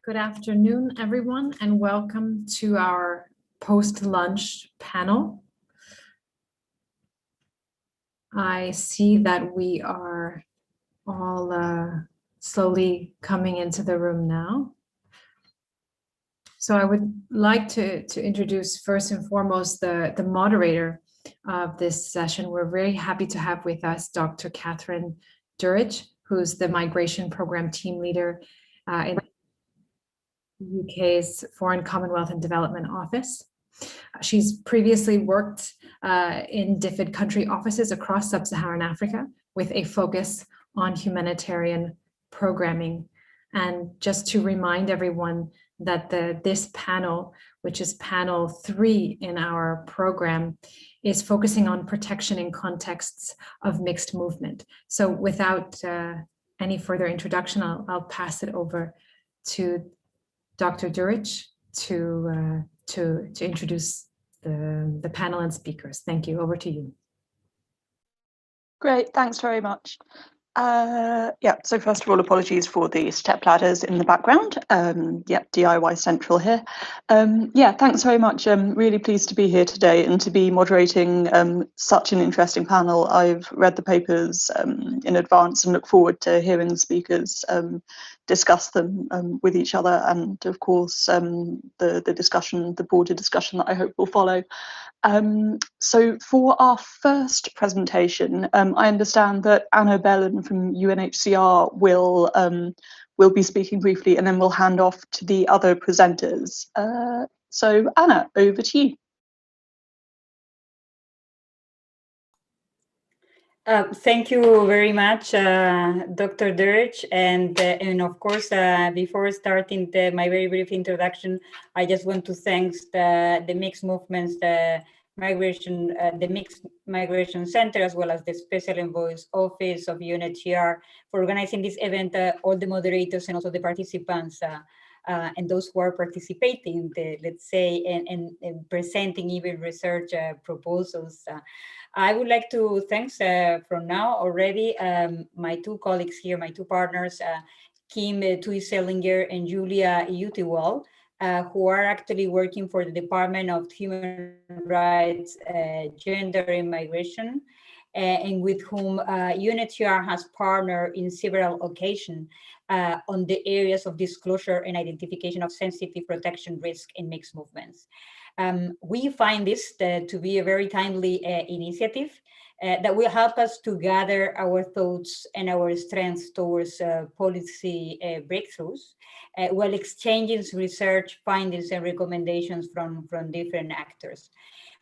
Good afternoon, everyone, and welcome to our post-lunch panel. I see that we are all slowly coming into the room now. So I would like to introduce first and foremost the moderator of this session. We're very happy to have with us Dr. Catherine Duric, who's the Migration Program Team Leader in the UK's Foreign, Commonwealth and Development Office. She's previously worked in DFID country offices across sub-Saharan Africa with a focus on humanitarian programming. And just to remind everyone that this panel, which is panel 3 in our program, is focusing on protection in contexts of mixed movement. So without any further introduction, I'll pass it over to Dr. Duric to introduce the panel and speakers. Thank you. Over to you. Great, thanks very much. So first of all, apologies for the step ladders in the background. DIY Central here. Thanks very much. I'm really pleased to be here today and to be moderating such an interesting panel. I've read the papers in advance and look forward to hearing the speakers discuss them with each other, and of course the discussion, the broader discussion that I hope will follow. So for our first presentation, I understand that Belén from UNHCR will be speaking briefly, and then we'll hand off to the other presenters. So Anna, over to you. Thank you very much, Dr. Duric, and of course, before starting my very brief introduction, I just want to thank the Mixed Movements, the Mixed Migration Center, as well as the Special Envoy's Office of UNHCR for organizing this event, all the moderators and also the participants and those who are participating, let's say, and presenting even research proposals. I would like to thank from now already my two colleagues here, my two partners, Kim Thuy Seelinger and Julia Uyttewaal, who are actually working for the Department of Human Rights, Gender and Migration, and with whom UNHCR has partnered in several occasions on the areas of disclosure and identification of sensitive protection risk in mixed movements. We find this to be a very timely initiative that will help us to gather our thoughts and our strengths towards policy breakthroughs while exchanging research findings and recommendations from different actors.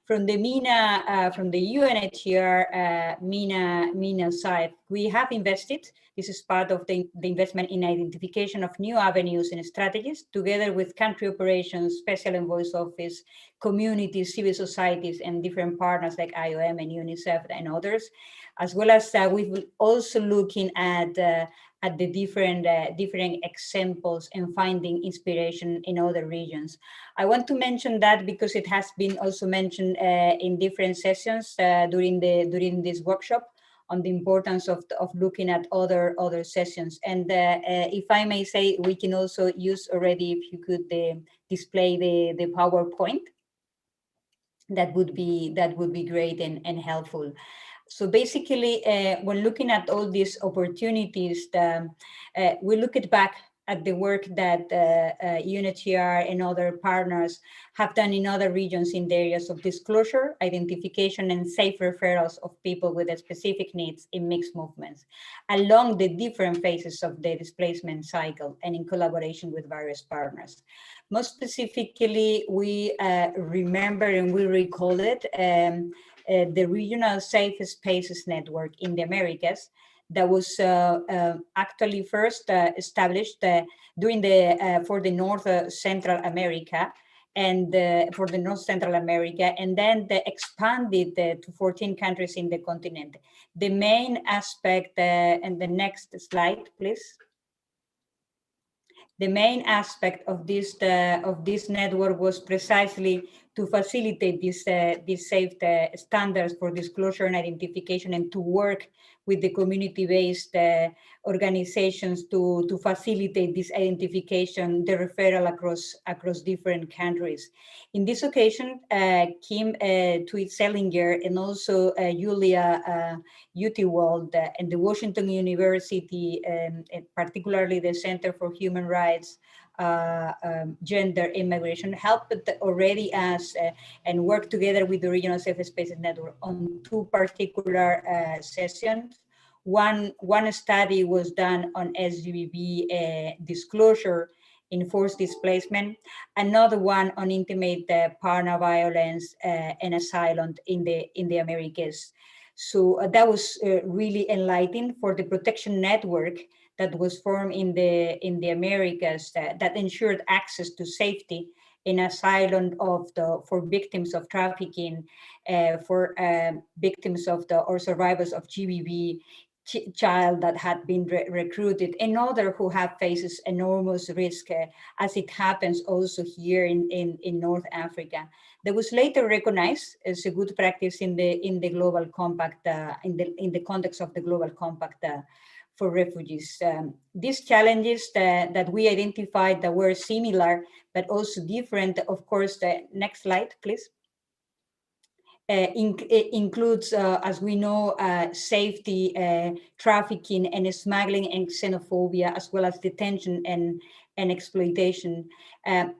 From the MENA, from the UNHCR MENA side, we have invested. This is part of the investment in identification of new avenues and strategies, together with country operations, Special Envoy's Office, communities, civil societies, and different partners like IOM and UNICEF and others, as well as we've also looking at the different examples and finding inspiration in other regions. I want to mention that because it has been also mentioned in different sessions during this workshop on the importance of looking at other sessions. And if I may say, we can also use already, if you could display the PowerPoint, that would be great and helpful. So basically, when looking at all these opportunities, we look back at the work that UNHCR and other partners have done in other regions in the areas of disclosure, identification, and safe referrals of people with specific needs in mixed movements, along the different phases of the displacement cycle and in collaboration with various partners. Most specifically, we remember and we recall it, the Regional Safe Spaces Network in the Americas that was actually first established for the North Central America and and then they expanded to 14 countries in the continent. The main aspect, and the next slide, please. The main aspect of this network was precisely to facilitate these safe standards for disclosure and identification, and to work with the community-based organizations to facilitate this identification, the referral across different countries. In this occasion, Kim Thuy Seelinger and also Julia Uyttewaal and the Washington University, and particularly the Center for Human Rights, Gender and Migration, helped already us and work together with the Regional Safe Spaces Network on two particular sessions. One study was done on SGBV disclosure in forced displacement, another one on intimate partner violence and asylum in the Americas. So that was really enlightening for the protection network that was formed in the Americas that ensured access to safety in asylum for victims of trafficking, for victims of or survivors of GBV, child that had been recruited, and other who have faces enormous risk, as it happens also here in North Africa. That was later recognized as a good practice in the Global Compact, in the context of the Global Compact for refugees. These challenges that we identified that were similar but also different, of course, the next slide, please. Includes, as we know, safety, trafficking and smuggling and xenophobia, as well as detention and exploitation.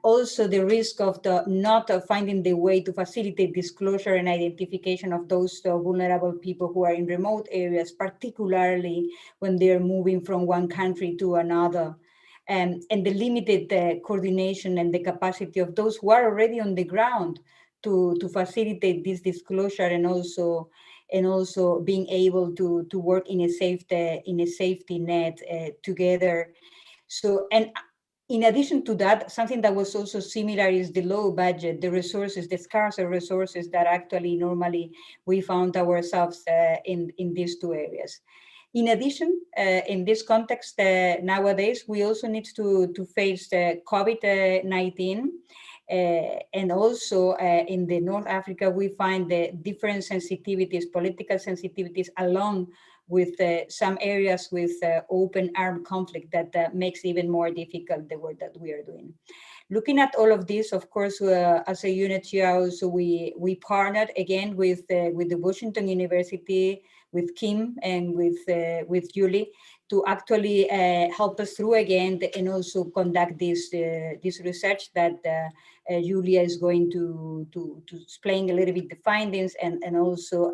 Also the risk of not finding the way to facilitate disclosure and identification of those vulnerable people who are in remote areas, particularly when they're moving from one country to another. And the limited coordination and the capacity of those who are already on the ground to facilitate this disclosure, and also being able to work in a safety net together. So, and in addition to that, something that was also similar is the low budget, the resources, the scarcer resources that actually normally we found ourselves in these two areas. In addition, in this context, nowadays, we also need to face COVID-19. And also in the North Africa, we find the different sensitivities, political sensitivities, along with some areas with open armed conflict that makes even more difficult the work that we are doing. Looking at all of this, of course, as a UNHCR, also we partnered again with the Washington University, with Kim and with Julie, to actually help us through again and also conduct this research that Julia is going to explain a little bit the findings, and also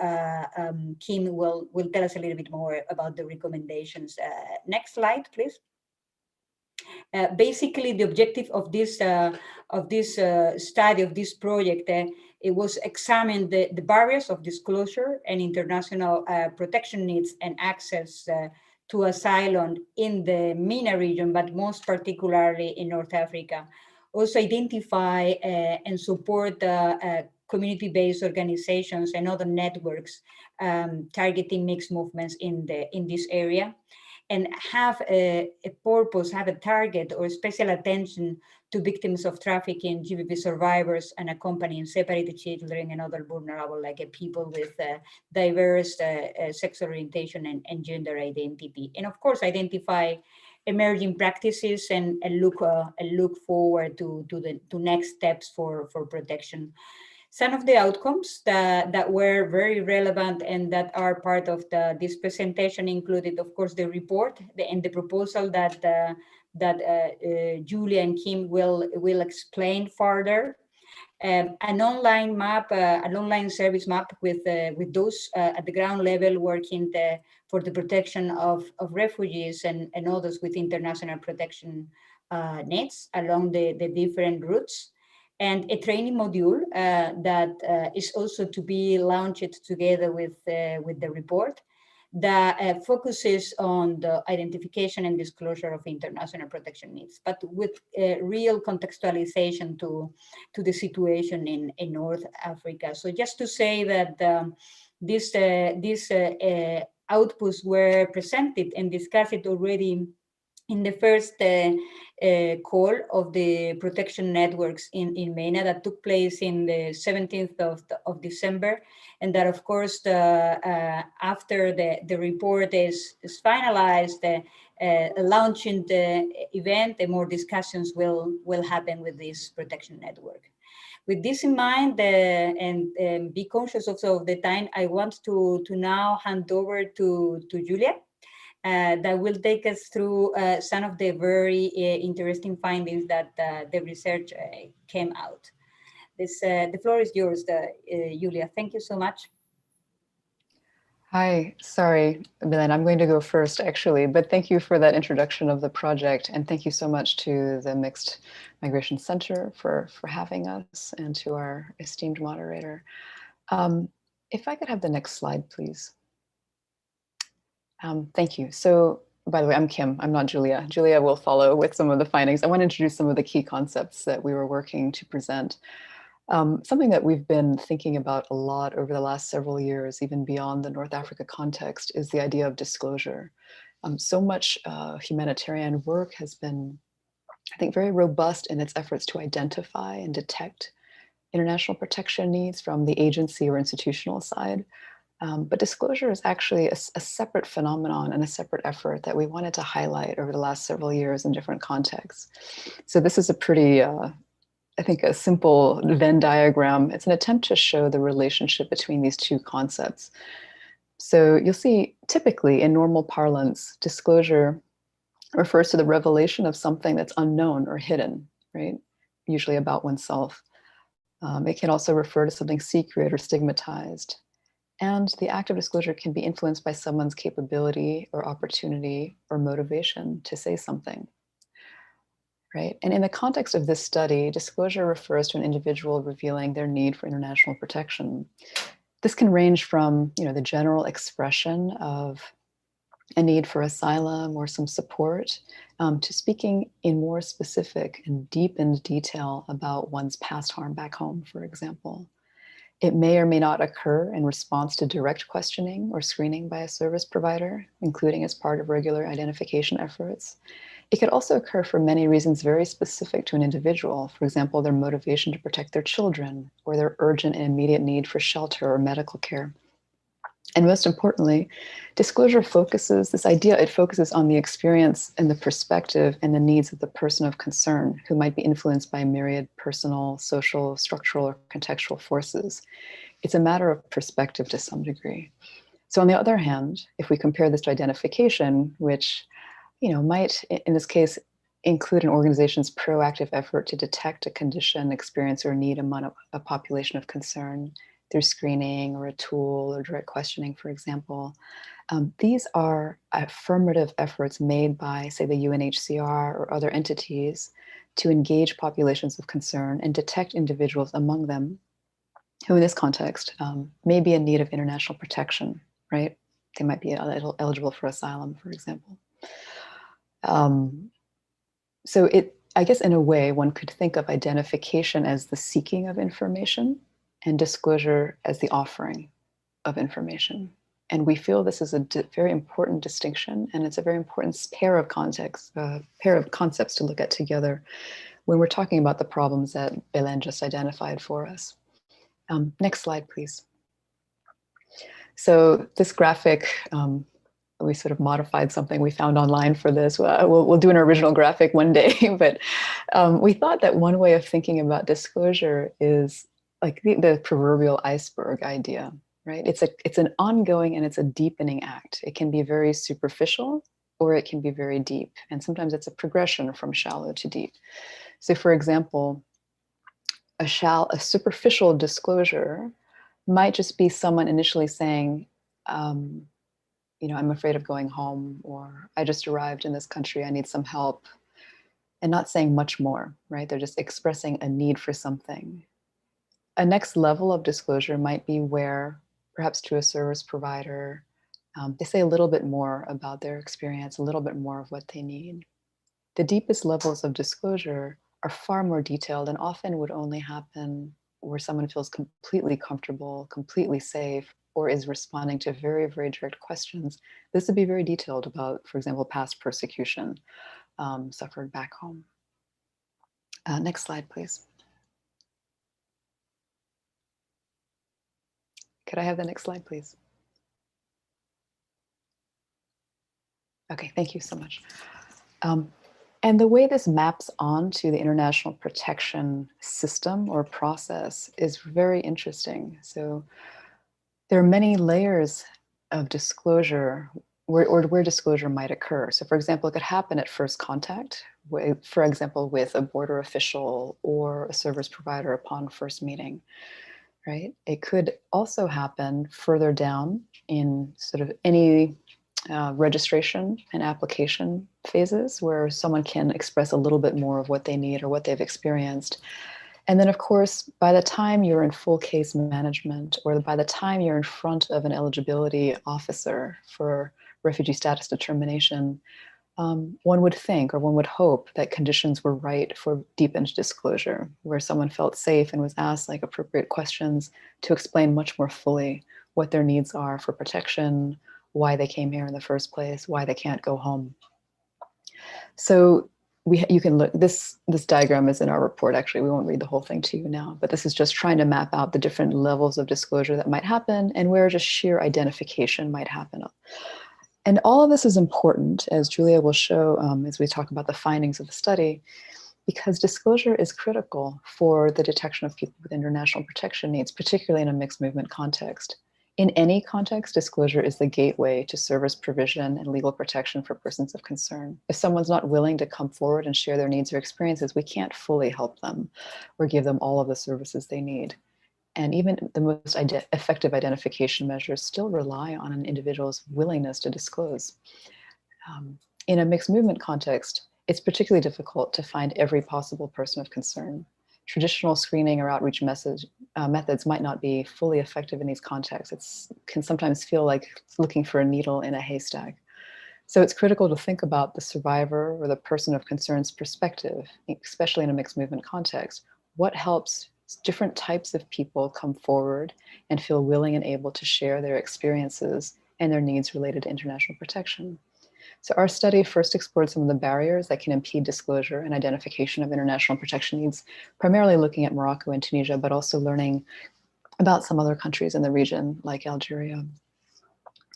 Kim will tell us a little bit more about the recommendations. Next slide, please. Basically, the objective of this study, of this project, it was examine the barriers of disclosure and international protection needs and access to asylum in the MENA region, but most particularly in North Africa. Also identify and support community-based organizations and other networks targeting mixed movements in this area, and have a purpose, have a target or special attention to victims of trafficking, GBV survivors, and accompanying separated children and other vulnerable, like people with diverse sexual orientation and gender identity. And of course, identify emerging practices and look forward to next steps for protection. Some of the outcomes that were very relevant and that are part of this presentation included, of course, the report and the proposal that Julia and Kim will explain further. An online map, an online service map with those at the ground level working for the protection of refugees and others with international protection needs along the different routes. And a training module that is also to be launched together with the report that focuses on the identification and disclosure of international protection needs, but with real contextualization to the situation in North Africa. So just to say that these outputs were presented and discussed already in the first call of the protection networks in MENA that took place in the 17th of December. And that, of course, after the report is finalized, launching the event, more discussions will happen with this protection network. With this in mind, and be conscious also of the time, I want to now hand over to Julia. That will take us through some of the very interesting findings that the research came out. The floor is yours, Julia. Thank you so much. Hi, sorry, Belén, I'm going to go first actually, but thank you for that introduction of the project, and thank you so much to the Mixed Migration Center for having us, and to our esteemed moderator. If I could have the next slide, please. Thank you. So, by the way, I'm Kim, I'm not Julia. Julia will follow with some of the findings. I want to introduce some of the key concepts that we were working to present. Something that we've been thinking about a lot over the last several years, even beyond the North Africa context, is the idea of disclosure. So much humanitarian work has been, I think, very robust in its efforts to identify and detect international protection needs from the agency or institutional side. But disclosure is actually a separate phenomenon and a separate effort that we wanted to highlight over the last several years in different contexts. So this is a pretty, I think, a simple Venn diagram. It's an attempt to show the relationship between these two concepts. So you'll see, typically in normal parlance, disclosure refers to the revelation of something that's unknown or hidden, right? Usually about oneself. It can also refer to something secret or stigmatized. And the act of disclosure can be influenced by someone's capability or opportunity or motivation to say something. Right? And in the context of this study, disclosure refers to an individual revealing their need for international protection. This can range from, the general expression of a need for asylum or some support, to speaking in more specific and deepened detail about one's past harm back home, for example. It may or may not occur in response to direct questioning or screening by a service provider, including as part of regular identification efforts. It could also occur for many reasons very specific to an individual, for example, their motivation to protect their children, or their urgent and immediate need for shelter or medical care. And most importantly, disclosure focuses, it focuses on the experience and the perspective and the needs of the person of concern, who might be influenced by myriad personal, social, structural, or contextual forces. It's a matter of perspective to some degree. So on the other hand, if we compare this to identification, which might, in this case, include an organization's proactive effort to detect a condition, experience, or need among a population of concern through screening or a tool or direct questioning, for example. These are affirmative efforts made by, say, the UNHCR or other entities to engage populations of concern and detect individuals among them who, in this context, may be in need of international protection, right? They might be eligible for asylum, for example. So I guess in a way, one could think of identification as the seeking of information and disclosure as the offering of information. And we feel this is a very important distinction, and it's a very important pair of concepts to look at together when we're talking about the problems that Belén just identified for us. Next slide, please. So this graphic, we sort of modified something we found online for this. We'll do an original graphic one day, but we thought that one way of thinking about disclosure is like the proverbial iceberg idea, right? It's an ongoing and it's a deepening act. It can be very superficial or it can be very deep. And sometimes it's a progression from shallow to deep. So for example, a superficial disclosure might just be someone initially saying, I'm afraid of going home, or I just arrived in this country, I need some help, and not saying much more, right? They're just expressing a need for something. A next level of disclosure might be where, perhaps to a service provider, they say a little bit more about their experience, a little bit more of what they need. The deepest levels of disclosure are far more detailed and often would only happen where someone feels completely comfortable, completely safe, or is responding to very, very direct questions. This would be very detailed about, for example, past persecution, suffered back home. Next slide, please. Could I have the next slide, please? Okay, thank you so much. And the way this maps onto the international protection system or process is very interesting. So there are many layers of disclosure where disclosure might occur. So for example, it could happen at first contact, for example, with a border official or a service provider upon first meeting, right? It could also happen further down in sort of any registration and application phases where someone can express a little bit more of what they need or what they've experienced. And then of course, by the time you're in full case management or by the time you're in front of an eligibility officer for refugee status determination, one would think or one would hope that conditions were right for deepened disclosure, where someone felt safe and was asked like appropriate questions to explain much more fully what their needs are for protection, why they came here in the first place, why they can't go home. So you can look, this diagram is in our report, actually, we won't read the whole thing to you now, but this is just trying to map out the different levels of disclosure that might happen and where just sheer identification might happen. And all of this is important, as Julia will show as we talk about the findings of the study, because disclosure is critical for the detection of people with international protection needs, particularly in a mixed movement context. In any context, disclosure is the gateway to service provision and legal protection for persons of concern. If someone's not willing to come forward and share their needs or experiences, we can't fully help them or give them all of the services they need. And even the most effective identification measures still rely on an individual's willingness to disclose. In a mixed movement context, it's particularly difficult to find every possible person of concern. Traditional screening or outreach methods might not be fully effective in these contexts. It can sometimes feel like looking for a needle in a haystack. So it's critical to think about the survivor or the person of concern's perspective, especially in a mixed movement context. What helps different types of people come forward and feel willing and able to share their experiences and their needs related to international protection? So our study first explored some of the barriers that can impede disclosure and identification of international protection needs, primarily looking at Morocco and Tunisia, but also learning about some other countries in the region like Algeria.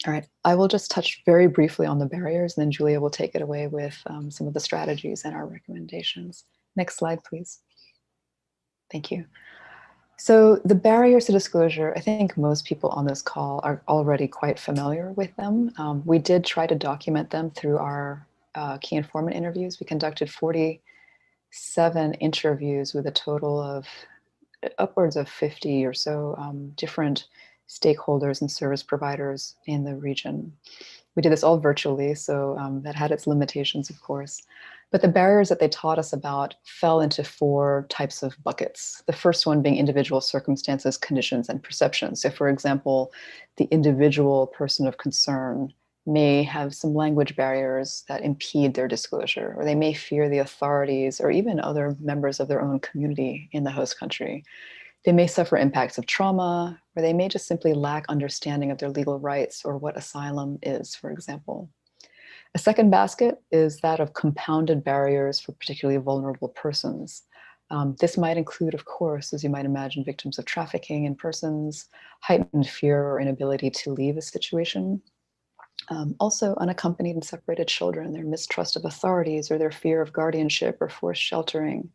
All right, I will just touch very briefly on the barriers, and then Julia will take it away with some of the strategies and our recommendations. Next slide, please. Thank you. So the barriers to disclosure, I think most people on this call are already quite familiar with them. We did try to document them through our key informant interviews. We conducted 47 interviews with a total of upwards of 50 or so different stakeholders and service providers in the region. We did this all virtually, so that had its limitations, of course. But the barriers that they taught us about fell into 4 types of buckets. The first one being individual circumstances, conditions, and perceptions. So for example, the individual person of concern may have some language barriers that impede their disclosure, or they may fear the authorities or even other members of their own community in the host country. They may suffer impacts of trauma, or they may just simply lack understanding of their legal rights or what asylum is, for example. A second basket is that of compounded barriers for particularly vulnerable persons. This might include, of course, as you might imagine, victims of trafficking in persons, heightened fear or inability to leave a situation. Also unaccompanied and separated children, their mistrust of authorities or their fear of guardianship or forced sheltering.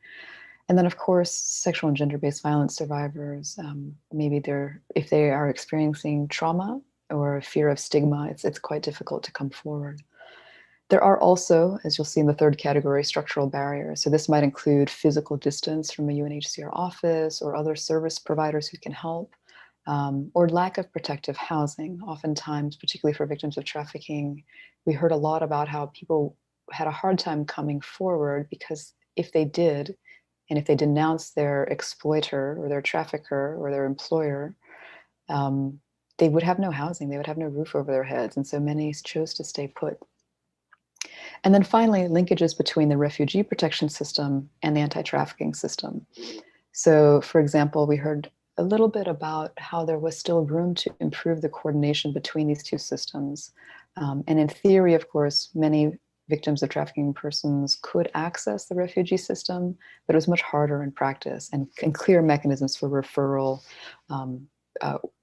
And then, of course, sexual and gender-based violence survivors, maybe if they are experiencing trauma or fear of stigma, it's quite difficult to come forward. There are also, as you'll see in the third category, structural barriers. So this might include physical distance from a UNHCR office or other service providers who can help, or lack of protective housing. Oftentimes, particularly for victims of trafficking, we heard a lot about how people had a hard time coming forward because if they did, and if they denounced their exploiter or their trafficker or their employer, they would have no housing, they would have no roof over their heads. And so many chose to stay put. And then finally, linkages between the refugee protection system and the anti-trafficking system. So for example, we heard a little bit about how there was still room to improve the coordination between these two systems. And in theory, of course, many victims of trafficking persons could access the refugee system, but it was much harder in practice, and clear mechanisms for referral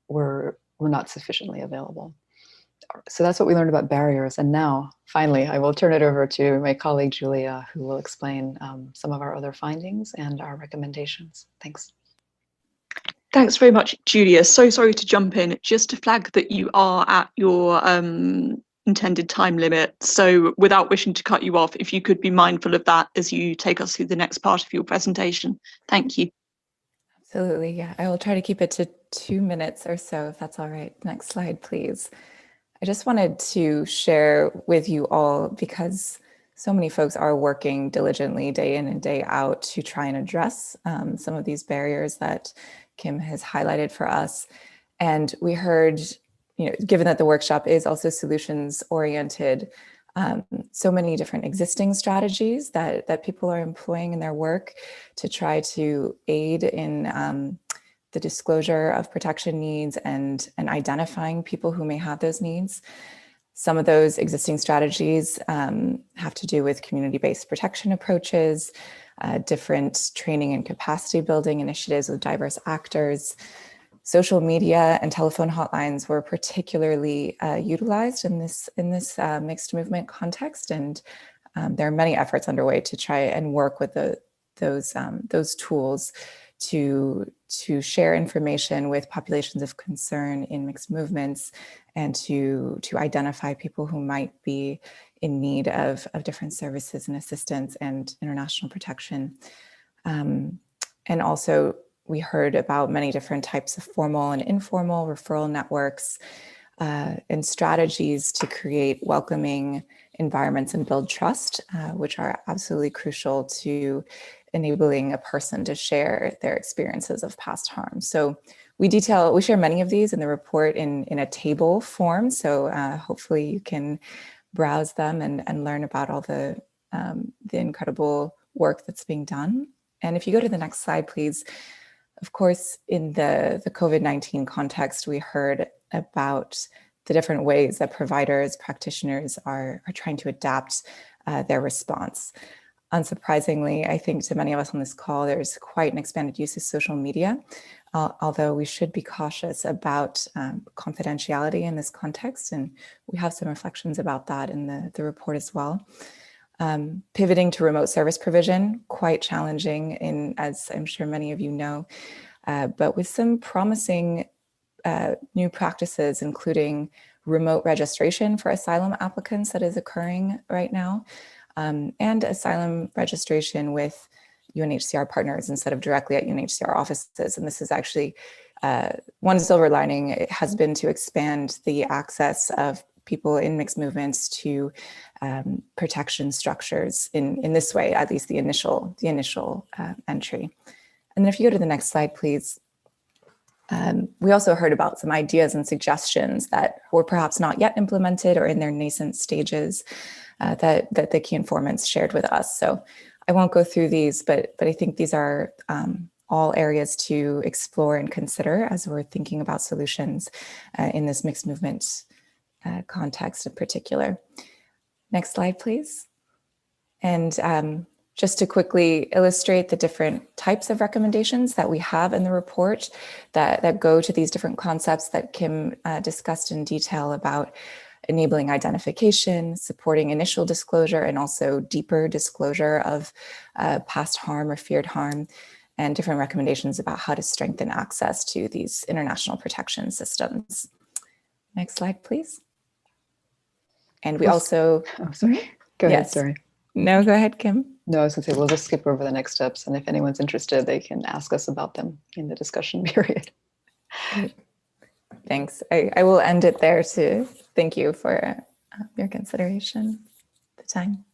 were not sufficiently available. So that's what we learned about barriers. And now, finally, I will turn it over to my colleague, Julia, who will explain some of our other findings and our recommendations. Thanks. Thanks very much, Julia. So sorry to jump in, just to flag that you are at your intended time limit. So without wishing to cut you off, if you could be mindful of that as you take us through the next part of your presentation. Thank you. Absolutely, yeah. I will try to keep it to 2 minutes or so, if that's all right. Next slide, please. I just wanted to share with you all, because so many folks are working diligently day in and day out to try and address some of these barriers that Kim has highlighted for us. And we heard, given that the workshop is also solutions oriented, so many different existing strategies that people are employing in their work to try to aid in the disclosure of protection needs and identifying people who may have those needs. Some of those existing strategies have to do with community-based protection approaches, different training and capacity building initiatives with diverse actors. Social media and telephone hotlines were particularly utilized in this mixed movement context, and there are many efforts underway to try and work with those tools to share information with populations of concern in mixed movements, and to identify people who might be in need of different services and assistance and international protection. And also, we heard about many different types of formal and informal referral networks and strategies to create welcoming environments and build trust, which are absolutely crucial to enabling a person to share their experiences of past harm. So we share many of these in the report in a table form. So hopefully you can browse them and learn about all the incredible work that's being done. And if you go to the next slide, please. Of course, in the COVID-19 context, we heard about the different ways that providers, practitioners are trying to adapt their response. Unsurprisingly, I think to many of us on this call, there's quite an expanded use of social media, although we should be cautious about confidentiality in this context, and we have some reflections about that in the report as well. Pivoting to remote service provision, quite challenging, as I'm sure many of you know, but with some promising new practices, including remote registration for asylum applicants that is occurring right now, and asylum registration with UNHCR partners instead of directly at UNHCR offices. And this is actually one silver lining. It has been to expand the access of people in mixed movements to protection structures in this way, at least the initial entry. And then if you go to the next slide, please. We also heard about some ideas and suggestions that were perhaps not yet implemented or in their nascent stages that the key informants shared with us. So I won't go through these, but I think these are all areas to explore and consider as we're thinking about solutions in this mixed movement context in particular. Next slide, please. And just to quickly illustrate the different types of recommendations that we have in the report that go to these different concepts that Kim discussed in detail about enabling identification, supporting initial disclosure, and also deeper disclosure of past harm or feared harm, and different recommendations about how to strengthen access to these international protection systems. Next slide, please. And we also... Oh, sorry. Go ahead, sorry. No, go ahead, Kim. No, I was going to say, we'll just skip over the next steps. And if anyone's interested, they can ask us about them in the discussion period. Great. Thanks. I will end it there to thank you for your consideration, the time.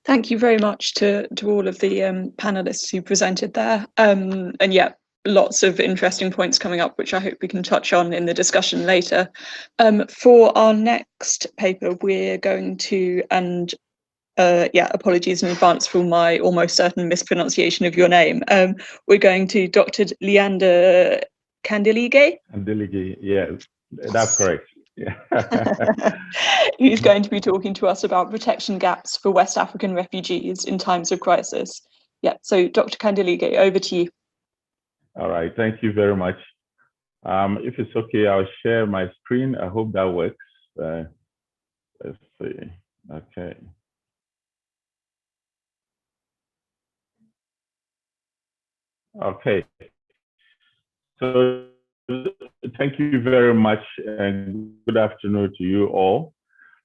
Thank you very much to all of the panelists who presented there. And yeah, lots of interesting points coming up, which I hope we can touch on in the discussion later. For our next paper, we're going to, and apologies in advance for my almost certain mispronunciation of your name. We're going to Dr. Leander Candelige. Candelige, yes, that's correct. Yeah. Who's going to be talking to us about protection gaps for West African refugees in times of crisis. Yeah, so Dr. Kandelige, over to you. All right, thank you very much. If it's okay, I'll share my screen. I hope that works. Let's see. Okay. Okay. So thank you very much and good afternoon to you all.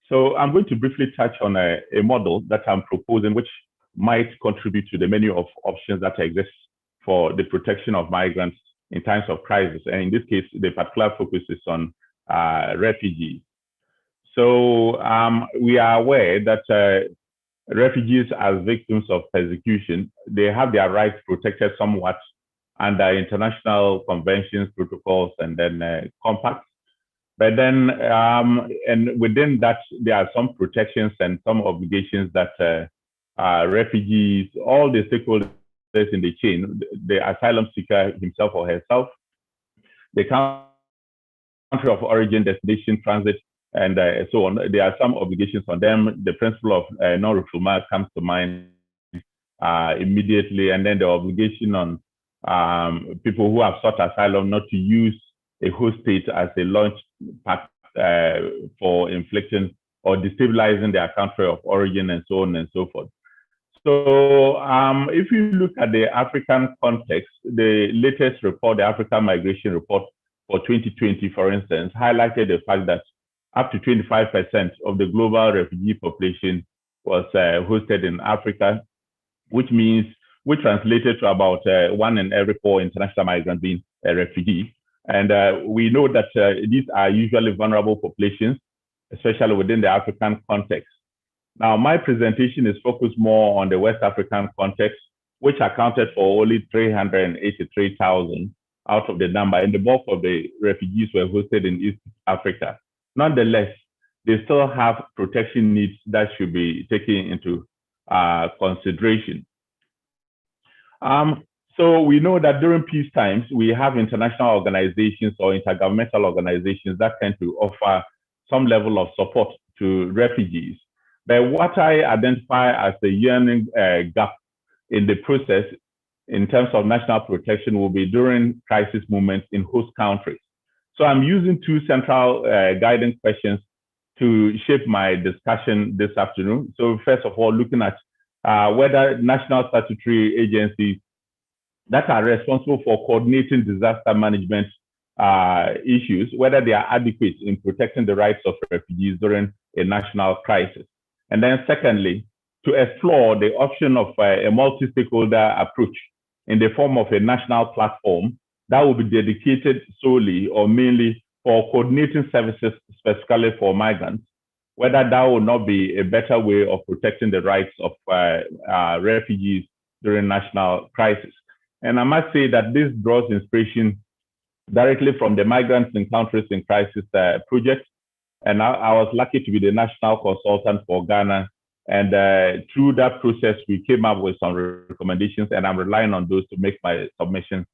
So I'm going to briefly touch on a model that I'm proposing, which might contribute to the menu of options that exist for the protection of migrants in times of crisis. And in this case, the particular focus is on refugees. So we are aware that refugees as victims of persecution, they have their rights protected somewhat under international conventions, protocols, and then compacts. But then, and within that, there are some protections and some obligations that refugees, all the stakeholders in the chain, the asylum seeker himself or herself, the country of origin, destination, transit, and so on. There are some obligations on them. The principle of non-refoulement comes to mind immediately, and then the obligation on people who have sought asylum not to use a host state as a launch pad for inflicting or destabilizing their country of origin and so on and so forth. So if you look at the African context, the latest report, the African Migration Report for 2020, for instance, highlighted the fact that up to 25% of the global refugee population was hosted in Africa, which translated to about 1 in every 4 international migrants being a refugee. And we know that these are usually vulnerable populations, especially within the African context. Now, my presentation is focused more on the West African context, which accounted for only 383,000 out of the number, and the bulk of the refugees were hosted in East Africa. Nonetheless, they still have protection needs that should be taken into consideration. So we know that during peace times, we have international organizations or intergovernmental organizations that tend to offer some level of support to refugees. But what I identify as the yearning gap in the process in terms of national protection will be during crisis moments in host countries. So I'm using 2 central guiding questions to shape my discussion this afternoon. So first of all, looking at whether national statutory agencies that are responsible for coordinating disaster management issues, whether they are adequate in protecting the rights of refugees during a national crisis. And then secondly, to explore the option of a multi-stakeholder approach in the form of a national platform that will be dedicated solely or mainly for coordinating services specifically for migrants, whether that will not be a better way of protecting the rights of refugees during national crisis. And I must say that this draws inspiration directly from the Migrants in Countries in Crisis project. And I was lucky to be the national consultant for Ghana. And through that process, we came up with some recommendations, and I'm relying on those to make my submission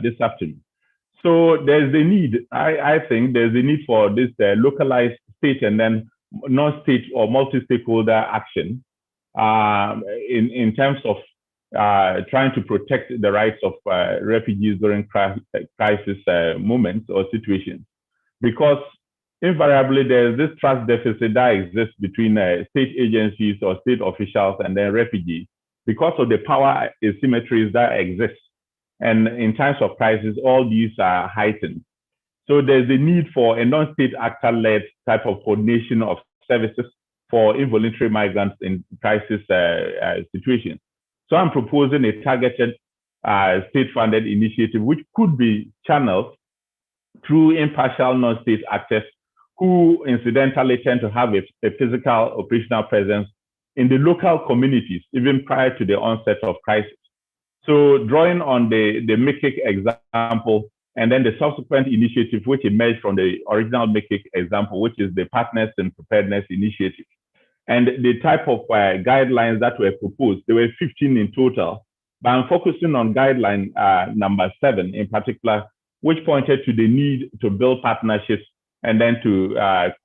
this afternoon. So there's a need, I think there's a need for this localized state and then non-state or multi-stakeholder action in terms of trying to protect the rights of refugees during crisis moments or situations. Because invariably, there's this trust deficit that exists between state agencies or state officials and then refugees because of the power asymmetries that exist. And in times of crisis, all these are heightened. So there's a need for a non-state actor-led type of coordination of services for involuntary migrants in crisis situations. So I'm proposing a targeted state-funded initiative, which could be channeled through impartial non-state actors who incidentally tend to have a physical operational presence in the local communities, even prior to the onset of crisis. So drawing on the MICIC example, and then the subsequent initiative which emerged from the original MICIC example, which is the Partners in Preparedness Initiative. And the type of guidelines that were proposed, there were 15 in total, but I'm focusing on guideline number 7 in particular, which pointed to the need to build partnerships and then to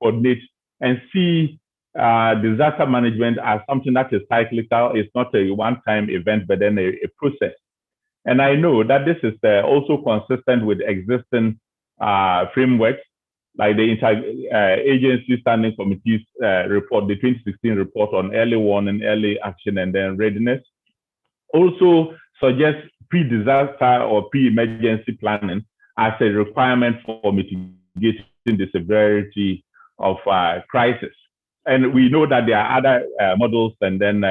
coordinate and see disaster management as something that is cyclical. It's not a one-time event, but then a process. And I know that this is also consistent with existing frameworks, like the Interagency Standing Committee's report, the 2016 report on early warning, early action, and then readiness. Also suggests pre-disaster or pre-emergency planning as a requirement for mitigating the severity of crisis. And we know that there are other models and then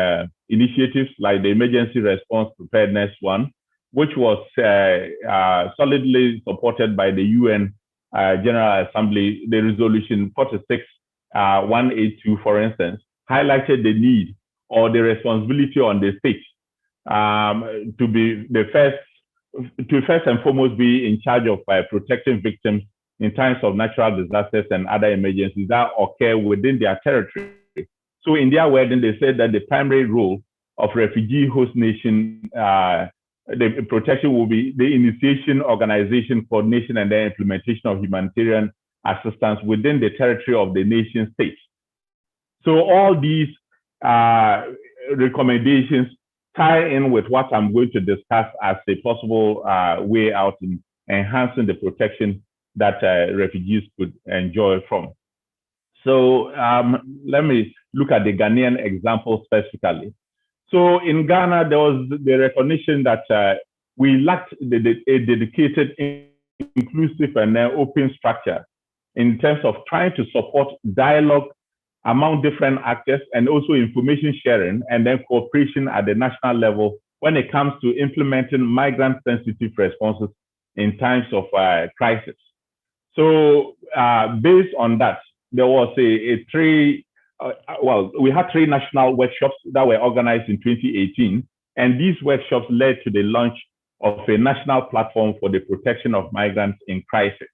initiatives like the Emergency Response Preparedness one, which was solidly supported by the UN General Assembly. The resolution 46-182, for instance, highlighted the need or the responsibility on the state to be the first and foremost be in charge of protecting victims in times of natural disasters and other emergencies that occur within their territory. So in their wording, they said that the primary role of refugee host nation, the protection will be the initiation, organization, coordination, and the implementation of humanitarian assistance within the territory of the nation state. So all these recommendations tie in with what I'm going to discuss as a possible way out in enhancing the protection that refugees could enjoy from. So let me look at the Ghanaian example specifically. So in Ghana, there was the recognition that we lacked a dedicated, inclusive, and open structure in terms of trying to support dialogue among different actors and also information sharing and then cooperation at the national level when it comes to implementing migrant-sensitive responses in times of crisis. So based on that, there was we had 3 national workshops that were organized in 2018, and these workshops led to the launch of a national platform for the protection of migrants in crisis.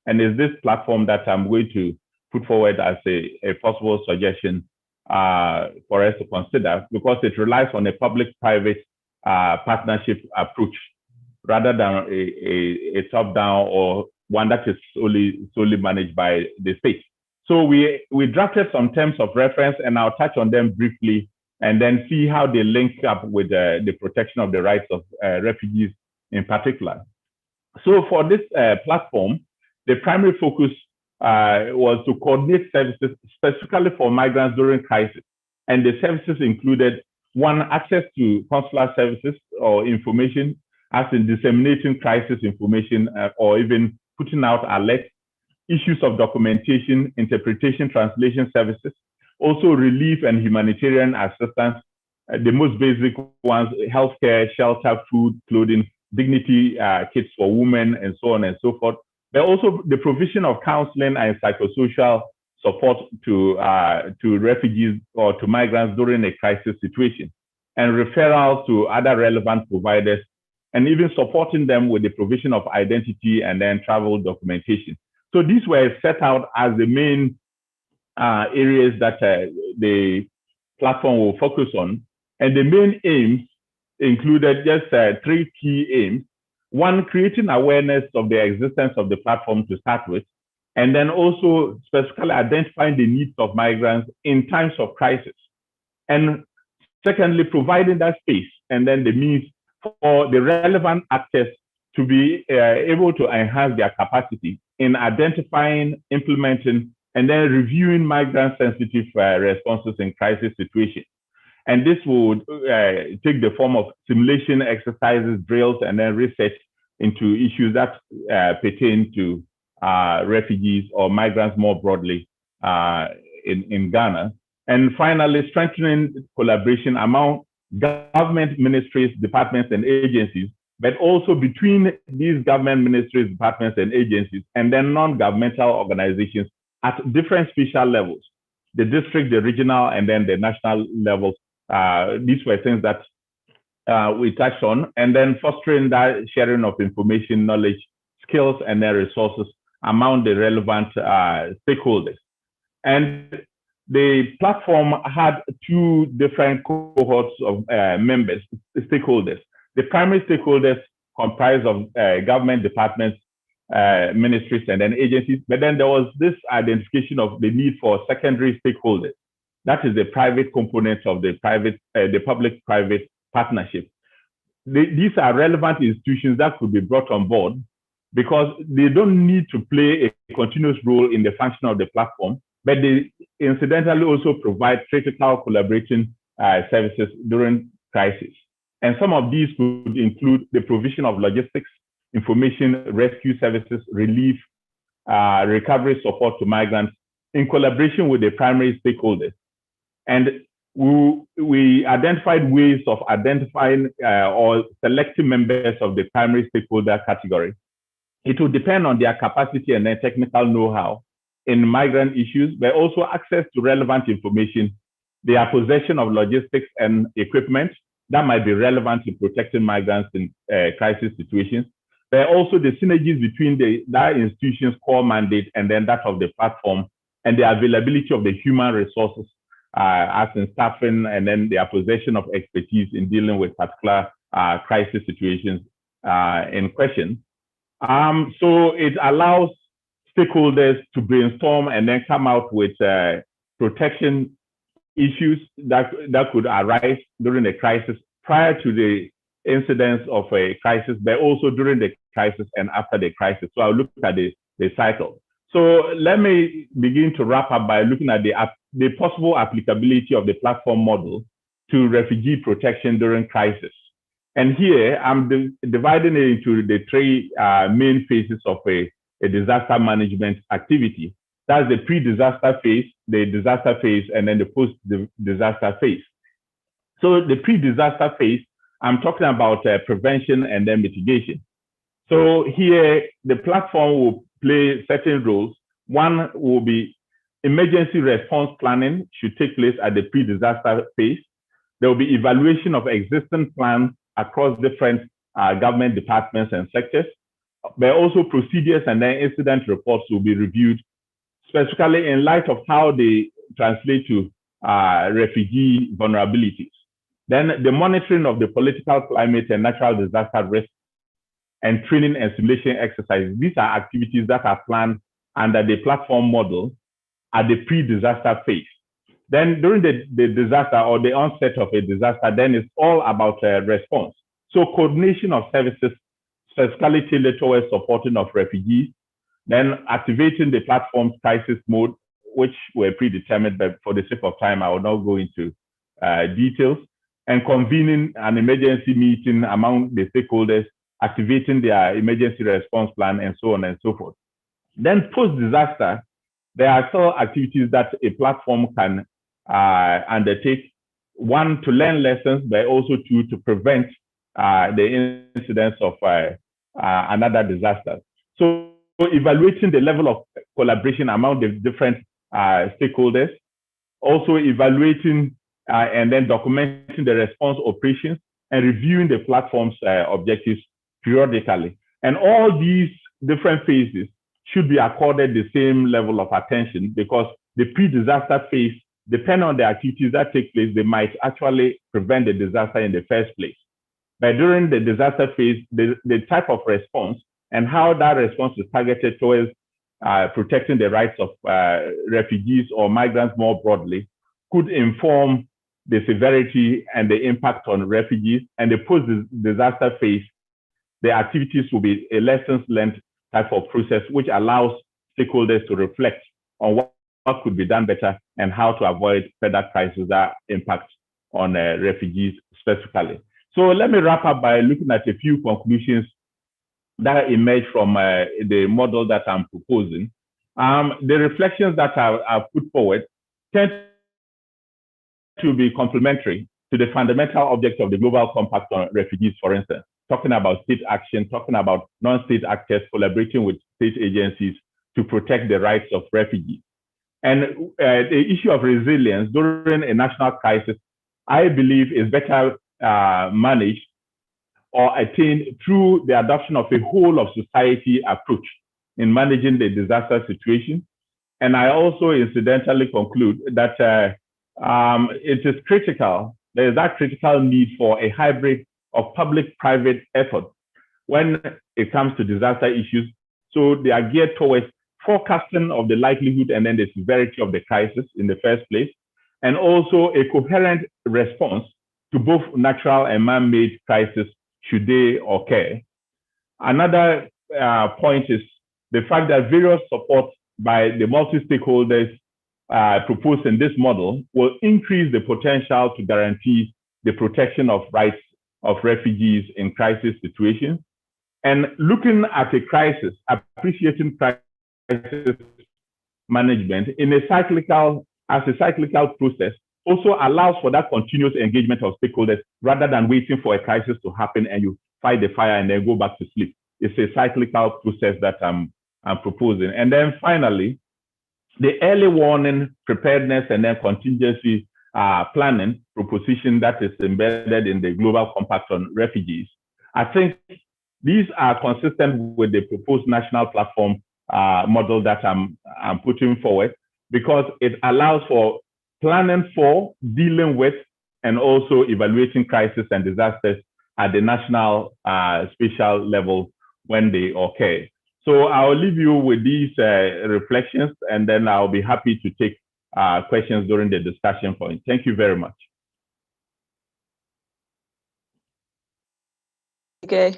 And it's this platform that I'm going to put forward as a possible suggestion for us to consider, because it relies on a public-private partnership approach rather than a top-down or one that is solely managed by the state. So we drafted some terms of reference, and I'll touch on them briefly and then see how they link up with the protection of the rights of refugees in particular. So for this platform, the primary focus was to coordinate services specifically for migrants during crisis. And the services included, 1, access to consular services or information, as in disseminating crisis information or even putting out alerts, issues of documentation, interpretation, translation services, also relief and humanitarian assistance, the most basic ones, healthcare, shelter, food, clothing, dignity kits for women, and so on and so forth. But also the provision of counseling and psychosocial support to refugees or to migrants during a crisis situation, and referrals to other relevant providers, and even supporting them with the provision of identity and then travel documentation. So these were set out as the main areas that the platform will focus on. And the main aims included just 3 key aims. 1, creating awareness of the existence of the platform to start with, and then also specifically identifying the needs of migrants in times of crisis. And secondly, providing that space and then the means for the relevant actors to be able to enhance their capacity in identifying, implementing, and then reviewing migrant-sensitive responses in crisis situations. And this would take the form of simulation exercises, drills, and then research into issues that pertain to refugees or migrants more broadly in Ghana. And finally, strengthening collaboration among government ministries, departments, and agencies, but also between these government ministries, departments, and agencies, and then non-governmental organizations at different spatial levels, the district, the regional, and then the national levels. These were things that we touched on, and then fostering that sharing of information, knowledge, skills, and their resources among the relevant stakeholders. And the platform had 2 different cohorts of members, stakeholders. The primary stakeholders comprised of government departments ministries and then agencies. But then there was this identification of the need for secondary stakeholders. That is the private component of the public-private partnership. These are relevant institutions that could be brought on board because they don't need to play a continuous role in the function of the platform, but they incidentally also provide critical collaborating services during crisis. And some of these could include the provision of logistics, information, rescue services, relief, recovery support to migrants in collaboration with the primary stakeholders. And we identified ways of identifying or selecting members of the primary stakeholder category. It will depend on their capacity and their technical know-how in migrant issues, but also access to relevant information, their possession of logistics and equipment that might be relevant in protecting migrants in crisis situations, but also the synergies between that institution's core mandate and then that of the platform, and the availability of the human resources as in staffing, and then their possession of expertise in dealing with particular crisis situations in question. So it allows stakeholders to brainstorm and then come out with protection issues that could arise during a crisis prior to the incidence of a crisis, but also during the crisis and after the crisis. So I'll look at the cycle. So let me begin to wrap up by looking at the possible applicability of the platform model to refugee protection during crisis. And here I'm dividing it into the three main phases of a disaster management activity. That's the pre-disaster phase, the disaster phase, and then the post-disaster phase. So the pre-disaster phase, I'm talking about prevention and then mitigation. So here, the platform will play certain roles. One will be emergency response planning should take place at the pre-disaster phase. There will be evaluation of existing plans across different government departments and sectors, but also procedures and then incident reports will be reviewed, specifically in light of how they translate to refugee vulnerabilities. Then the monitoring of the political climate and natural disaster risk and training and simulation exercises. These are activities that are planned under the platform model at the pre-disaster phase. Then during the disaster or the onset of a disaster, then it's all about response. So coordination of services, specifically tailored towards supporting of refugees, then activating the platform's crisis mode, which were predetermined, but for the sake of time, I will not go into details, and convening an emergency meeting among the stakeholders, activating their emergency response plan, and so on and so forth. Then post-disaster, there are still activities that a platform can undertake. One, to learn lessons, but also two, to prevent the incidence of another disaster. So evaluating the level of collaboration among the different stakeholders, also evaluating and then documenting the response operations and reviewing the platform's objectives periodically. And all these different phases should be accorded the same level of attention, because the pre-disaster phase, depending on the activities that take place, they might actually prevent the disaster in the first place. But during the disaster phase, the type of response and how that response is targeted towards protecting the rights of refugees or migrants more broadly could inform the severity and the impact on refugees. And the post-disaster phase, the activities will be a lessons learned type of process, which allows stakeholders to reflect on what could be done better and how to avoid further crises that impact on refugees specifically. So let me wrap up by looking at a few conclusions that emerge from the model that I'm proposing. The reflections that are put forward tend to be complementary to the fundamental object of the Global Compact on Refugees, for instance, talking about state action, talking about non-state actors collaborating with state agencies to protect the rights of refugees. And the issue of resilience during a national crisis, I believe, is better managed or attained through the adoption of a whole of society approach in managing the disaster situation. And I also incidentally conclude that it is critical, there is that critical need for a hybrid of public-private effort when it comes to disaster issues, So they are geared towards forecasting of the likelihood and then the severity of the crisis in the first place, and also a coherent response to both natural and man-made crises should they occur. Another point is the fact that various support by the multi-stakeholders proposed in this model will increase the potential to guarantee the protection of rights of refugees in crisis situations. And looking at a crisis, appreciating crisis management in a cyclical process also allows for that continuous engagement of stakeholders rather than waiting for a crisis to happen and you fight the fire and then go back to sleep. It's a cyclical process that I'm proposing. And then finally, the early warning, preparedness, and then contingency planning proposition that is embedded in the Global Compact on Refugees. I think these are consistent with the proposed national platform model that I'm putting forward, because it allows for planning for, dealing with, and also evaluating crises and disasters at the national spatial level when they occur. So I'll leave you with these reflections, and then I'll be happy to take questions during the discussion point. Thank you very much. Okay.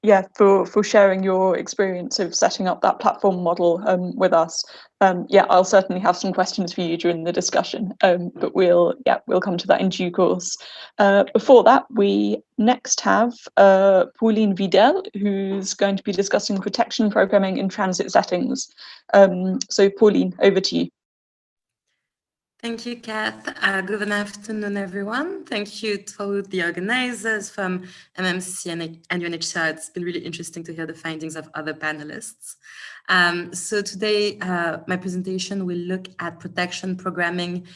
Yeah, for sharing your experience of setting up that platform model with us. Yeah, I'll certainly have some questions for you during the discussion, but we'll come to that in due course. Before that, we next have Pauline Vidal, who's going to be discussing protection programming in transit settings. So Pauline, over to you. Thank you, Kath. Good afternoon, everyone. Thank you to the organizers from MMC and UNHCR. It's been really interesting to hear the findings of other panelists. So today, my presentation will look at protection programming,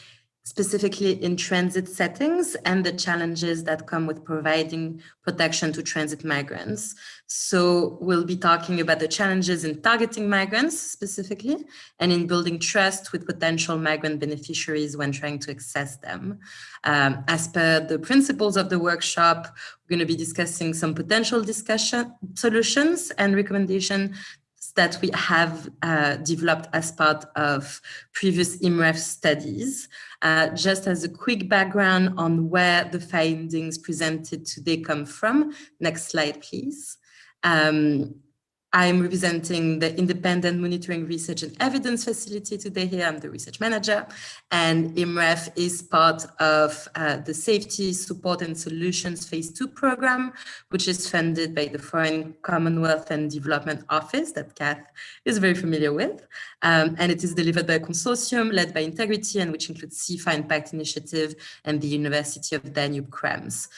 specifically in transit settings, and the challenges that come with providing protection to transit migrants. So we'll be talking about the challenges in targeting migrants specifically, and in building trust with potential migrant beneficiaries when trying to access them. As per the principles of the workshop, we're going to be discussing some potential solutions and recommendations that we have developed as part of previous IMREF studies. Just as a quick background on where the findings presented today come from. Next slide, please. I'm representing the Independent Monitoring Research and Evidence Facility today here. I'm the research manager, and IMREF is part of the Safety, Support and Solutions Phase 2 program, which is funded by the Foreign, Commonwealth and Development Office that Kath is very familiar with. And it is delivered by a consortium led by Integrity, and which includes CIFA Impact Initiative and the University of Danube Krems.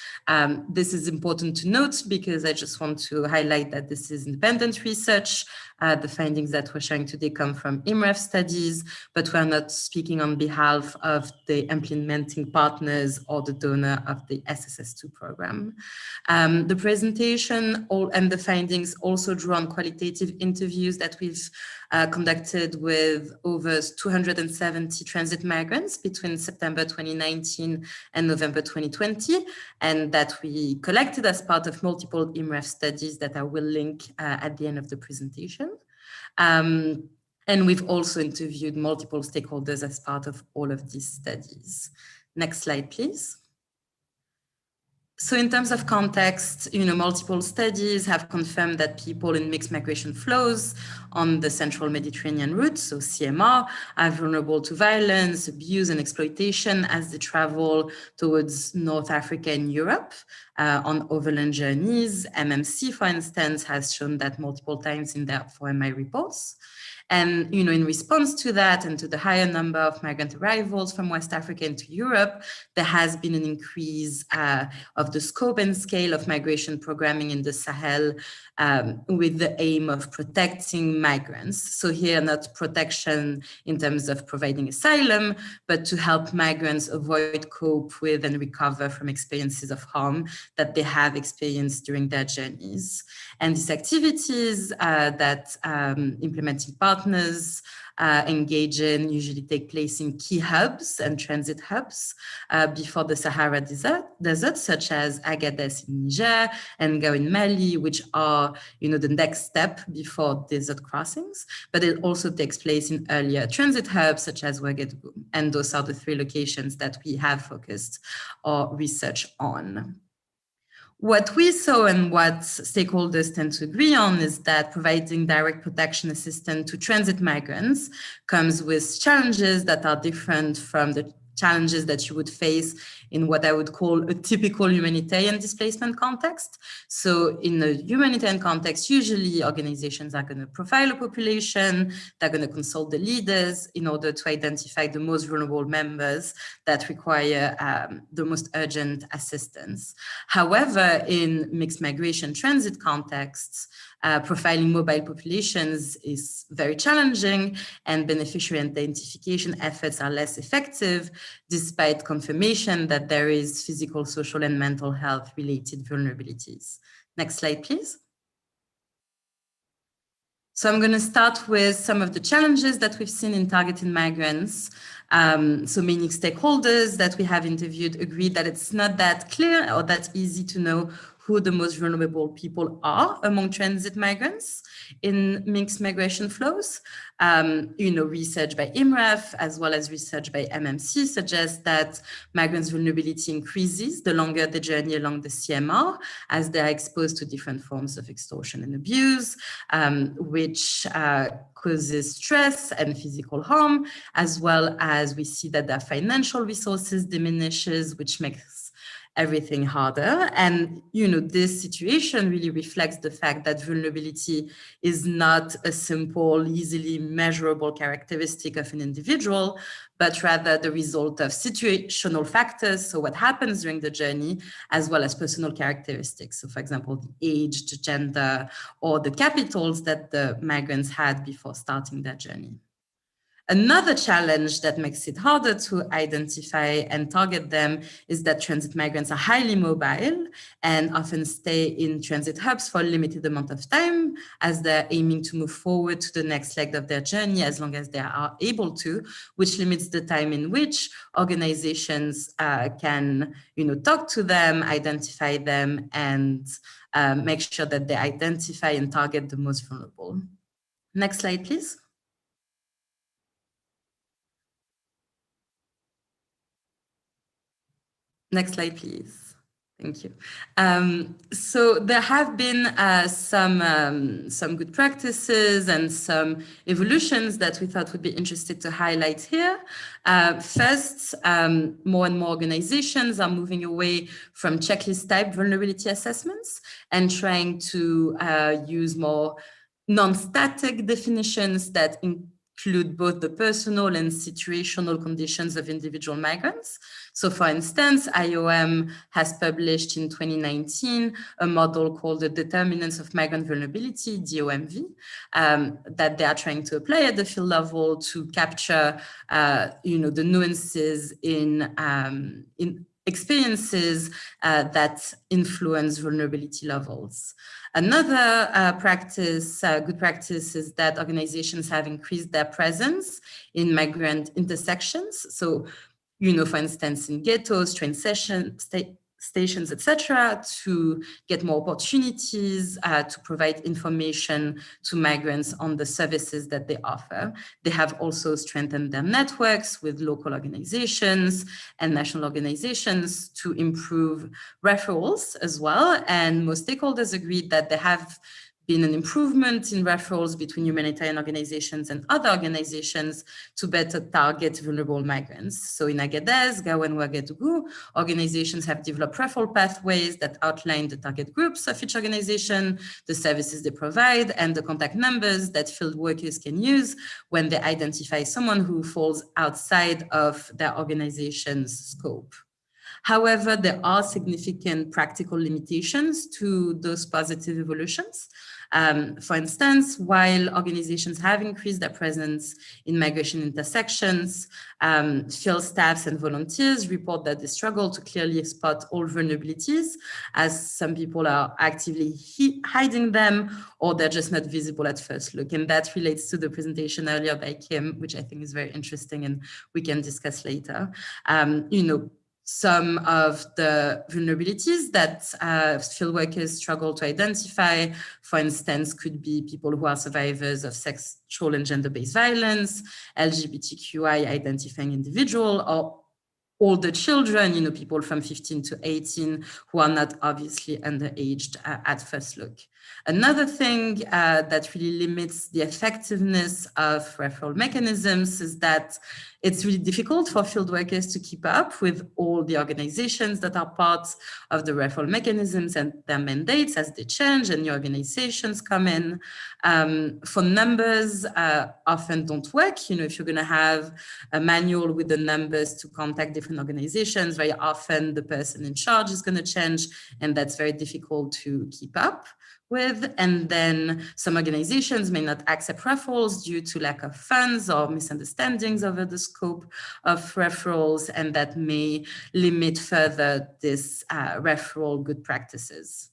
This is important to note because I just want to highlight that this is independent research. The findings that we're sharing today come from IMREF studies, but we're not speaking on behalf of the implementing partners or the donor of the SSS2 program. The presentation and the findings also draw on qualitative interviews that we've conducted with over 270 transit migrants between September 2019 and November 2020, and that we collected as part of multiple IMREF studies that I will link at the end of the presentation. And we've also interviewed multiple stakeholders as part of all of these studies. Next slide, please. So in terms of context, multiple studies have confirmed that people in mixed migration flows on the central Mediterranean route, so CMR, are vulnerable to violence, abuse, and exploitation as they travel towards North Africa and Europe on overland journeys. MMC, for instance, has shown that multiple times in their 4MI reports. And, in response to that and to the higher number of migrant arrivals from West Africa into Europe, there has been an increase of the scope and scale of migration programming in the Sahel with the aim of protecting migrants. So here, not protection in terms of providing asylum, but to help migrants avoid, cope with, and recover from experiences of harm that they have experienced during their journeys. And these activities that implementing partners partners engage in usually take place in key hubs and transit hubs before the Sahara Desert, such as Agadez in Niger and Gao in Mali, which are, the next step before desert crossings. But it also takes place in earlier transit hubs, such as Ouagadougou. And those are the 3 locations that we have focused our research on. What we saw and what stakeholders tend to agree on is that providing direct protection assistance to transit migrants comes with challenges that are different from the challenges that you would face in what I would call a typical humanitarian displacement context. So in a humanitarian context, usually organizations are going to profile a population, they're going to consult the leaders in order to identify the most vulnerable members that require the most urgent assistance. However, in mixed migration transit contexts, profiling mobile populations is very challenging and beneficiary identification efforts are less effective, despite confirmation that there is physical, social, and mental health related vulnerabilities. Next slide, please. So I'm going to start with some of the challenges that we've seen in targeting migrants. So many stakeholders that we have interviewed agree that it's not that clear or that easy to know who the most vulnerable people are among transit migrants in mixed migration flows. Research by IMRAF as well as research by MMC suggests that migrants' vulnerability increases the longer the journey along the CMR, as they are exposed to different forms of extortion and abuse, which causes stress and physical harm, as well as we see that their financial resources diminishes, which makes everything harder. And, this situation really reflects the fact that vulnerability is not a simple, easily measurable characteristic of an individual, but rather the result of situational factors. So what happens during the journey, as well as personal characteristics. So for example, the age, the gender, or the capitals that the migrants had before starting their journey. Another challenge that makes it harder to identify and target them is that transit migrants are highly mobile and often stay in transit hubs for a limited amount of time, as they're aiming to move forward to the next leg of their journey as long as they are able to, which limits the time in which organizations can talk to them, identify them, and make sure that they identify and target the most vulnerable. Next slide, please. Next slide, please. Thank you. So there have been some good practices and some evolutions that we thought would be interested to highlight here. First, more and more organizations are moving away from checklist type vulnerability assessments and trying to use more non-static definitions that include both the personal and situational conditions of individual migrants. So for instance, IOM has published in 2019 a model called the Determinants of Migrant Vulnerability, DOMV, that they are trying to apply at the field level to capture the nuances in experiences that influence vulnerability levels. Another good practice is that organizations have increased their presence in migrant intersections. So, for instance, in ghettos, train stations, etc., to get more opportunities to provide information to migrants on the services that they offer. They have also strengthened their networks with local organizations and national organizations to improve referrals as well. And most stakeholders agreed that they have been an improvement in referrals between humanitarian organizations and other organizations to better target vulnerable migrants. So in Agadez, Gao, and Ouagadougou, organizations have developed referral pathways that outline the target groups of each organization, the services they provide, and the contact numbers that field workers can use when they identify someone who falls outside of their organization's scope. However, there are significant practical limitations to those positive evolutions. For instance, while organizations have increased their presence in migration intersections, field staffs and volunteers report that they struggle to clearly spot all vulnerabilities, as some people are actively hiding them, or they're just not visible at first look. And that relates to the presentation earlier by Kim, which I think is very interesting and we can discuss later. Some of the vulnerabilities that field workers struggle to identify, for instance, could be people who are survivors of sexual and gender-based violence, LGBTQI identifying individual, or older children, people from 15 to 18 who are not obviously underaged at first look. Another thing that really limits the effectiveness of referral mechanisms is that it's really difficult for field workers to keep up with all the organizations that are part of the referral mechanisms and their mandates as they change and new organizations come in. For numbers often don't work. If you're going to have a manual with the numbers to contact different organizations, very often the person in charge is going to change, and that's very difficult to keep up with. And then some organizations may not accept referrals due to lack of funds or misunderstandings over the scope of referrals, and that may limit further this referral good practices.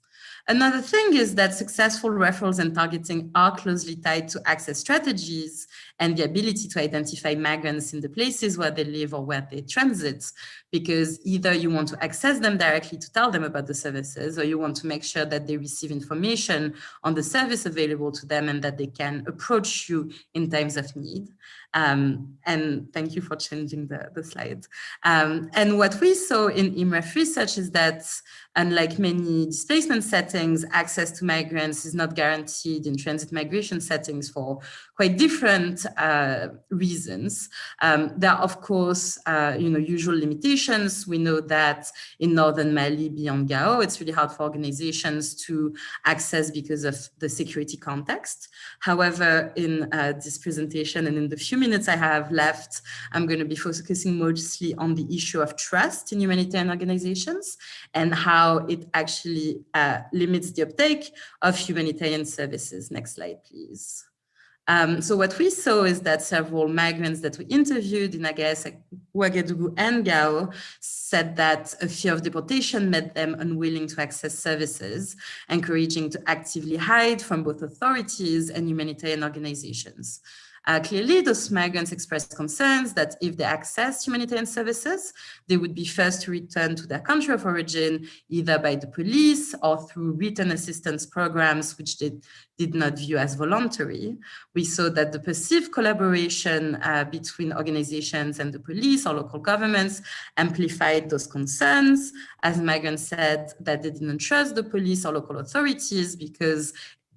Another thing is that successful referrals and targeting are closely tied to access strategies and the ability to identify migrants in the places where they live or where they transit, because either you want to access them directly to tell them about the services, or you want to make sure that they receive information on the service available to them and that they can approach you in times of need. And thank you for changing the slide. And what we saw in IMREF research is that unlike many displacement settings, access to migrants is not guaranteed in transit migration settings for quite different reasons. There are, of course, usual limitations. We know that in northern Mali, beyond Gao, it's really hard for organizations to access because of the security context. However, in this presentation and in the few minutes I have left, I'm going to be focusing mostly on the issue of trust in humanitarian organizations and how it actually limits the uptake of humanitarian services. Next slide, please. So what we saw is that several migrants that we interviewed in Agares, Ouagadougou, and Gao said that a fear of deportation made them unwilling to access services, encouraging to actively hide from both authorities and humanitarian organizations. Clearly, those migrants expressed concerns that if they access humanitarian services, they would be forced to return to their country of origin, either by the police or through return assistance programs, which they did not view as voluntary. We saw that the perceived collaboration between organizations and the police or local governments amplified those concerns, as migrants said that they didn't trust the police or local authorities because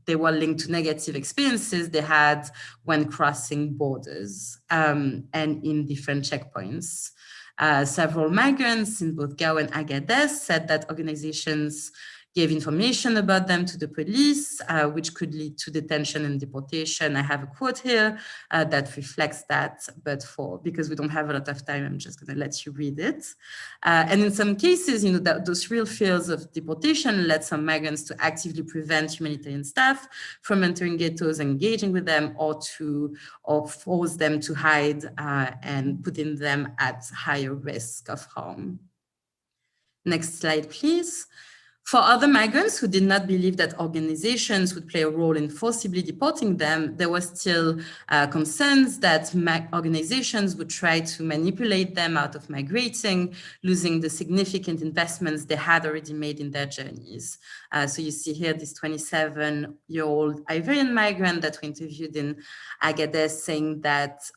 they were linked to negative experiences they had when crossing borders and in different checkpoints. Several migrants in both Gao and Agadez said that organizations gave information about them to the police, which could lead to detention and deportation. I have a quote here that reflects that, but because we don't have a lot of time, I'm just going to let you read it. And in some cases, those real fears of deportation led some migrants to actively prevent humanitarian staff from entering ghettos, engaging with them, or force them to hide and putting them at higher risk of harm. Next slide, please. For other migrants who did not believe that organizations would play a role in forcibly deporting them, there were still concerns that organizations would try to manipulate them out of migrating, losing the significant investments they had already made in their journeys. So you see here this 27-year-old Ivorian migrant that we interviewed in Agadez saying that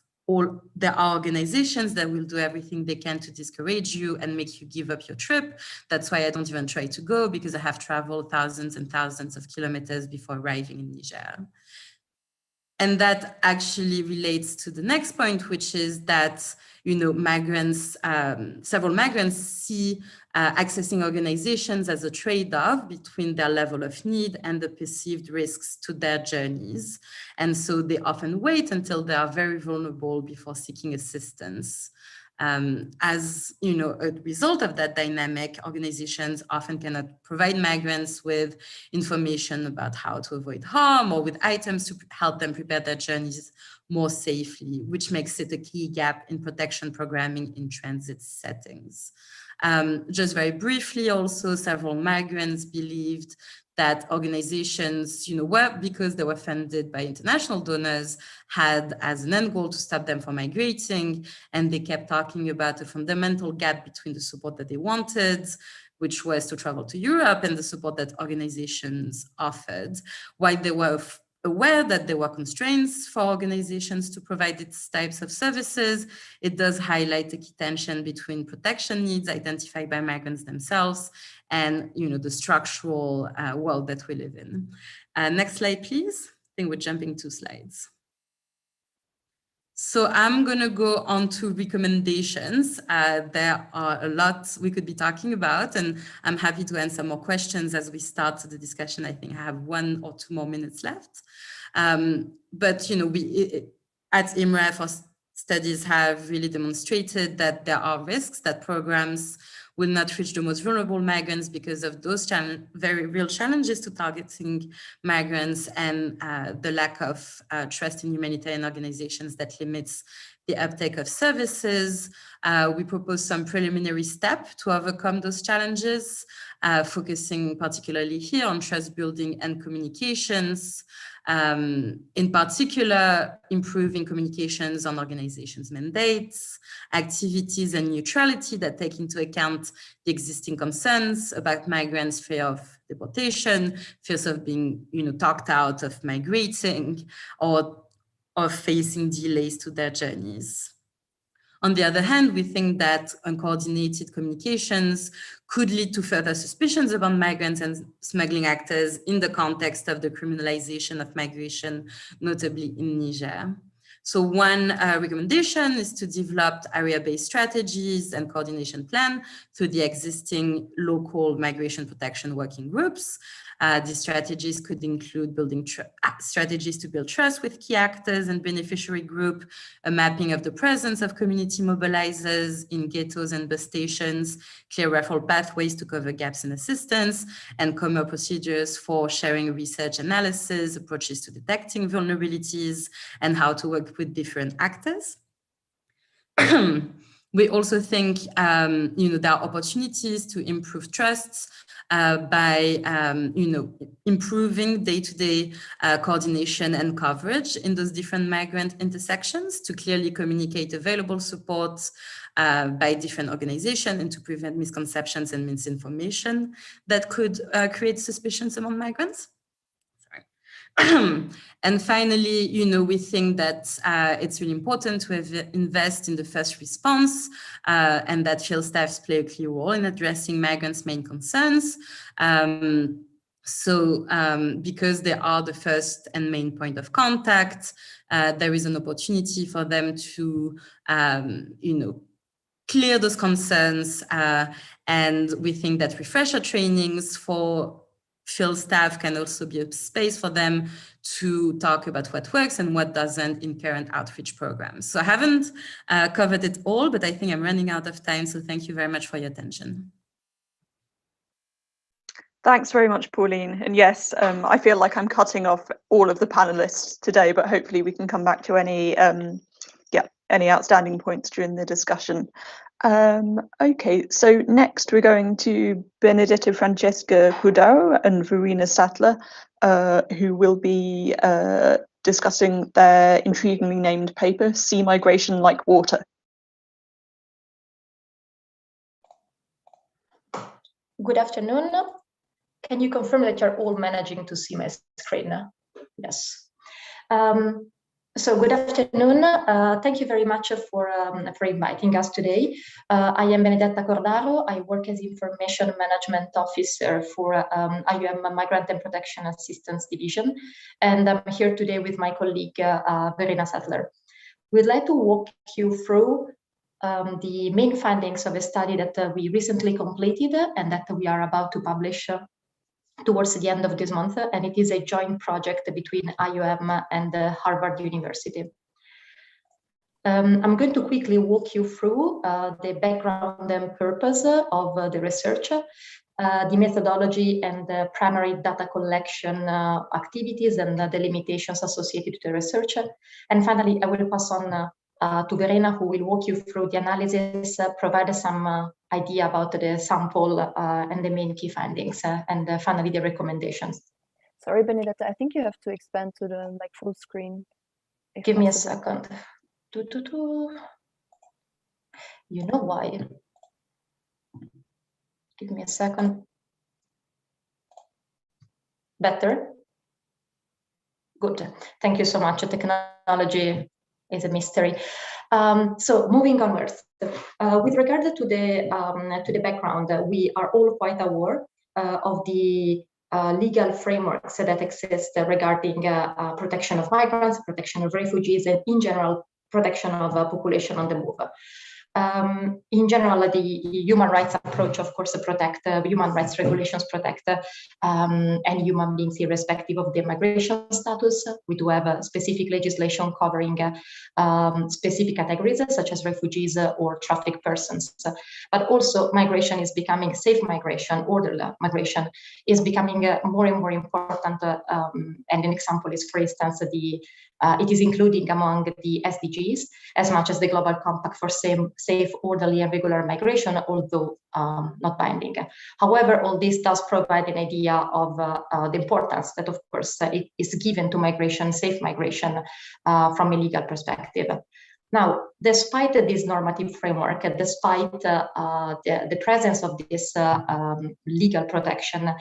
there are organizations that will do everything they can to discourage you and make you give up your trip. That's why I don't even try to go, because I have traveled thousands and thousands of kilometers before arriving in Niger. And that actually relates to the next point, which is that migrants, several migrants see accessing organizations as a trade-off between their level of need and the perceived risks to their journeys. And so they often wait until they are very vulnerable before seeking assistance. As you know, a result of that dynamic, organizations often cannot provide migrants with information about how to avoid harm or with items to help them prepare their journeys more safely, which makes it a key gap in protection programming in transit settings. Just very briefly, also, several migrants believed that organizations, because they were funded by international donors, had as an end goal to stop them from migrating. And they kept talking about a fundamental gap between the support that they wanted, which was to travel to Europe, and the support that organizations offered. While they were aware that there were constraints for organizations to provide these types of services, it does highlight the key tension between protection needs identified by migrants themselves and the structural world that we live in. Next slide, please. I think we're jumping 2 slides. So I'm going to go on to recommendations. There are a lot we could be talking about, and I'm happy to answer more questions as we start the discussion. I think I have 1 or 2 more minutes left. But we at IMREF, our studies have really demonstrated that there are risks that programs will not reach the most vulnerable migrants because of those very real challenges to targeting migrants and the lack of trust in humanitarian organizations that limits the uptake of services. We propose some preliminary steps to overcome those challenges, focusing particularly here on trust building and communications. In particular, improving communications on organizations' mandates, activities, and neutrality that take into account the existing concerns about migrants' fear of deportation, fears of being, talked out of migrating, or of facing delays to their journeys. On the other hand, we think that uncoordinated communications could lead to further suspicions about migrants and smuggling actors in the context of the criminalization of migration, notably in Niger. So one recommendation is to develop area-based strategies and coordination plan through the existing local migration protection working groups. These strategies could include building strategies to build trust with key actors and beneficiary group, a mapping of the presence of community mobilizers in ghettos and bus stations, clear referral pathways to cover gaps in assistance, and common procedures for sharing research analysis, approaches to detecting vulnerabilities, and how to work with different actors. We also think, there are opportunities to improve trust by, improving day-to-day coordination and coverage in those different migrant intersections to clearly communicate available support by different organizations and to prevent misconceptions and misinformation that could create suspicions among migrants. And finally, we think that it's really important to invest in the first response and that field staffs play a key role in addressing migrants' main concerns. Because they are the first and main point of contact, there is an opportunity for them to, clear those concerns. And we think that refresher trainings for field staff can also be a space for them to talk about what works and what doesn't in current outreach programs. So I haven't covered it all, but I think I'm running out of time. So thank you very much for your attention. Thanks very much, Pauline. And yes, I feel like I'm cutting off all of the panelists today, but hopefully we can come back to any outstanding points during the discussion. Okay, so next we're going to Benedetta Francesca Hudau and Verena Sattler, who will be discussing their intriguingly named paper, Sea Migration Like Water. Good afternoon. Can you confirm that you're all managing to see my screen? Yes. So good afternoon. Thank you very much for inviting us today. I am Benedetta Cordaro. I work as Information Management Officer for IOM Migrant and Protection Assistance Division. And I'm here today with my colleague, Verena Sattler. We'd like to walk you through the main findings of a study that we recently completed and that we are about to publish towards the end of this month, and it is a joint project between IOM and Harvard University. I'm going to quickly walk you through the background and purpose of the research, the methodology and the primary data collection activities and the limitations associated to the research. And finally, I will pass on to Verena, who will walk you through the analysis, provide some idea about the sample and the main key findings, and finally the recommendations. Sorry, Benedetta, I think you have to expand to the full screen. Give me a second. You know why? Give me a second. Better? Good. Thank you so much. Technology is a mystery. So moving onwards, with regard to the background, we are all quite aware of the legal frameworks that exist regarding protection of migrants, protection of refugees, and in general, protection of population on the move. In general, the human rights approach, of course, protect human rights regulations protect any human beings irrespective of their migration status. We do have a specific legislation covering specific categories such as refugees or trafficked persons. But also migration is becoming safe migration, orderly migration is becoming more and more important. And an example is, for instance, it is including among the SDGs as much as the Global Compact for safe, orderly, and regular migration, although not binding. However, all this does provide an idea of the importance that, of course, it is given to migration, safe migration, from a legal perspective. Now, despite this normative framework, despite the presence of this legal protection,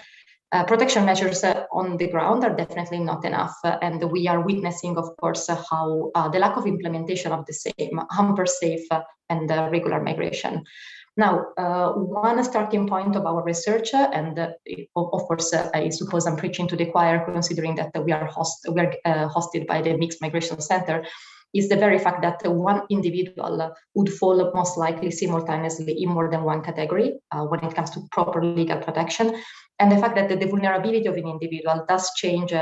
protection measures on the ground are definitely not enough, and we are witnessing, of course, how the lack of implementation of the same hampers safe and regular migration. Now, one starting point of our research, and of course, I suppose I'm preaching to the choir, considering that we are hosted by the Mixed Migration Center, is the very fact that one individual would fall most likely simultaneously in more than one category when it comes to proper legal protection. And the fact that the vulnerability of an individual does change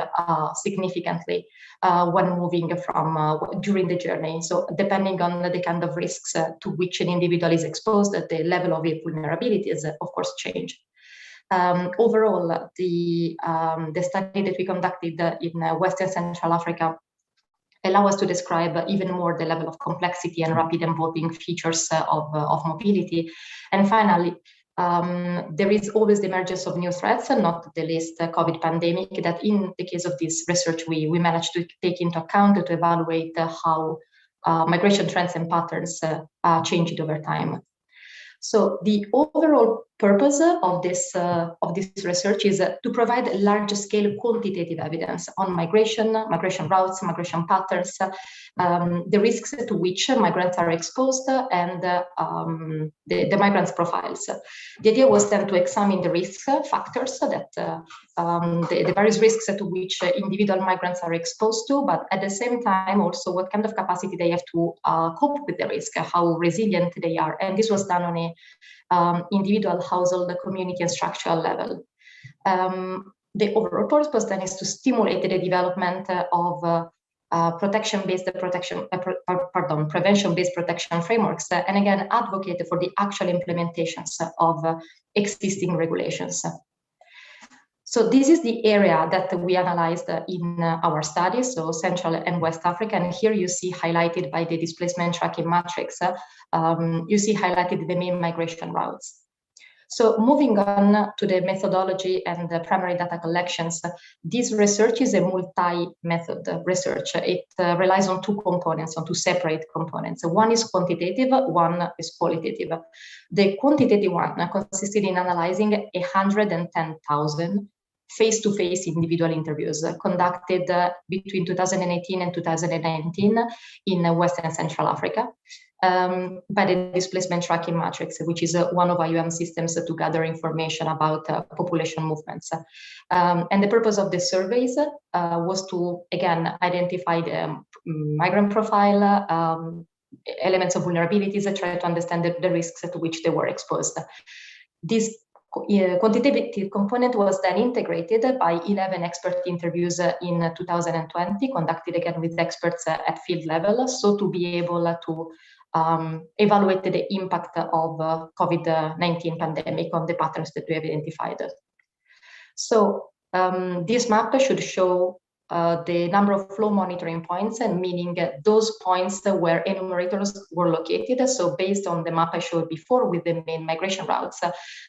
significantly when moving from during the journey. So depending on the kind of risks to which an individual is exposed, the level of vulnerability is, of course, change. Overall, the study that we conducted in Western Central Africa allow us to describe even more the level of complexity and rapid evolving features of mobility. And finally, there is always the emergence of new threats, and not the least the COVID pandemic, that in the case of this research, we managed to take into account to evaluate how migration trends and patterns changed over time. So the overall purpose of this research is to provide large-scale quantitative evidence on migration routes, migration patterns, the risks to which migrants are exposed, and the migrants' profiles. The idea was then to examine the risk factors that the various risks to which individual migrants are exposed to, but at the same time also what kind of capacity they have to cope with the risk, how resilient they are. And this was done on a individual, household, community, and structural level. The overall purpose then is to stimulate the development of prevention-based protection frameworks, and again advocate for the actual implementations of existing regulations. So this is the area that we analyzed in our studies, so Central and West Africa. And here you see highlighted by the displacement tracking matrix, you see highlighted the main migration routes. So moving on to the methodology and the primary data collections, this research is a multi-method research. It relies on two components, on two separate components. One is quantitative, one is qualitative. The quantitative one consisted in analyzing 110,000 face-to-face individual interviews conducted between 2018 and 2019 in Western and Central Africa by the displacement tracking matrix, which is one of IOM systems to gather information about population movements. And the purpose of the surveys was to, again, identify the migrant profile, elements of vulnerabilities, try to understand the risks to which they were exposed. This quantitative component was then integrated by 11 expert interviews in 2020, conducted again with experts at field level, so to be able to evaluate the impact of COVID-19 pandemic on the patterns that we have identified. So this map should show the number of flow monitoring points, and meaning those points where enumerators were located. So based on the map I showed before with the main migration routes,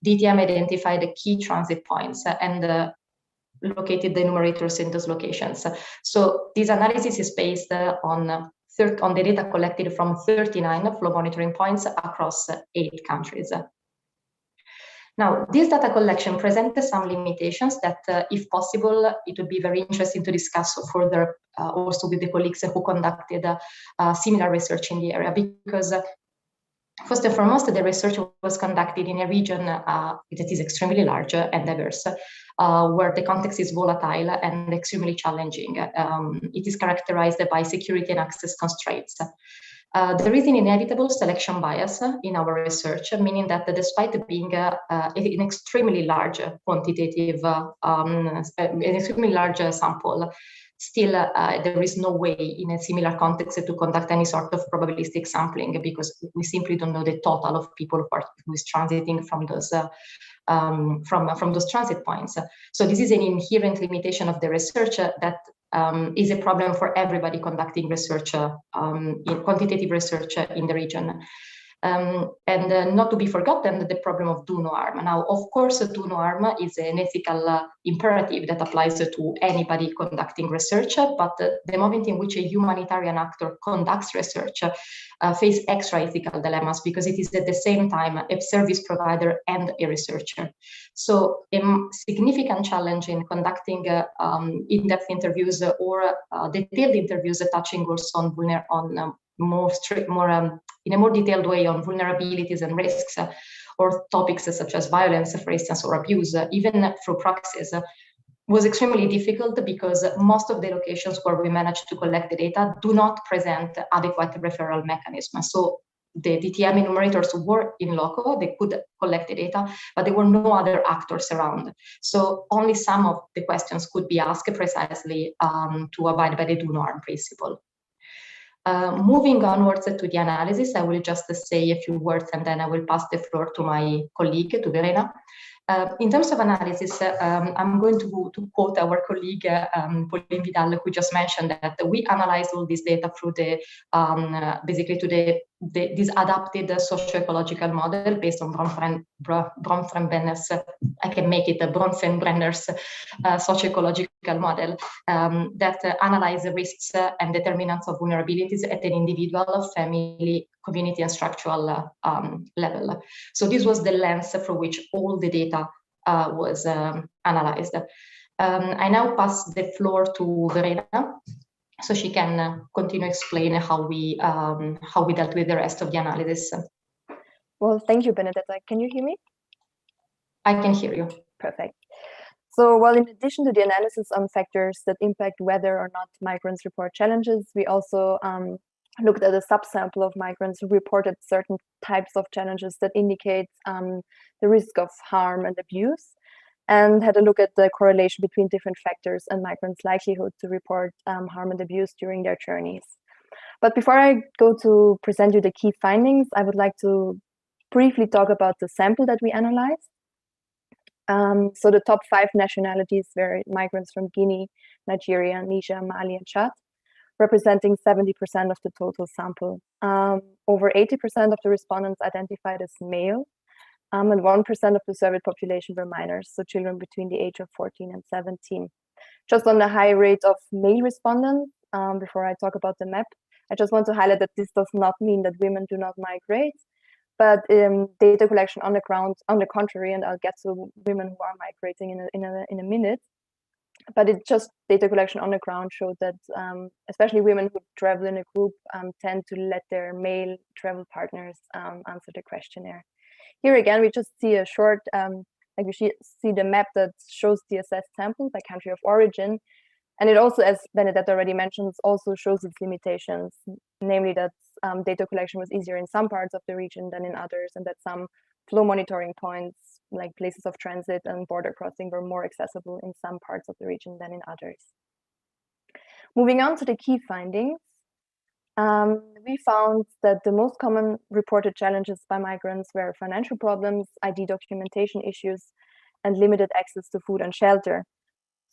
DTM identified the key transit points and located the enumerators in those locations. So this analysis is based on the data collected from 39 flow monitoring points across 8 countries. Now, this data collection presents some limitations that, if possible, it would be very interesting to discuss further also with the colleagues who conducted similar research in the area, because first and foremost, the research was conducted in a region that is extremely large and diverse, where the context is volatile and extremely challenging. It is characterized by security and access constraints. There is an inevitable selection bias in our research, meaning that despite being an extremely large quantitative, an extremely large sample, still there is no way in a similar context to conduct any sort of probabilistic sampling, because we simply don't know the total of people who is transiting from those from those transit points. So this is an inherent limitation of the research that is a problem for everybody conducting research, in quantitative research in the region. And not to be forgotten, the problem of do no harm. Now, of course, do no harm is an ethical imperative that applies to anybody conducting research, but the moment in which a humanitarian actor conducts research face extra ethical dilemmas, because it is at the same time a service provider and a researcher. So a significant challenge in conducting in-depth interviews or detailed interviews touching also on in a more detailed way on vulnerabilities and risks, or topics such as violence, for instance, or abuse, even through proxies, was extremely difficult, because most of the locations where we managed to collect the data do not present adequate referral mechanisms. So the DTM enumerators were in loco, they could collect the data, but there were no other actors around. So only some of the questions could be asked precisely to abide by the do no harm principle. Moving onwards to the analysis, I will just say a few words and then I will pass the floor to my colleague, to Belén. In terms of analysis, I'm going to quote our colleague, Pauline Vidal, who just mentioned that we analyzed all this data through the, basically to this adapted socio-ecological model based on Bronfenbrenner's, I can make it a Bronfenbrenner's socio-ecological model that analyze the risks and determinants of vulnerabilities at an individual, family, community, and structural level. So this was the lens through which all the data was analyzed. I now pass the floor to Verena, so she can continue explain how we dealt with the rest of the analysis. Well, thank you, Benedetta. Can you hear me? I can hear you. Perfect. So, well, in addition to the analysis on factors that impact whether or not migrants report challenges, we also looked at a subsample of migrants who reported certain types of challenges that indicate the risk of harm and abuse, and had a look at the correlation between different factors and migrants' likelihood to report harm and abuse during their journeys. But before I go to present you the key findings, I would like to briefly talk about the sample that we analyzed. So the top 5 nationalities were migrants from Guinea, Nigeria, Niger, Mali, and Chad, representing 70% of the total sample. Over 80% of the respondents identified as male, and 1% of the surveyed population were minors, so children between the age of 14 and 17. Just on the high rate of male respondents, before I talk about the map, I just want to highlight that this does not mean that women do not migrate, but data collection on the ground, on the contrary, and I'll get to women who are migrating in a minute, but it just data collection on the ground showed that especially women who travel in a group tend to let their male travel partners answer the questionnaire. Here again, we just see a short, like we see the map that shows the assessed sample by country of origin. And it also, as Benedetta already mentioned, also shows its limitations, namely that data collection was easier in some parts of the region than in others, and that some flow monitoring points, like places of transit and border crossing, were more accessible in some parts of the region than in others. Moving on to the key findings, we found that the most common reported challenges by migrants were financial problems, ID documentation issues, and limited access to food and shelter.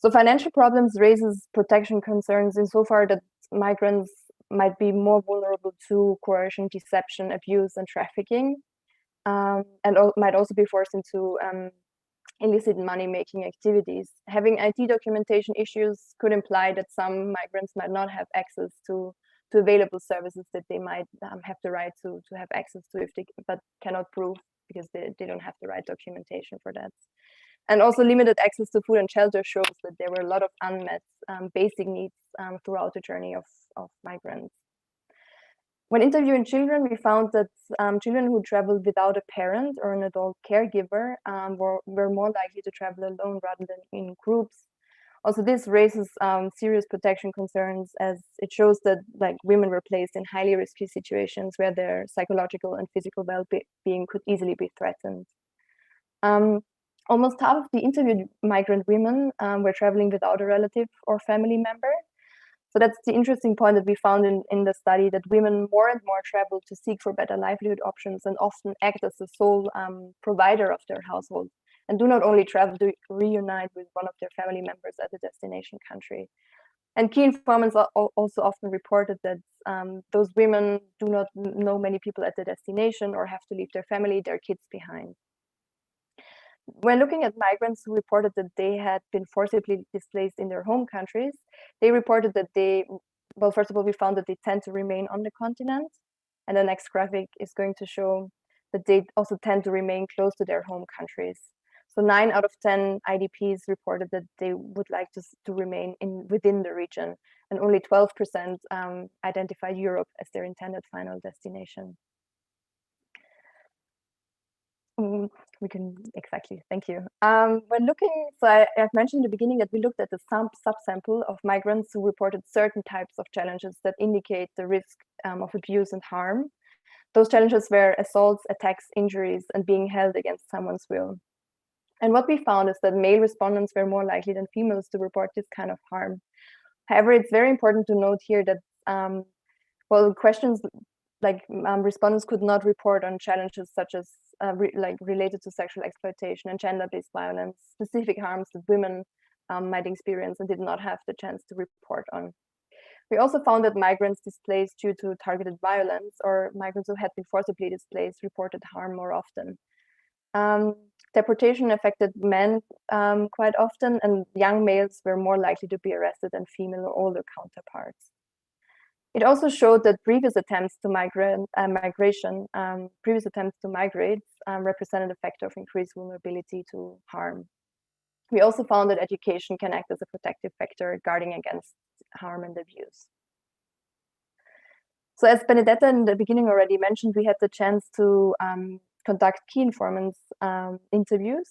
So financial problems raises protection concerns insofar that migrants might be more vulnerable to coercion, deception, abuse, and trafficking, and might also be forced into illicit money-making activities. Having ID documentation issues could imply that some migrants might not have access to available services that they might have the right to have access to, if they but cannot prove because they don't have the right documentation for that. And also limited access to food and shelter shows that there were a lot of unmet basic needs throughout the journey of migrants. When interviewing children, we found that children who traveled without a parent or an adult caregiver were more likely to travel alone rather than in groups. Also, this raises serious protection concerns, as it shows that women were placed in highly risky situations where their psychological and physical well-being could easily be threatened. Almost half of the interviewed migrant women were traveling without a relative or family member. So that's the interesting point that we found in the study, that women more and more travel to seek for better livelihood options and often act as the sole provider of their household, and do not only travel to reunite with one of their family members at the destination country. And key informants also often reported that those women do not know many people at the destination or have to leave their family, their kids behind. When looking at migrants who reported that they had been forcibly displaced in their home countries, they reported that well, first of all, we found that they tend to remain on the continent. And the next graphic is going to show that they also tend to remain close to their home countries. So 9 out of 10 IDPs reported that they would like to remain within the region, and only 12% identified Europe as their intended final destination. Exactly, thank you. When looking, so I've mentioned in the beginning that we looked at the subsample of migrants who reported certain types of challenges that indicate the risk of abuse and harm. Those challenges were assaults, attacks, injuries, and being held against someone's will. And what we found is that male respondents were more likely than females to report this kind of harm. However, it's very important to note here that, well, questions respondents could not report on challenges such as related to sexual exploitation and gender-based violence, specific harms that women might experience, and did not have the chance to report on. We also found that migrants displaced due to targeted violence, or migrants who had been forcibly displaced, reported harm more often. Deportation affected men quite often, and young males were more likely to be arrested than female or older counterparts. It also showed that previous attempts to migrate represented a factor of increased vulnerability to harm. We also found that education can act as a protective factor guarding against harm and abuse. So as Benedetta in the beginning already mentioned, we had the chance to conduct key informants interviews,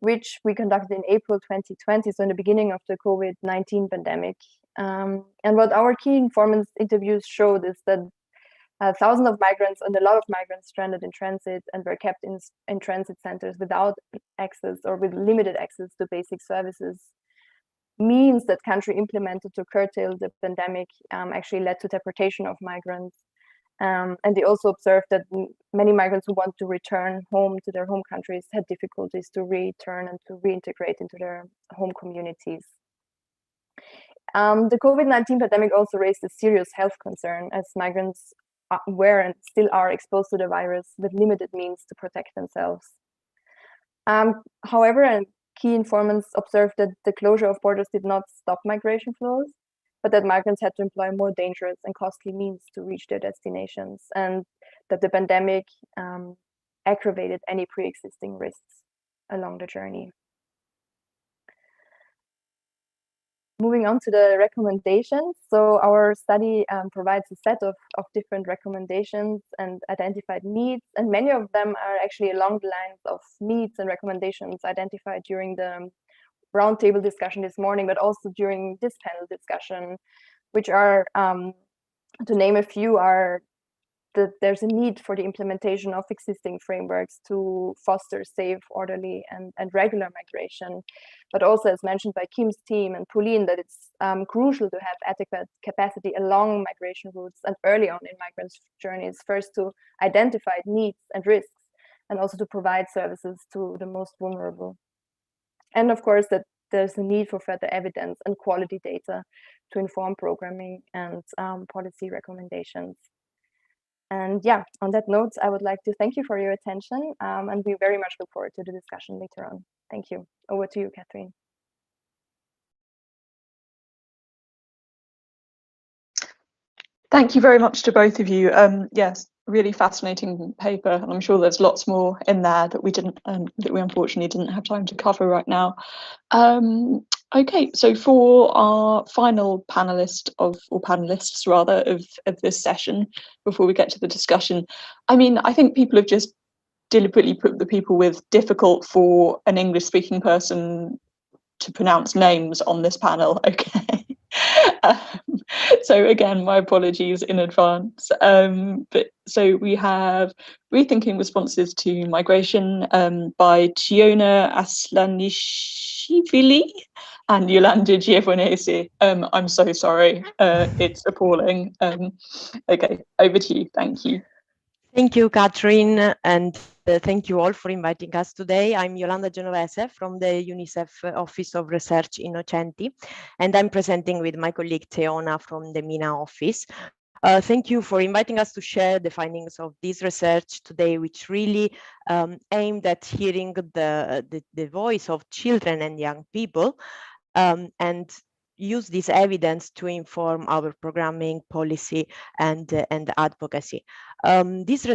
which we conducted in April 2020, so in the beginning of the COVID-19 pandemic. And what our key informants interviews showed is that thousands of migrants and a lot of migrants stranded in transit and were kept in transit centers without access or with limited access to basic services means that country implemented to curtail the pandemic actually led to deportation of migrants. And they also observed that many migrants who want to return home to their home countries had difficulties to return and to reintegrate into their home communities. The COVID-19 pandemic also raised a serious health concern, as migrants were and still are exposed to the virus with limited means to protect themselves. However, key informants observed that the closure of borders did not stop migration flows, but that migrants had to employ more dangerous and costly means to reach their destinations, and that the pandemic aggravated any pre-existing risks along the journey. Moving on to the recommendations. So our study provides a set of different recommendations and identified needs, and many of them are actually along the lines of needs and recommendations identified during the roundtable discussion this morning, but also during this panel discussion, which are, to name a few, are that there's a need for the implementation of existing frameworks to foster safe, orderly, and regular migration. But also, as mentioned by Kim's team and Pauline, that it's crucial to have adequate capacity along migration routes and early on in migrants' journeys, first to identify needs and risks, and also to provide services to the most vulnerable. And of course, that there's a need for further evidence and quality data to inform programming and policy recommendations. And yeah, on that note, I would like to thank you for your attention, and we very much look forward to the discussion later on. Thank you. Over to you, Catherine. Thank you very much to both of you. Yes, really fascinating paper, and I'm sure there's lots more in there that we didn't, that we unfortunately didn't have time to cover right now. Okay, so for our final panelist panelists rather of this session, before we get to the discussion, I mean, I think people have just deliberately put the people with difficult for an English-speaking person to pronounce names on this panel. Okay. So again, my apologies in advance. But so we have Rethinking Responses to Migration by Tiona Aslanishvili and Yolanda Giovanese. I'm so sorry, it's appalling. Okay, over to you, thank you. Thank you, Catherine, and thank you all for inviting us today. I'm Yolanda Genovese from the UNICEF Office of Research Innocenti, and I'm presenting with my colleague Teona from the MENA office. Thank you for inviting us to share the findings of this research today, which really aimed at hearing the voice of children and young people, and use this evidence to inform our programming, policy, and advocacy. Through this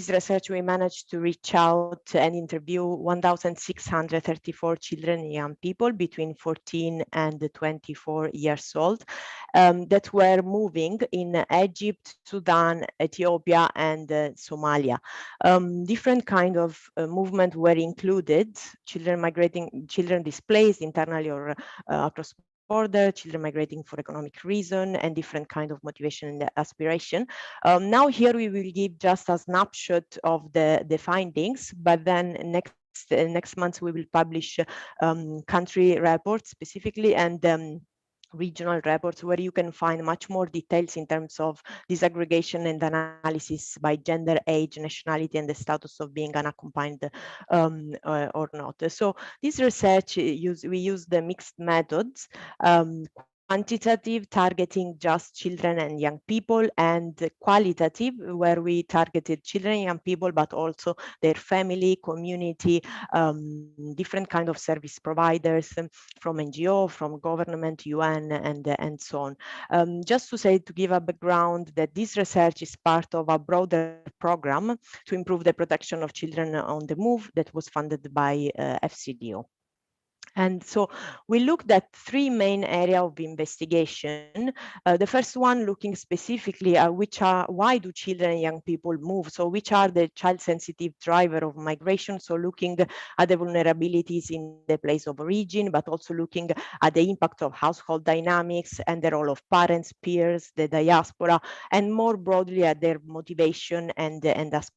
research, we managed to reach out and interview 1,634 children and young people between 14 and 24 years old that were moving in Egypt, Sudan, Ethiopia, and Somalia. Different kind of movement were included: children migrating, children displaced internally or across border, children migrating for economic reason, and different kind of motivation and aspiration. Now here we will give just a snapshot of the findings, but then next month we will publish country reports specifically, and regional reports where you can find much more details in terms of disaggregation and analysis by gender, age, nationality, and the status of being unaccompanied or not. So this research, we use the mixed methods, quantitative, targeting just children and young people, and qualitative, where we targeted children and young people, but also their family, community, different kind of service providers from NGO, from government, UN, and so on. Just to say, to give a background, that this research is part of a broader program to improve the protection of children on the move that was funded by FCDO. And so we looked at three main areas of investigation. The first one looking specifically at why do children and young people move? So which are the child-sensitive driver of migration? So looking at the vulnerabilities in the place of origin, but also looking at the impact of household dynamics and the role of parents, peers, the diaspora, and more broadly at their motivation and aspiration.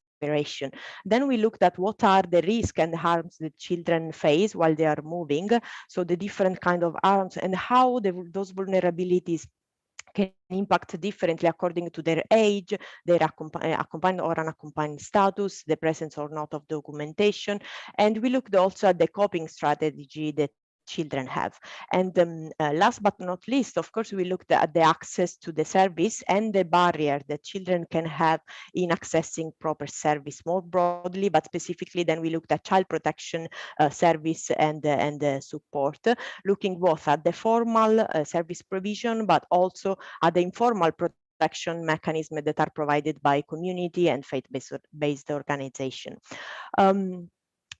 Then we looked at what are the risks and harms that children face while they are moving, so the different kind of harms and how those vulnerabilities can impact differently according to their age, their accompanied or unaccompanied status, the presence or not of documentation. And we looked also at the coping strategy that children have. And last but not least, of course, we looked at the access to the service and the barrier that children can have in accessing proper service more broadly, but specifically then we looked at child protection service and support, looking both at the formal service provision, but also at the informal protection mechanisms that are provided by community and faith-based organization.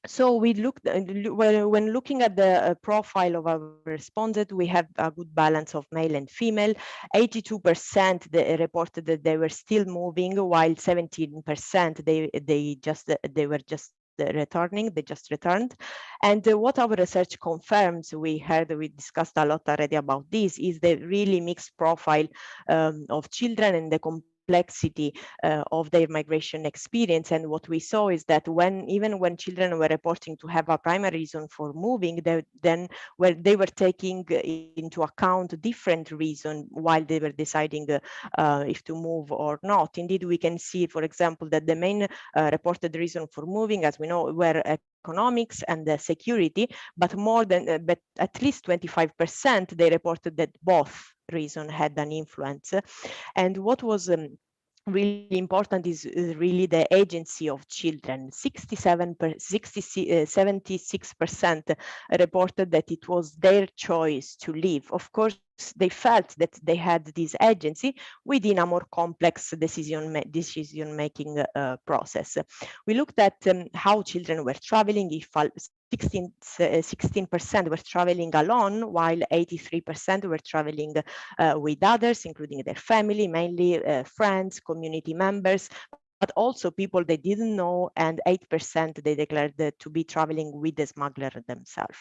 So we looked, when looking at the profile of our respondents, we have a good balance of male and female. 82% they reported that they were still moving, while 17% they were just returning, they just returned. And what our research confirms, we discussed a lot already about this, is the really mixed profile of children and the complexity of their migration experience. And what we saw is that even when children were reporting to have a primary reason for moving, they were taking into account different reasons while they were deciding if to move or not. Indeed, we can see, for example, that the main reported reason for moving, as we know, were economics and security, but but at least 25% they reported that both reasons had an influence. And what was really important is really the agency of children. 76% reported that it was their choice to leave. Of course, they felt that they had this agency within a more complex decision-making process. We looked at how children were traveling. If 16% were traveling alone, while 83% were traveling with others, including their family, mainly friends, community members, but also people they didn't know, and 8% they declared to be traveling with the smuggler themselves.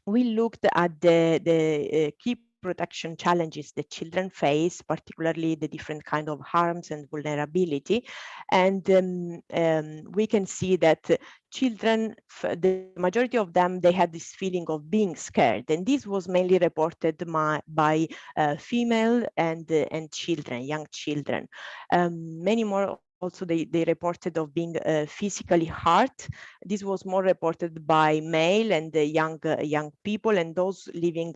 We looked at the key protection challenges that children face, particularly the different kind of harms and vulnerability. And we can see that children, the majority of them, they had this feeling of being scared. And this was mainly reported by female and children, young children. Many more also they reported of being physically hurt. This was more reported by male and young people and those living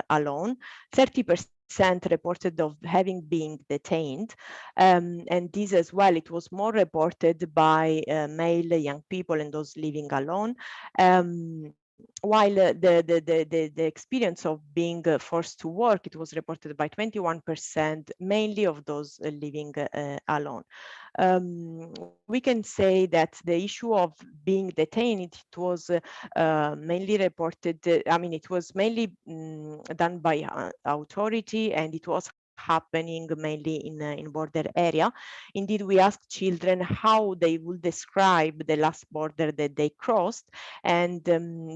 alone. 30% reported of having been detained. And this as well, it was more reported by male young people and those living alone. While the experience of being forced to work, it was reported by 21%, mainly of those living alone. We can say that the issue of being detained, it was mainly reported, it was mainly done by authority, and it was happening mainly in border area. Indeed, we asked children how they would describe the last border that they crossed, and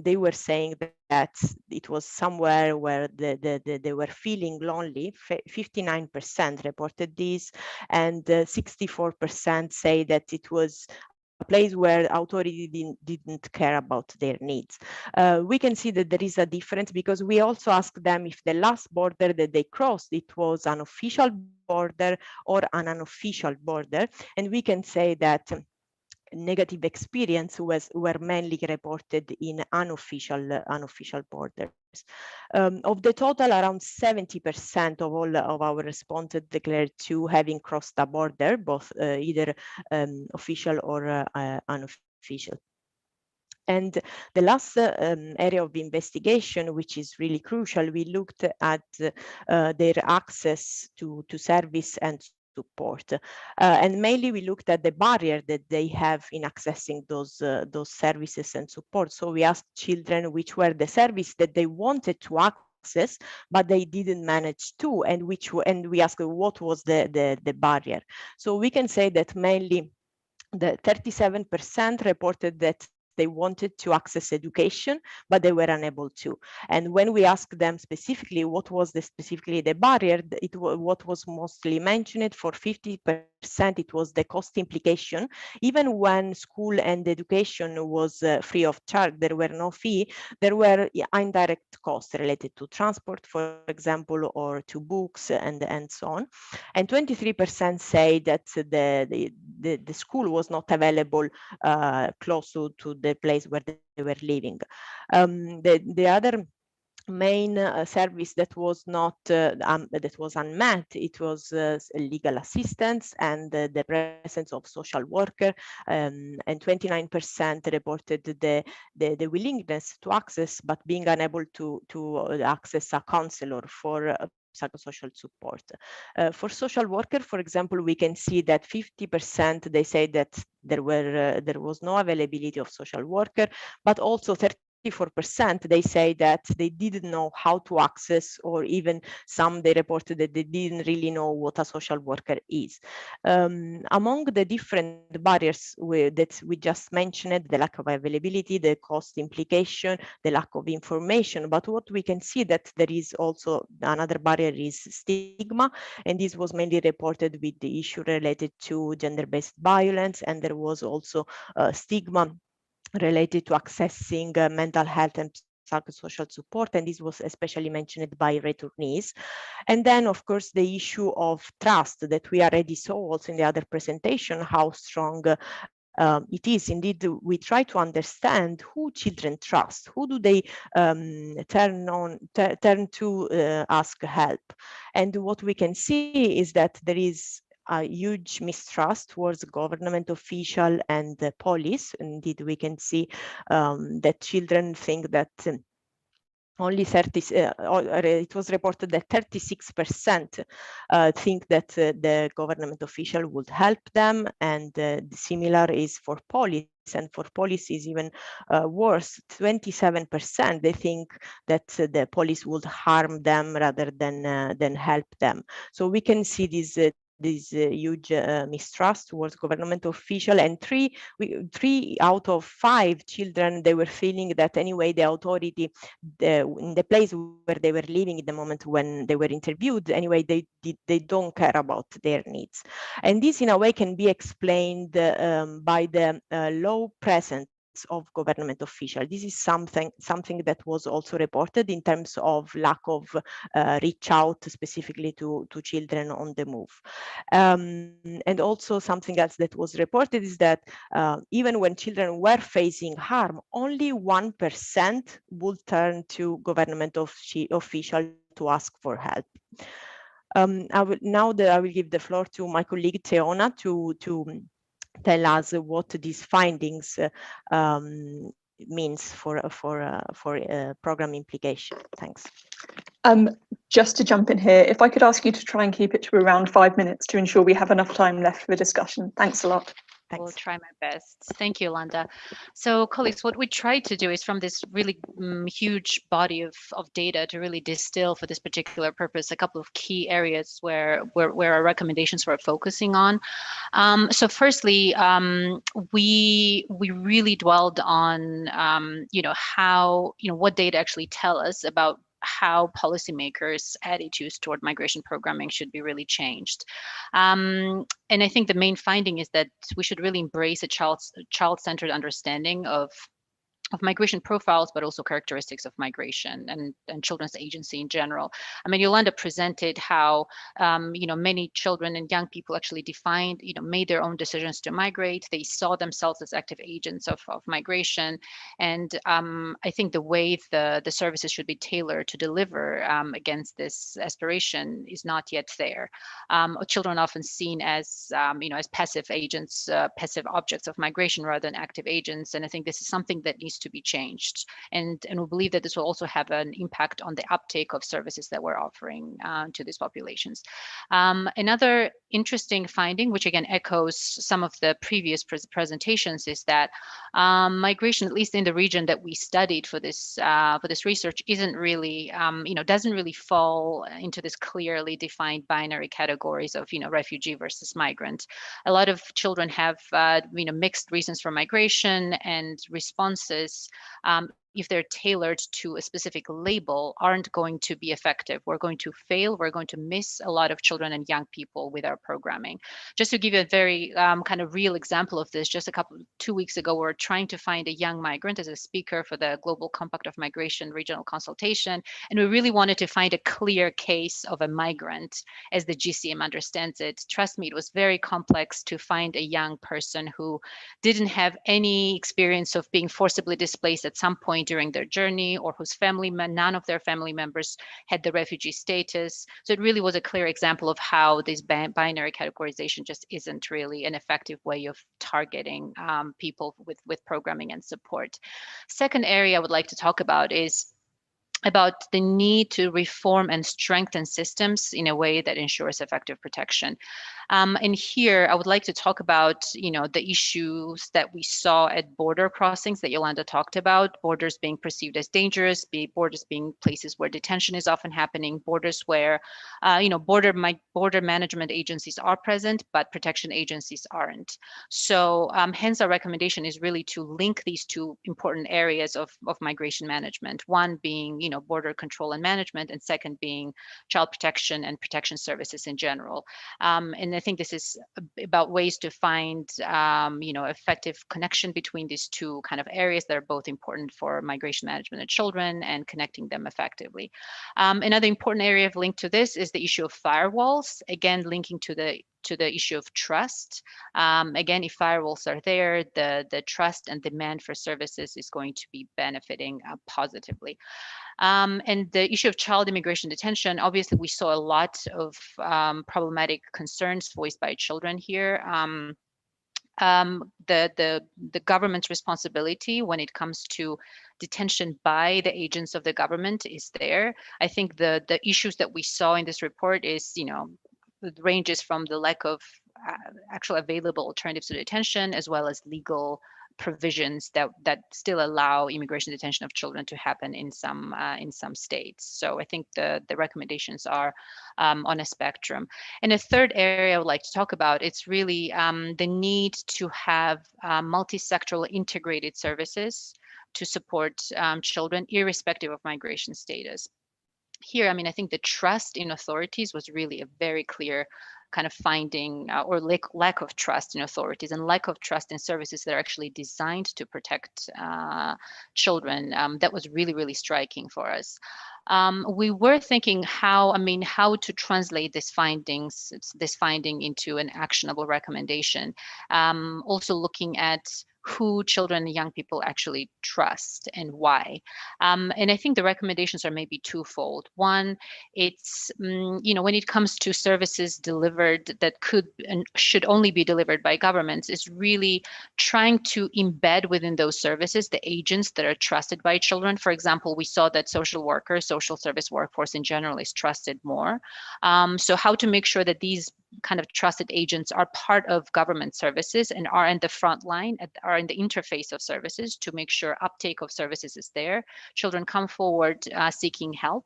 they were saying that it was somewhere where they were feeling lonely. 59% reported this, and 64% say that it was a place where authority didn't care about their needs. We can see that there is a difference because we also asked them if the last border that they crossed, it was an official border or an unofficial border. And we can say that negative experience were mainly reported in unofficial borders. Of the total, around 70% of all of our respondents declared to having crossed a border, both either official or unofficial. And the last area of investigation, which is really crucial, we looked at their access to service and support. And mainly we looked at the barrier that they have in accessing those services and support. So we asked children which were the service that they wanted to access, but they didn't manage to, and we asked what was the barrier. So we can say that mainly the 37% reported that they wanted to access education, but they were unable to. And when we asked them specifically what was specifically the barrier, what was mostly mentioned for 50%, it was the cost implication. Even when school and education was free of charge, there were no fee, there were indirect costs related to transport, for example, or to books and so on. And 23% say that the school was not available close to the place where they were living. The other main service that was not that was unmet, it was legal assistance and the presence of social worker, and 29% reported the willingness to access, but being unable to access a counselor for psychosocial support. For social worker, for example, we can see that 50% they say that there was no availability of social worker, but also 34%, they say that they didn't know how to access, or even some they reported that they didn't really know what a social worker is. Among the different barriers that we just mentioned, the lack of availability, the cost implication, the lack of information, but what we can see that there is also another barrier is stigma, and this was mainly reported with the issue related to gender-based violence, and there was also stigma related to accessing mental health and psychosocial support, and this was especially mentioned by returnees. And then, of course, the issue of trust that we already saw also in the other presentation, how strong it is. Indeed, we try to understand who children trust, who do they turn to ask help. And what we can see is that there is a huge mistrust towards government official and the police. Indeed, we can see that children think that only 30, it was reported that 36% think that the government official would help them, and similar is for police. And for police is even worse, 27%, they think that the police would harm them rather than help them. So we can see this huge mistrust towards government official, and 3 out of 5 children, they were feeling that anyway the authority in the place where they were living at the moment when they were interviewed, anyway they don't care about their needs. And this in a way can be explained by the low presence of government officials. This is something that was also reported in terms of lack of reach out specifically to children on the move. And also something else that was reported is that even when children were facing harm, only 1% would turn to government official to ask for help. I will give the floor to my colleague Teona to tell us what these findings means for program implication. Thanks. Just to jump in here, if I could ask you to try and keep it to around 5 minutes to ensure we have enough time left for discussion. Thanks a lot. Thanks. Will try my best. Thank you, Yolanda. So, colleagues, what we tried to do is from this really huge body of data to really distill for this particular purpose a couple of key areas where our recommendations were focusing on. So, firstly, we really dwelled on how what data actually tell us about how policymakers' attitudes toward migration programming should be really changed. And I think the main finding is that we should really embrace a child-centered understanding of migration profiles, but also characteristics of migration and children's agency in general. I mean, Yolanda presented how, many children and young people actually defined, made their own decisions to migrate. They saw themselves as active agents of migration. And I think the way the services should be tailored to deliver against this aspiration is not yet there. Children are often seen as, as passive agents, passive objects of migration rather than active agents. And I think this is something that needs to be changed, and we believe that this will also have an impact on the uptake of services that we're offering to these populations. Another interesting finding, which again echoes some of the previous presentations, is that migration, at least in the region that we studied for this research, isn't really doesn't really fall into this clearly defined binary categories of refugee versus migrant. A lot of children have mixed reasons for migration, and responses, if they're tailored to a specific label, aren't going to be effective. We're going to fail. We're going to miss a lot of children and young people with our programming. Just to give you a very kind of real example of this, just 2 weeks ago, we were trying to find a young migrant as a speaker for the Global Compact of Migration regional consultation. And we really wanted to find a clear case of a migrant as the GCM understands it. Trust me, it was very complex to find a young person who didn't have any experience of being forcibly displaced at some point during their journey, or whose none of their family members had the refugee status. So it really was a clear example of how this binary categorization just isn't really an effective way of targeting people with programming and support. Second area I would like to talk about is about the need to reform and strengthen systems in a way that ensures effective protection. And here I would like to talk about, the issues that we saw at border crossings that Yolanda talked about, borders being perceived as dangerous, borders being places where detention is often happening, borders where, border management agencies are present, but protection agencies aren't. So hence our recommendation is really to link these two important areas of migration management, one being, border control and management, and second being child protection and protection services in general. And I think this is about ways to find, effective connection between these two kind of areas that are both important for migration management of children and connecting them effectively. Another important area of link to this is the issue of firewalls, again, linking to the issue of trust. Again, if firewalls are there, the trust and demand for services is going to be benefiting positively. And the issue of child immigration detention, obviously we saw a lot of problematic concerns voiced by children here. The government's responsibility when it comes to detention by the agents of the government is there. I think the issues that we saw in this report is, it ranges from the lack of actual available alternatives to detention, as well as legal provisions that still allow immigration detention of children to happen in some states. So I think the recommendations are on a spectrum. And a third area I would like to talk about, it's really the need to have multi-sectoral integrated services to support children irrespective of migration status. Here, I think the trust in authorities was really a very clear kind of finding, or lack of trust in authorities and lack of trust in services that are actually designed to protect children. That was really, really striking for us. We were thinking how to translate this finding into an actionable recommendation. Also looking at who children and young people actually trust and why. And I think the recommendations are maybe twofold. One, it's, when it comes to services delivered that could and should only be delivered by governments, is really trying to embed within those services the agents that are trusted by children. For example, we saw that social workers, social service workforce in general is trusted more. So how to make sure that these kind of trusted agents are part of government services and are in the front line, are in the interface of services to make sure uptake of services is there. Children come forward seeking help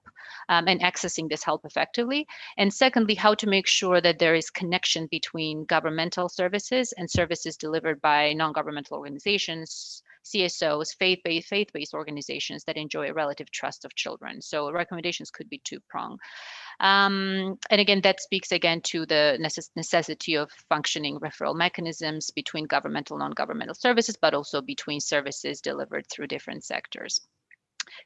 and accessing this help effectively. And secondly, how to make sure that there is connection between governmental services and services delivered by non-governmental organizations, CSOs, faith-based organizations that enjoy a relative trust of children. So recommendations could be two-pronged. And again, that speaks again to the necessity of functioning referral mechanisms between governmental and non-governmental services, but also between services delivered through different sectors.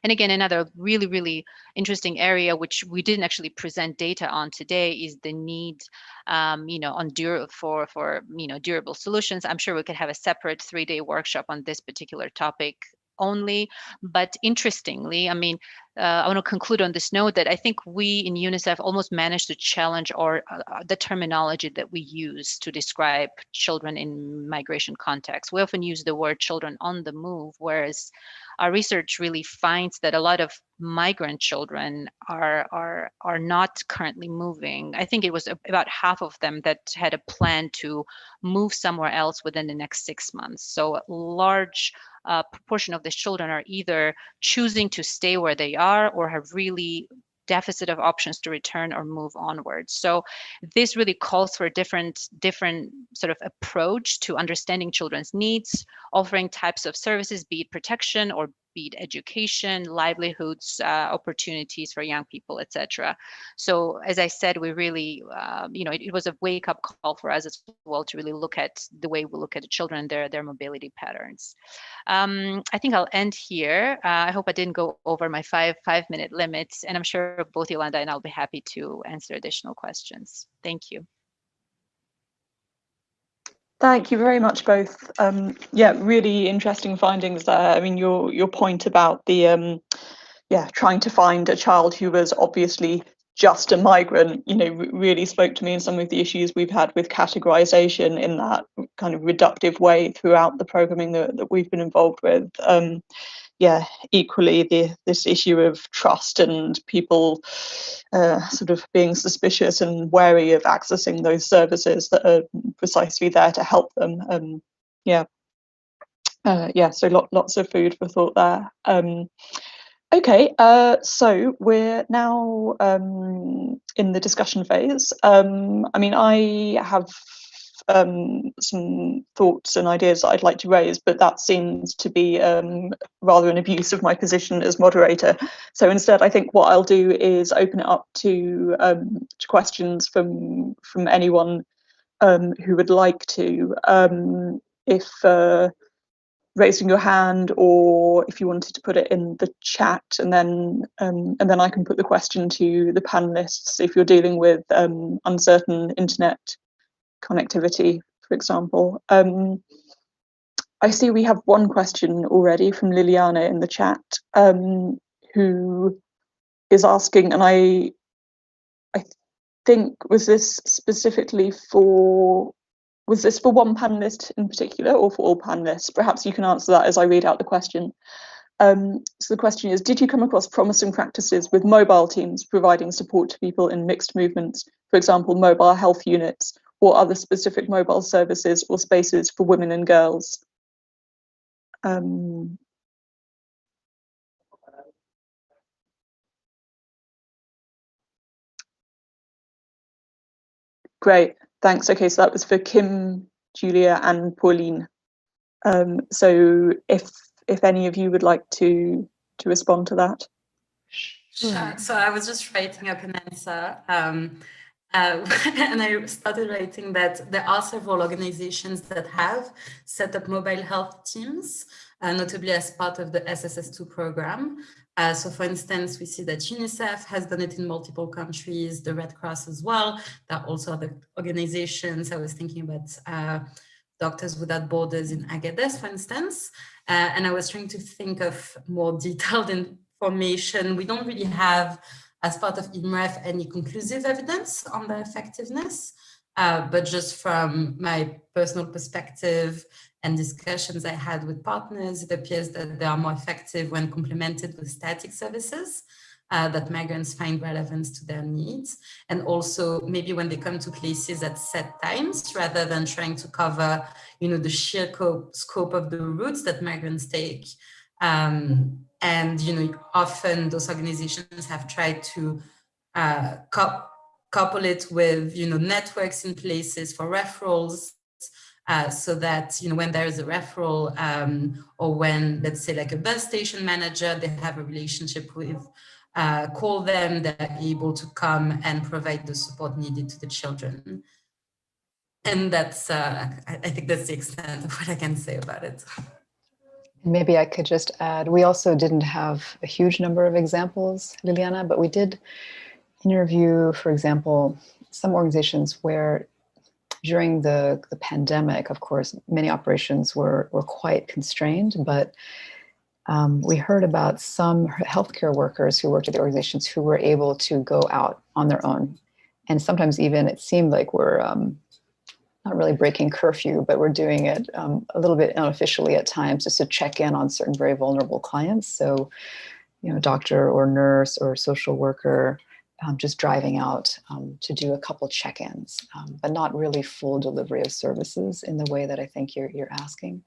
And again, another really, really interesting area, which we didn't actually present data on today, is the need, on durable solutions. I'm sure we could have a separate 3-day workshop on this particular topic only. But interestingly, I want to conclude on this note that I think we in UNICEF almost managed to challenge the terminology that we use to describe children in migration contexts. We often use the word children on the move, whereas our research really finds that a lot of migrant children are not currently moving. I think it was about half of them that had a plan to move somewhere else within the next 6 months. So a large proportion of these children are either choosing to stay where they are or have really deficit of options to return or move onwards. So this really calls for a different sort of approach to understanding children's needs, offering types of services, be it protection or be it education, livelihoods, opportunities for young people, etc. So as I said, we really, it was a wake-up call for us as well to really look at the way we look at the children, their mobility patterns. I think I'll end here. I hope I didn't go over my five-minute limits, and I'm sure both Yolanda and I'll be happy to answer additional questions. Thank you. Thank you very much, both. Yeah, really interesting findings there. Your point about the trying to find a child who was obviously just a migrant, really spoke to me, and some of the issues we've had with categorization in that kind of reductive way throughout the programming that we've been involved with. yeah, equally this issue of trust and people sort of being suspicious and wary of accessing those services that are precisely there to help them. Yeah, so lots of food for thought there. Okay, so we're now in the discussion phase. I mean, I have some thoughts and ideas that I'd like to raise, but that seems to be rather an abuse of my position as moderator. So instead, I think what I'll do is open it up to questions from anyone who would like to. If raising your hand, or if you wanted to put it in the chat, and then I can put the question to the panelists if you're dealing with uncertain internet connectivity, for example. I see we have one question already from Liliana in the chat, who is asking, and I think, was this for one panelist in particular, or for all panelists? Perhaps you can answer that as I read out the question. So the question is, did you come across promising practices with mobile teams providing support to people in mixed movements, for example, mobile health units, or other specific mobile services or spaces for women and girls? Great, thanks. Okay, so that was for Kim, Julia, and Pauline. So if any of you would like to respond to that. Sure. So I was just writing up an answer, and I started writing that there are several organizations that have set up mobile health teams, notably as part of the SSS2 program. So for instance, we see that UNICEF has done it in multiple countries, the Red Cross as well. There are also other organizations. I was thinking about Doctors Without Borders in Agadez, for instance. And I was trying to think of more detailed information. We don't really have, as part of IMREF, any conclusive evidence on their effectiveness, but just from my personal perspective and discussions I had with partners, it appears that they are more effective when complemented with static services that migrants find relevant to their needs. And also maybe when they come to places at set times, rather than trying to cover, the sheer scope of the routes that migrants take. And, often those organizations have tried to couple it with, networks in places for referrals, so that, when there is a referral, or when, let's say, like a bus station manager, they have a relationship with, call them, they're able to come and provide the support needed to the children. And that's, I think that's the extent of what I can say about it. Maybe I could just add, we also didn't have a huge number of examples, Liliana, but we did interview, for example, some organizations where during the pandemic, of course, many operations were quite constrained, but we heard about some healthcare workers who worked at the organizations who were able to go out on their own. And sometimes even it seemed like we're not really breaking curfew, but we're doing it a little bit unofficially at times, just to check in on certain very vulnerable clients. So, doctor or nurse or social worker just driving out to do a couple check-ins, but not really full delivery of services in the way that I think you're asking.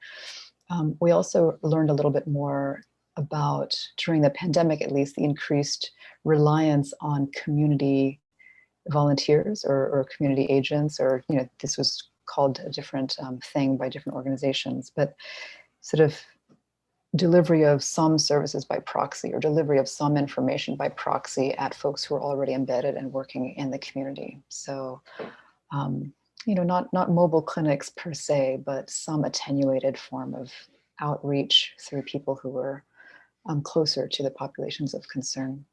We also learned a little bit more about, during the pandemic at least, the increased reliance on community volunteers or community agents, or this was called a different thing by different organizations, but sort of delivery of some services by proxy, or delivery of some information by proxy at folks who are already embedded and working in the community. So not mobile clinics per se, but some attenuated form of outreach through people who were closer to the populations of concern.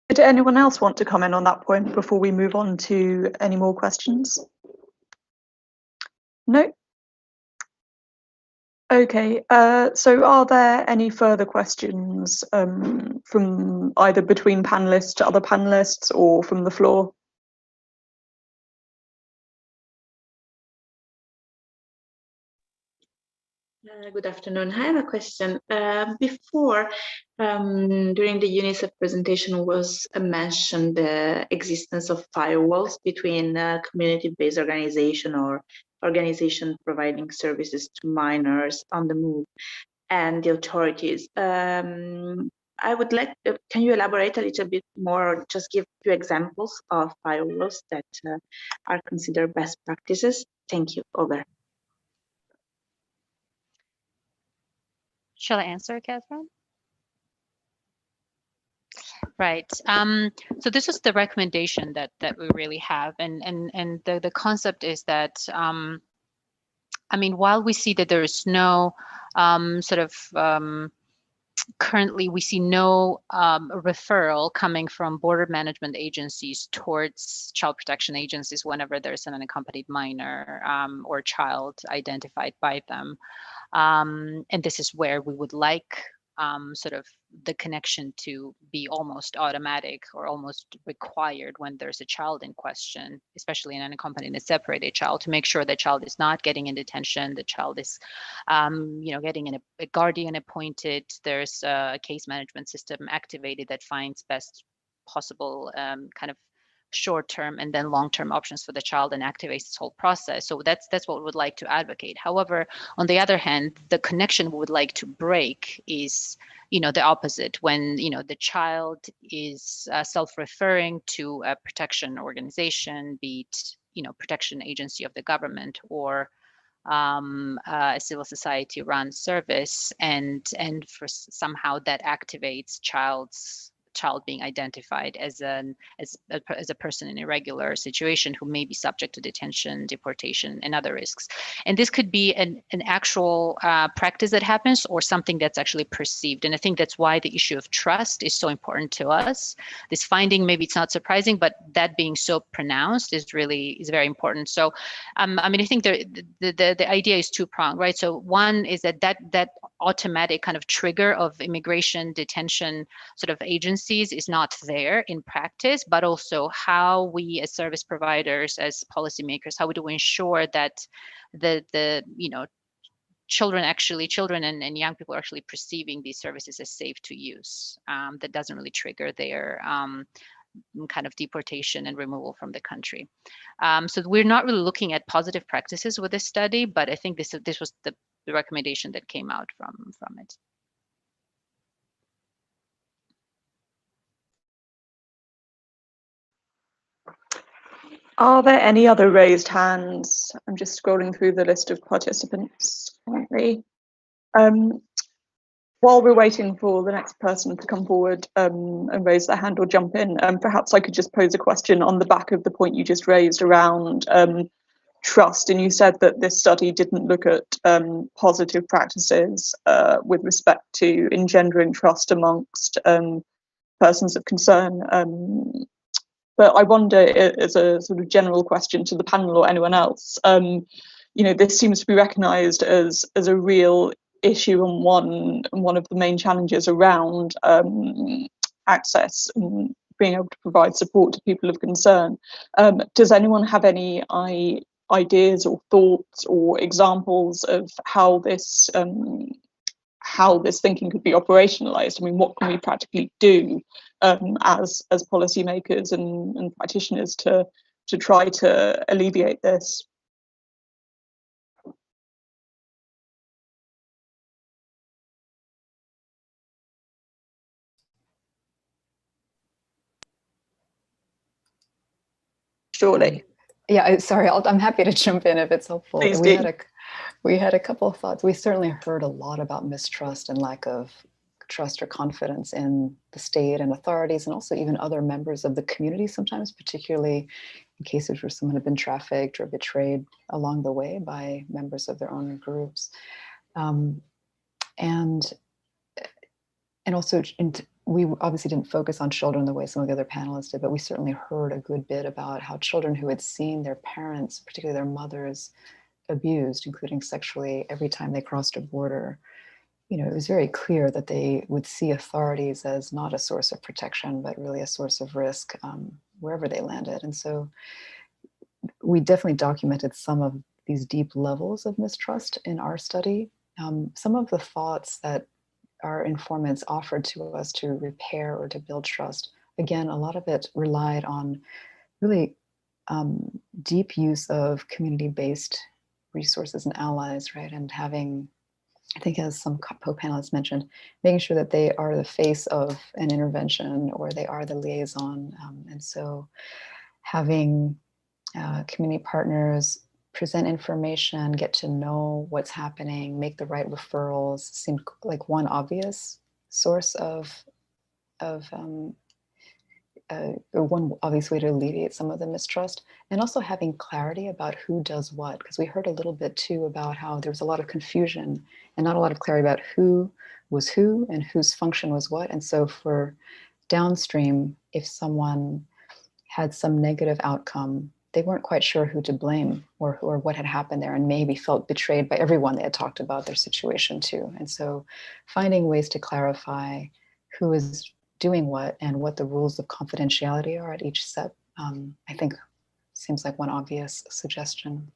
Did anyone else want to comment on that point before we move on to any more questions? No? Okay, so are there any further questions from either between panelists to other panelists or from the floor? Good afternoon. I have a question. Before, during the UNICEF presentation was mentioned the existence of firewalls between community-based organization or organization providing services to minors on the move and the authorities. I would like, can you elaborate a little bit more, or just give a few examples of firewalls that are considered best practices? Thank you. Over. Shall I answer, Catherine? Right. So this is the recommendation that we really have, and the concept is that I mean, while we see that there is no currently we see no referral coming from border management agencies towards child protection agencies whenever there's an unaccompanied minor or child identified by them. And this is where we would like sort of the connection to be almost automatic or almost required when there's a child in question, especially an unaccompanied and separated child, to make sure the child is not getting in detention, the child is, getting a guardian appointed, there's a case management system activated that finds best possible kind of short-term and then long-term options for the child and activates this whole process. So that's what we would like to advocate. However, on the other hand, the connection we would like to break is, the opposite. When, the child is self-referring to a protection organization, be it, protection agency of the government or a civil society run service, and for somehow that activates child being identified as a person in a irregular situation who may be subject to detention, deportation, and other risks. And this could be an actual practice that happens or something that's actually perceived. And I think that's why the issue of trust is so important to us. This finding, maybe it's not surprising, but that being so pronounced is very important. So, I mean, I think the idea is two-pronged, right? So one is that automatic kind of trigger of immigration detention sort of agencies is not there in practice, but also how we as service providers, as policymakers, how do we ensure that the children and young people are actually perceiving these services as safe to use, that doesn't really trigger their kind of deportation and removal from the country. So we're not really looking at positive practices with this study, but I think this was the recommendation that came out from it. Are there any other raised hands? I'm just scrolling through the list of participants currently. While we're waiting for the next person to come forward and raise their hand or jump in, perhaps I could just pose a question on the back of the point you just raised around trust. And you said that this study didn't look at positive practices with respect to engendering trust amongst persons of concern. But I wonder, as a sort of general question to the panel or anyone else, this seems to be recognised as a real issue and one of the main challenges around access and being able to provide support to people of concern. Does anyone have any ideas or thoughts or examples of how this thinking could be operationalized? I mean, what can we practically do as policymakers and practitioners to try to alleviate this? Surely. Yeah, sorry, I'm happy to jump in if it's helpful. Please do. We had a couple of thoughts. We certainly heard a lot about mistrust and lack of trust or confidence in the state and authorities, and also even other members of the community sometimes, particularly in cases where someone had been trafficked or betrayed along the way by members of their own groups. And also, we obviously didn't focus on children the way some of the other panelists did, but we certainly heard a good bit about how children who had seen their parents, particularly their mothers, abused, including sexually, every time they crossed a border, it was very clear that they would see authorities as not a source of protection, but really a source of risk wherever they landed. And so we definitely documented some of these deep levels of mistrust in our study. some of the thoughts that our informants offered to us to repair or to build trust, again, a lot of it relied on really deep use of community-based resources and allies, right? And having, I think as some co-panelists mentioned, making sure that they are the face of an intervention or they are the liaison. And so having community partners present information, get to know what's happening, make the right referrals seemed like one obvious source of one obvious way to alleviate some of the mistrust, and also having clarity about who does what, because we heard a little bit too about how there was a lot of confusion and not a lot of clarity about who was who and whose function was what. And so for downstream, if someone had some negative outcome, they weren't quite sure who to blame or what had happened there, and maybe felt betrayed by everyone they had talked about their situation to. And so finding ways to clarify who is doing what and what the rules of confidentiality are at each step, I think seems like one obvious suggestion.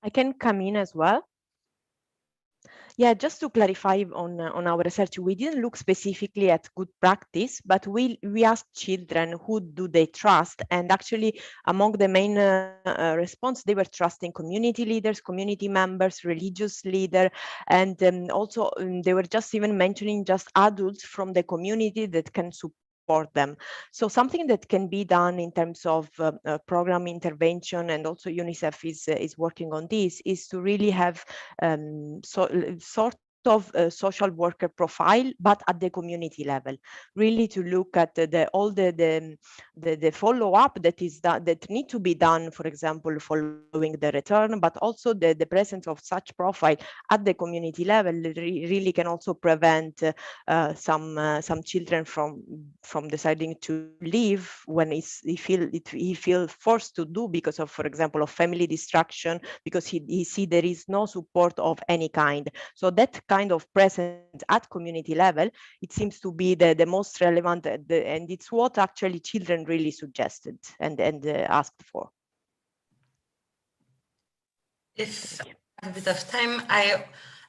I can come in as well. Yeah, just to clarify on our research, we didn't look specifically at good practice, but we asked children who do they trust, and actually among the main response, they were trusting community leaders, community members, religious leader, and also they were just even mentioning just adults from the community that can support them. So something that can be done in terms of program intervention, and also UNICEF is working on this, is to really have sort of a social worker profile, but at the community level, really to look at all the follow-up that need to be done, for example, following the return, but also the presence of such profile at the community level really can also prevent some children from deciding to leave when he feel forced to do because of, for example, of family distraction, because he see there is no support of any kind. So that kind of presence at community level, it seems to be the most relevant, and it's what actually children really suggested and asked for. If I have a bit of time,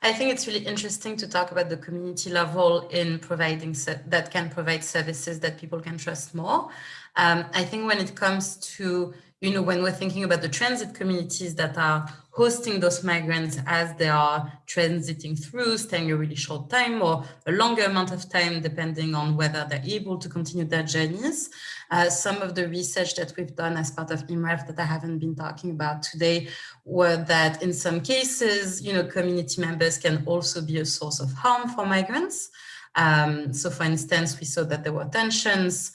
I think it's really interesting to talk about the community level in providing that can provide services that people can trust more. I think when it comes to, when we're thinking about the transit communities that are hosting those migrants as they are transiting through, staying a really short time or a longer amount of time, depending on whether they're able to continue their journeys. Some of the research that we've done as part of IMREF that I haven't been talking about today were that in some cases, community members can also be a source of harm for migrants. So for instance, we saw that there were tensions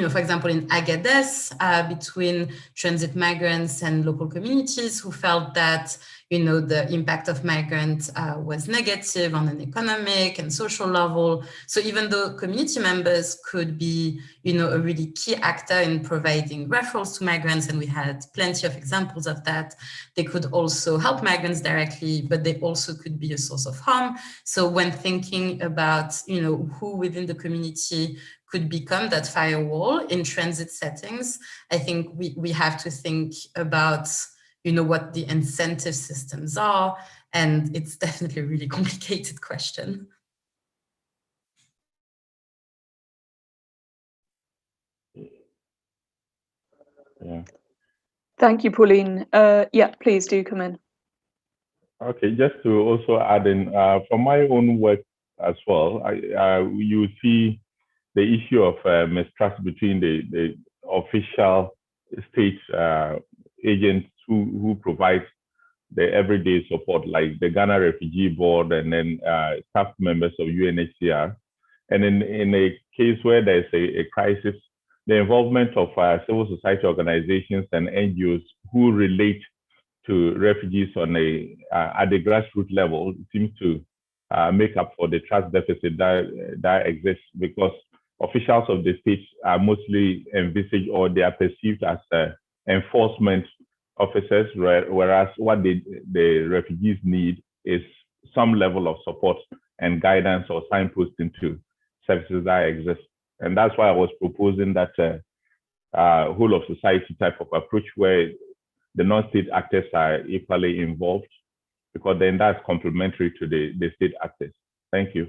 for example, in Agadez, between transit migrants and local communities who felt that, the impact of migrants was negative on an economic and social level. So even though community members could be, a really key actor in providing referrals to migrants, and we had plenty of examples of that, they could also help migrants directly, but they also could be a source of harm. So when thinking about, who within the community could become that firewall in transit settings, I think we have to think about, what the incentive systems are. And it's definitely a really complicated question. Yeah. Thank you, Pauline. Yeah, please do come in. Okay, just to also add in, from my own work as well, you see the issue of mistrust between the official state agents who provide the everyday support, like the Ghana Refugee Board and then staff members of UNHCR. And in a case where there's a crisis, the involvement of civil society organizations and NGOs who relate to refugees on at the grassroots level seems to make up for the trust deficit that exists, because officials of the state are mostly envisaged, or they are perceived as enforcement officers, whereas what the refugees need is some level of support and guidance or signposting to services that exist. And that's why I was proposing that whole of society type of approach, where the non-state actors are equally involved, because then that's complementary to the state actors. Thank you.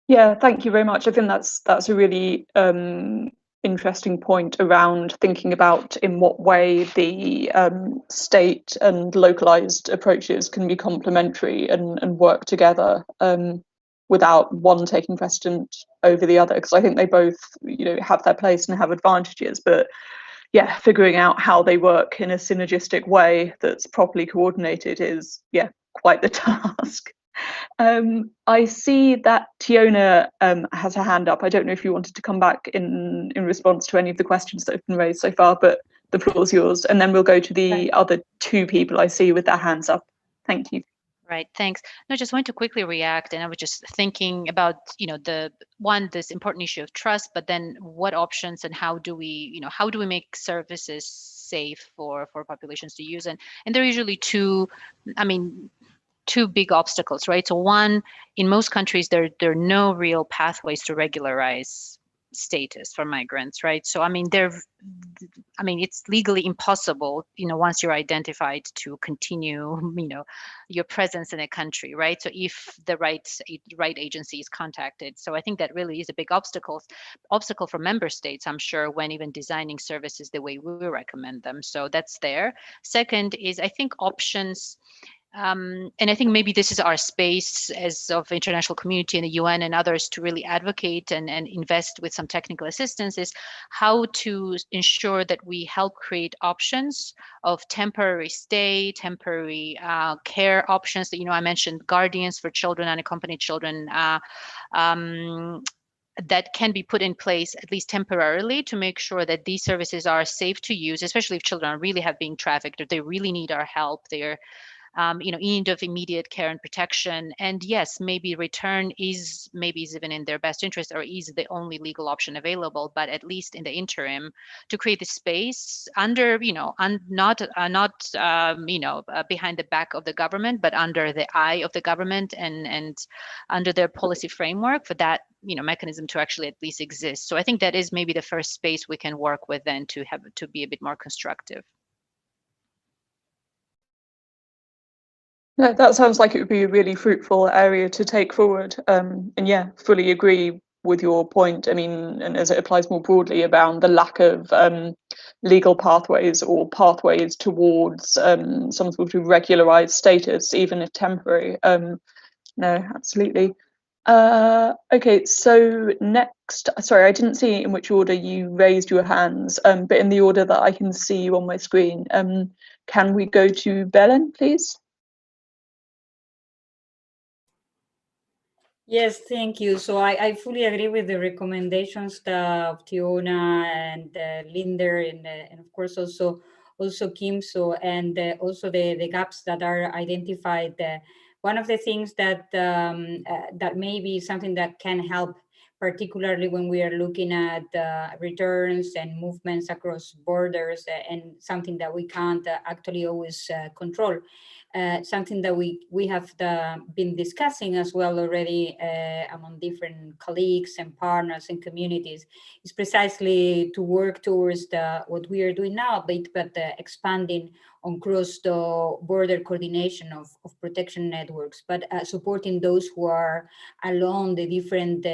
Yeah, thank you very much. I think that's a really interesting point around thinking about in what way the state and localized approaches can be complementary and work together without one taking precedent over the other, because I think they both, you know, have their place and have advantages, but yeah, figuring out how they work in a synergistic way that's properly coordinated is, yeah, quite the task. I see that Tiona has her hand up. I don't know if you wanted to come back in response to any of the questions that have been raised so far, but the floor is yours. And then we'll go to the other two people I see with their hands up. Thank you. Right, thanks. No, just wanted to quickly react, and I was just thinking about, you know, this important issue of trust, but then what options and how do we make services safe for populations to use? And there are usually two big obstacles, right? So one, in most countries, there are no real pathways to regularize status for migrants, right? So it's legally impossible, you know, once you're identified, to continue, you know, your presence in a country, right? So if the right agency is contacted. So I think that really is a big obstacle for member states, I'm sure, when even designing services the way we recommend them. So that's there. Second is, I think, options. And I think maybe this is our space as of international community and the UN and others to really advocate and invest with some technical assistance, is how to ensure that we help create options of temporary stay, temporary care options that, you know, I mentioned guardians for children, unaccompanied children, that can be put in place at least temporarily to make sure that these services are safe to use, especially if children really have been trafficked or they really need our help. They're in need of immediate care and protection. And yes, maybe return is even in their best interest, or is the only legal option available. But at least in the interim, to create the space under, not behind the back of the government, but under the eye of the government and under their policy framework, for that mechanism to actually at least exist. So I think that is maybe the first space we can work with then to be a bit more constructive. No, that sounds like it would be a really fruitful area to take forward. And yeah, fully agree with your point. I mean, and as it applies more broadly around the lack of legal pathways or pathways towards some sort of regularized status, even if temporary. No, absolutely. Okay, so next, sorry, I didn't see in which order you raised your hands, but in the order that I can see you on my screen. Can we go to Belén, please? Yes, thank you. So I fully agree with the recommendations of Tiona and Linder and of course also Kim. So and also the gaps that are identified. One of the things that that may be something that can help, particularly when we are looking at returns and movements across borders, and something that we can't actually always control. Something that we have been discussing as well already among different colleagues and partners and communities is precisely to work towards what we are doing now, but expanding on cross-border coordination of protection networks, but supporting those who are along the different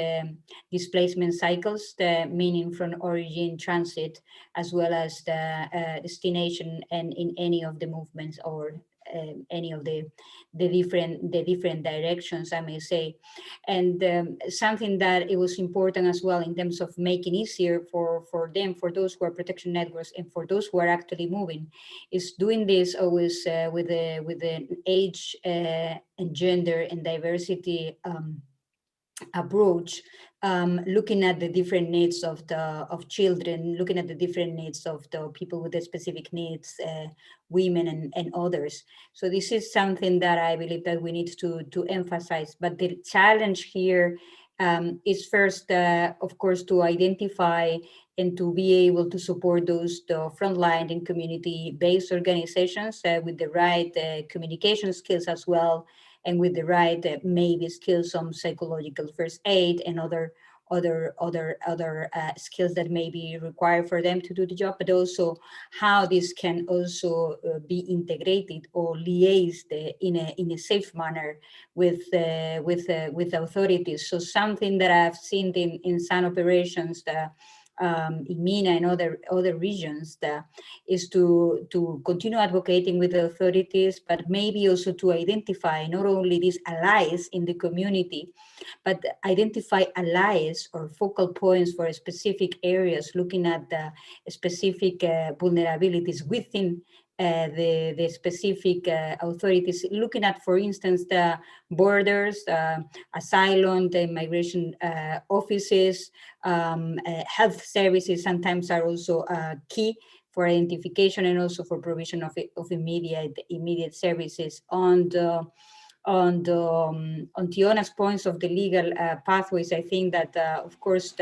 displacement cycles, meaning from origin, transit, as well as the destination, and in any of the movements or any of the different directions, I may say. And something that it was important as well in terms of making easier for them, for those who are protection networks and for those who are actually moving, is doing this always with the age and gender and diversity approach, looking at the different needs of children, looking at the different needs of the people with the specific needs, women and others. So this is something that I believe that we need to emphasize. But the challenge here is first, of course, to identify and to be able to support the frontline and community-based organizations with the right communication skills as well, and with the right maybe skills on psychological first aid and other other skills that may be required for them to do the job, but also how this can also be integrated or liaised in a safe manner with authorities. So something that I've seen in some operations in MENA and other regions is to continue advocating with the authorities, but maybe also to identify not only these allies in the community, but identify allies or focal points for specific areas, looking at the specific vulnerabilities within the specific authorities, looking at, for instance, the borders, asylum, the immigration offices, health services sometimes are also key for identification and also for provision of immediate services. On Tiona's points of the legal pathways, I think that, of course,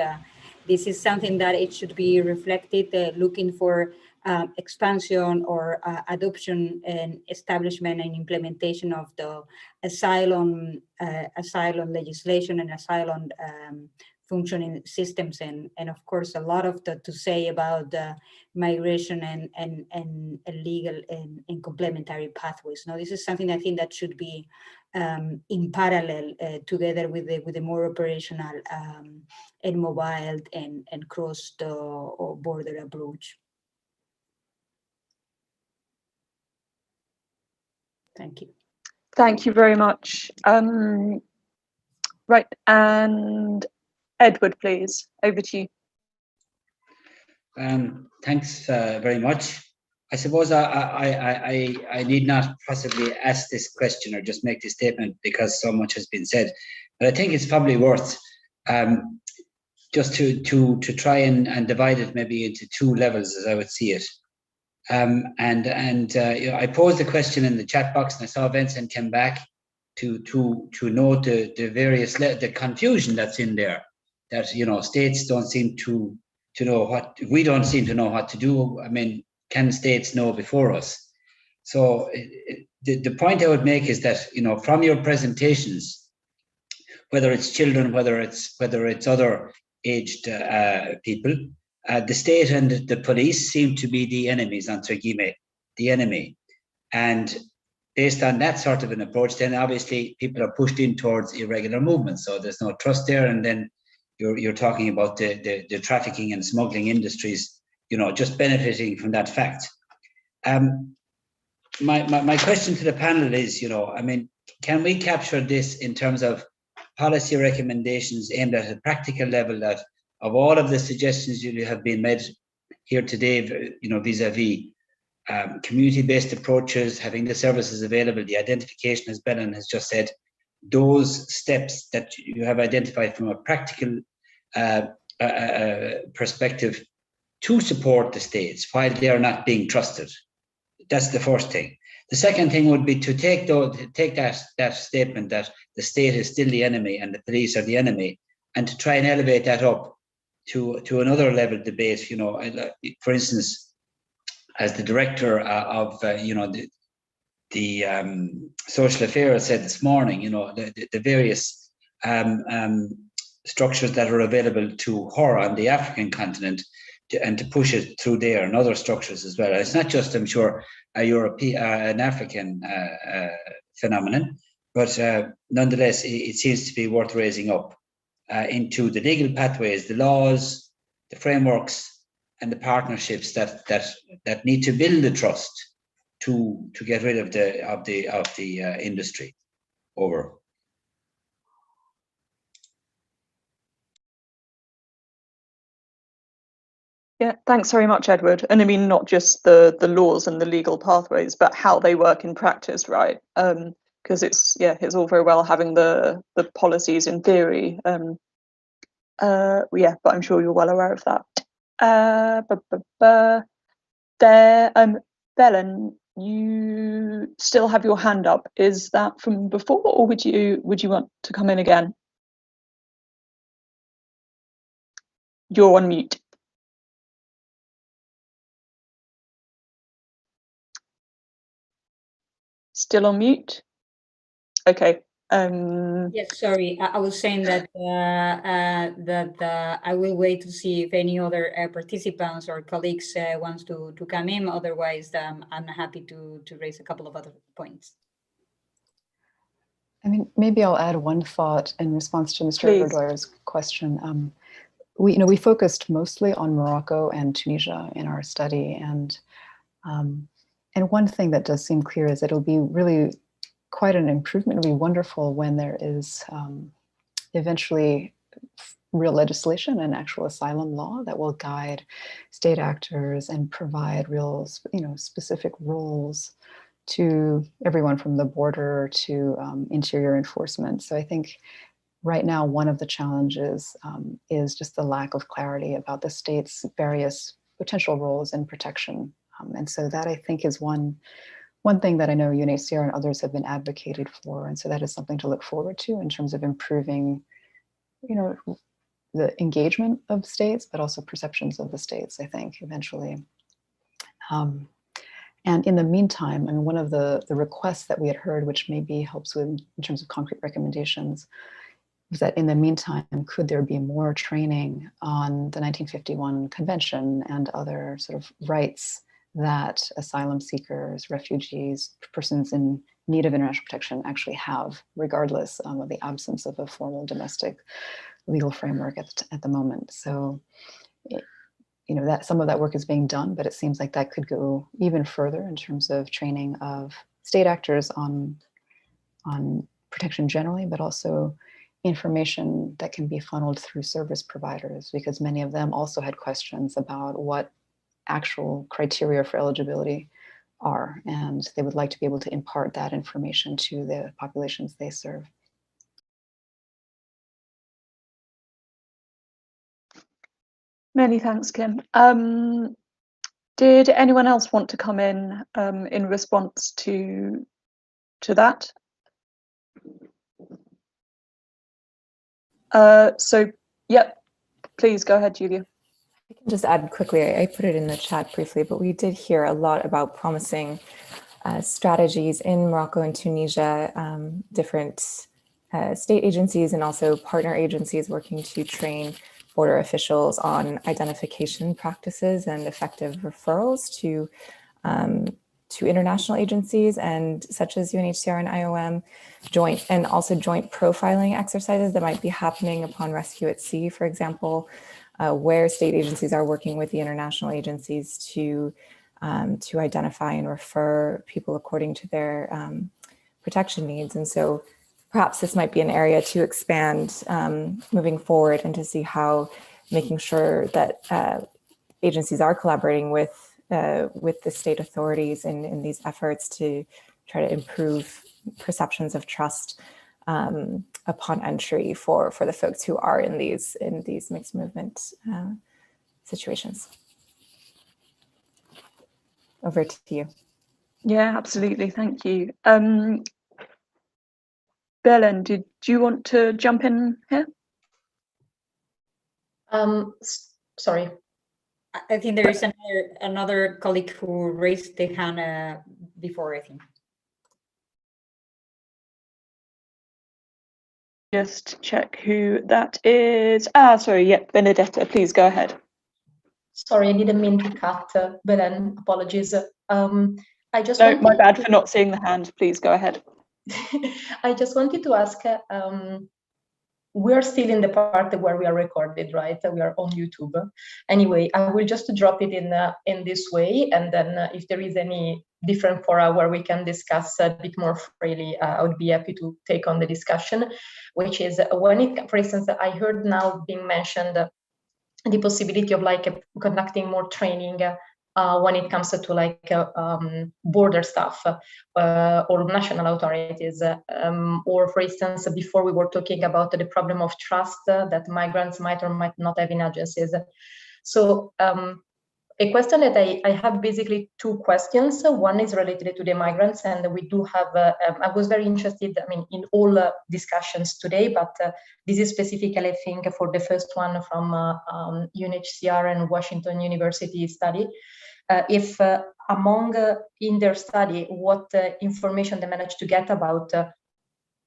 this is something that it should be reflected, looking for expansion or adoption and establishment and implementation of the asylum legislation and asylum functioning systems, and of course a lot of to say about migration and legal and complementary pathways. Now, this is something I think that should be in parallel together with the more operational and mobile and cross the border approach. Thank you. Thank you very much. Right, and Edward, please, over to you. Thanks very much. I suppose I need not possibly ask this question or just make this statement because so much has been said, but I think it's probably worth just to try and divide it maybe into two levels as I would see it. You know, I posed the question in the chat box and I saw Vincent came back to note the various the confusion that's in there, that, you know, states don't seem to know what, we don't seem to know what to do. I mean, can states know before us? So the point I would make is that, you know, from your presentations, whether it's children, whether it's other aged people, the state and the police seem to be the enemies, entre guillemets, the enemy. And based on that sort of an approach, then obviously people are pushed in towards irregular movements. So there's no trust there. And then you're talking about the trafficking and smuggling industries, you know, just benefiting from that fact. My question to the panel is, you know, I mean, can we capture this in terms of policy recommendations aimed at a practical level, that of all of the suggestions you have been made here today, you know, vis-a-vis community-based approaches, having the services available, the identification, as Belén has just said, those steps that you have identified from a practical perspective to support the states while they are not being trusted. That's the first thing. The second thing would be to take that statement that the state is still the enemy and the police are the enemy, and to try and elevate that up to another level debate. You know, for instance, as the director of you know, the social affairs said this morning, you know, the various structures that are available to her on the African continent, and to push it through there and other structures as well. It's not just, I'm sure, a European, an African phenomenon, but nonetheless, it seems to be worth raising up into the legal pathways, the laws, the frameworks, and the partnerships that need to build the trust to get rid of the industry. Over. Yeah, thanks very much, Edward. And I mean, not just the laws and the legal pathways, but how they work in practice, right? Because it's all very well having the policies in theory. Yeah, but I'm sure you're well aware of that. Belén, you still have your hand up. Is that from before, or would you want to come in again? You're on mute. Still on mute? Okay, Yes, sorry, I was saying that I will wait to see if any other participants or colleagues wants to come in. Otherwise, I'm happy to raise a couple of other points. I mean, maybe I'll add one thought in response to Mr. Please. Verdoyer's question. We focused mostly on Morocco and Tunisia in our study, and one thing that does seem clear is that it'll be really quite an improvement. It'll be wonderful when there is eventually real legislation and actual asylum law that will guide state actors and provide real, specific roles to everyone from the border to interior enforcement. So I think right now one of the challenges is just the lack of clarity about the state's various potential roles in protection. And so that I think is one thing that I know UNHCR and others have been advocated for. And so that is something to look forward to in terms of improving, the engagement of states, but also perceptions of the states, I think, eventually. And in the meantime, I mean, one of the requests that we had heard, which maybe helps with in terms of concrete recommendations, was that in the meantime, could there be more training on the 1951 Convention and other sort of rights that asylum seekers, refugees, persons in need of international protection actually have, regardless of the absence of a formal domestic legal framework at the moment. So, that some of that work is being done, but it seems like that could go even further in terms of training of state actors on protection generally, but also information that can be funneled through service providers, because many of them also had questions about what actual criteria for eligibility are, and they would like to be able to impart that information to the populations they serve. Many thanks, Kim. Did anyone else want to come in response to that? Yep, please go ahead, Julia. I can just add quickly, I put it in the chat briefly, but we did hear a lot about promising strategies in Morocco and Tunisia, different state agencies and also partner agencies working to train border officials on identification practices and effective referrals to international agencies and such as UNHCR and IOM, joint profiling exercises that might be happening upon rescue at sea, for example, where state agencies are working with the international agencies to identify and refer people according to their protection needs. And so perhaps this might be an area to expand moving forward and to see how making sure that agencies are collaborating with the state authorities in these efforts to try to improve perceptions of trust upon entry for the folks who are in these mixed movement situations. Over to you. Yeah, absolutely. Thank you. Belén, do you want to jump in here? Sorry. I think there is another colleague who raised the hand before, I think. Just check who that is. Sorry, yeah, Benedetta, please go ahead. Sorry, I didn't mean to cut, Belén, apologies. I just No, my bad for not seeing the hand. Please go ahead. I just wanted to ask, we're still in the part where we are recorded, right? We are on YouTube. Anyway, I will just drop it in this way, and then if there is any different fora where we can discuss a bit more freely, I would be happy to take on the discussion, which is for instance, I heard now being mentioned the possibility of conducting more training when it comes to border staff or national authorities, or for instance, before we were talking about the problem of trust that migrants might or might not have in agencies. So a question that I have basically two questions. One is related to the migrants, and we do have, I was very interested, in all discussions today, but this is specifically, I think, for the first one from UNHCR and Washington University study. If in their study, what information they managed to get about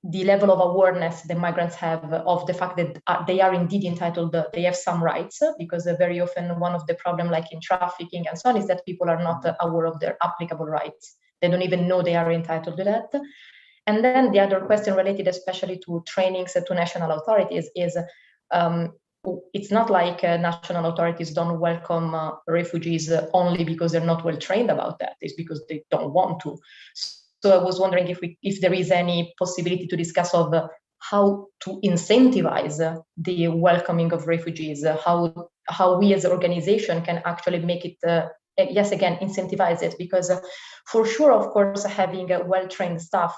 the level of awareness the migrants have of the fact that they are indeed entitled, they have some rights, because very often one of the problems, like in trafficking and so on, is that people are not aware of their applicable rights. They don't even know they are entitled to that. And then the other question related especially to trainings to national authorities is, it's not like national authorities don't welcome refugees only because they're not well trained about that. It's because they don't want to. So I was wondering if there is any possibility to discuss of how to incentivize the welcoming of refugees, how we as an organization can actually make it, yes, again, incentivize it, because for sure, of course, having a well-trained staff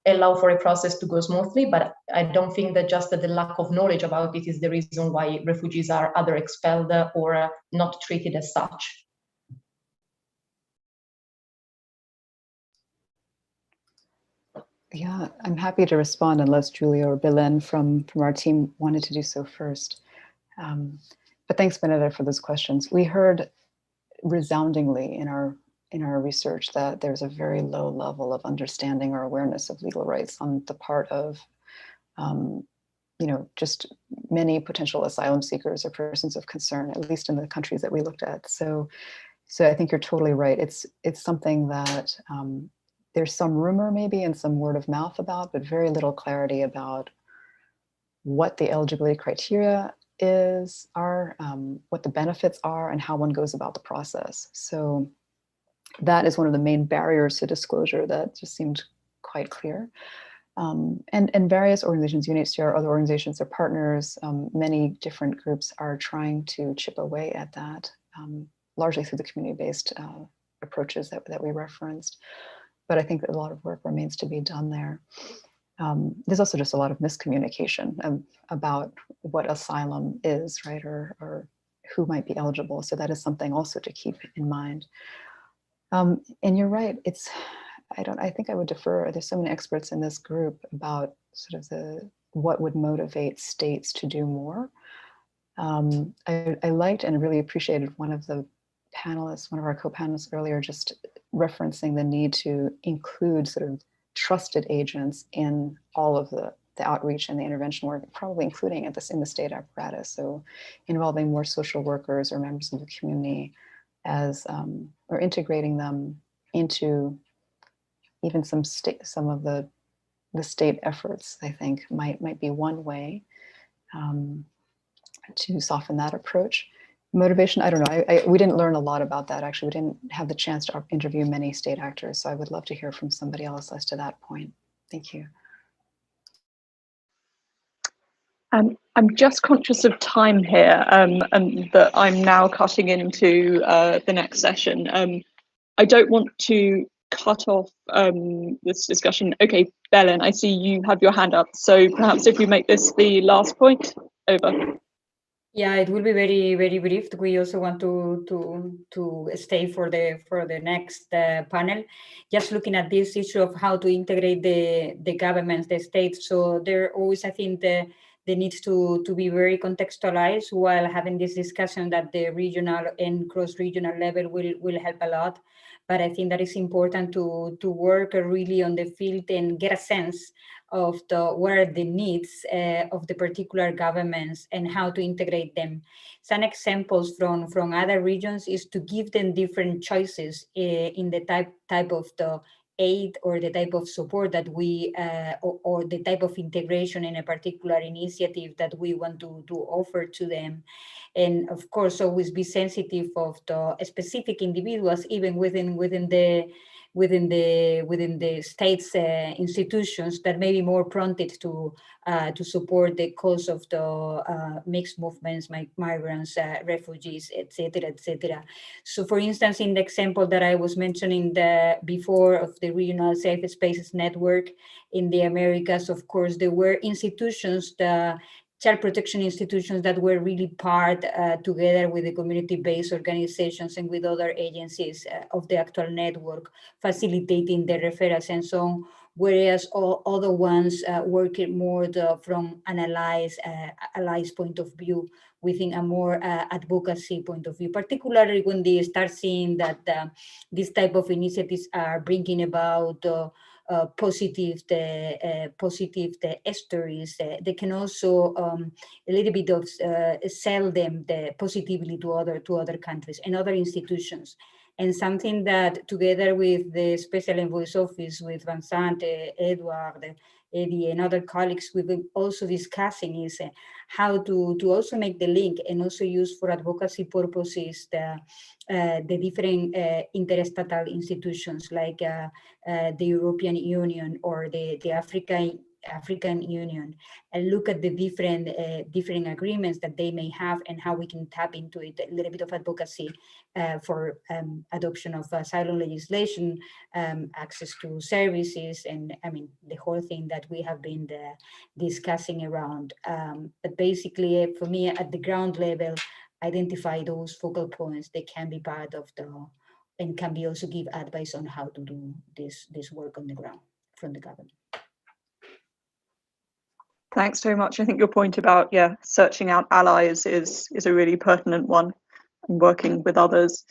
allow for a process to go smoothly, but I don't think that just the lack of knowledge about it is the reason why refugees are either expelled or not treated as such. Yeah, I'm happy to respond unless Julia or Belén from our team wanted to do so first. But thanks, Benedetta, for those questions. We heard resoundingly in our research that there's a very low level of understanding or awareness of legal rights on the part of, just many potential asylum seekers or persons of concern, at least in the countries that we looked at. So I think you're totally right. It's something that there's some rumor maybe and some word of mouth about, but very little clarity about what the eligibility criteria are, what the benefits are, and how one goes about the process. So that is one of the main barriers to disclosure that just seemed quite clear. And various organizations, UNHCR, other organizations, their partners, many different groups are trying to chip away at that, largely through the community-based approaches that we referenced. But I think that a lot of work remains to be done there. There's also just a lot of miscommunication about what asylum is, right, or who might be eligible. So that is something also to keep in mind. And you're right, I think I would defer, there's so many experts in this group about sort of what would motivate states to do more. I liked and really appreciated one of the panelists, one of our co-panelists earlier, just referencing the need to include sort of trusted agents in all of the outreach and the intervention work, probably including in the state apparatus. So involving more social workers or members of the community as, or integrating them into even some of the state efforts, I think might be one way to soften that approach. Motivation, I don't know. We didn't learn a lot about that, actually. We didn't have the chance to interview many state actors, so I would love to hear from somebody else as to that point. Thank you. I'm just conscious of time here, and that I'm now cutting into the next session. I don't want to cut off this discussion. Okay, Belén, I see you have your hand up, so perhaps if we make this the last point, over. Yeah, it will be very, very brief. We also want to stay for the next panel. Just looking at this issue of how to integrate the governments, the states. So there always, I think, the needs to be very contextualized while having this discussion that the regional and cross-regional level will help a lot. But I think that it's important to work really on the field and get a sense of what are the needs of the particular governments and how to integrate them. Some examples from other regions is to give them different choices in the type of the aid or the type of support that we, or the type of integration in a particular initiative that we want to offer to them. And of course, always be sensitive of the specific individuals, even within the state's institutions that may be more prompted to support the cause of the mixed movements, migrants, refugees, etc., etc. So, for instance, in the example that I was mentioning before of the Regional Safe Spaces Network in the Americas, of course, there were institutions, the child protection institutions that were really part together with the community-based organizations and with other agencies of the actual network, facilitating the referrals and so on, whereas all other ones working more from an allies point of view, within a more advocacy point of view, particularly when they start seeing that these type of initiatives are bringing about positive the stories. They can also a little bit of sell them positively to other countries and other institutions. And something that, together with the Special Envoy's Office, with Vincent, Edward, Eddie, and other colleagues, we've been also discussing is how to also make the link and also use for advocacy purposes the different interstatal institutions like the European Union or the African Union, and look at the different agreements that they may have and how we can tap into it, a little bit of advocacy for adoption of asylum legislation, access to services, and I mean the whole thing that we have been discussing around. But basically, for me, at the ground level, identify those focal points. They can be part of and can be also give advice on how to do this work on the ground from the government. Thanks very much. I think your point about searching out allies is a really pertinent one, and working with others.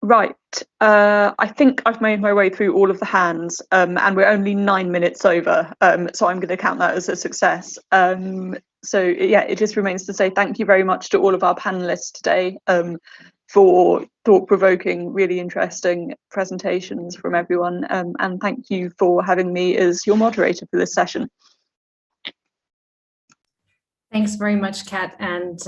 Right, I think I've made my way through all of the hands, and we're only 9 minutes over, so I'm going to count that as a success. So yeah, it just remains to say thank you very much to all of our panelists today for thought-provoking, really interesting presentations from everyone, and thank you for having me as your moderator for this session. Thanks very much, Kat, and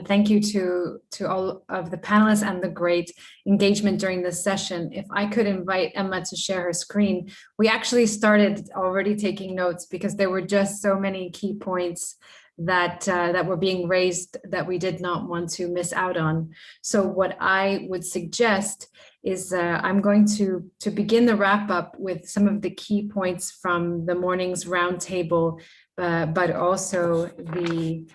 thank you to all of the panelists and the great engagement during this session. If I could invite Emma to share her screen. We actually started already taking notes because there were just so many key points that were being raised that we did not want to miss out on. So what I would suggest is I'm going to begin the wrap up with some of the key points from the morning's roundtable, but also the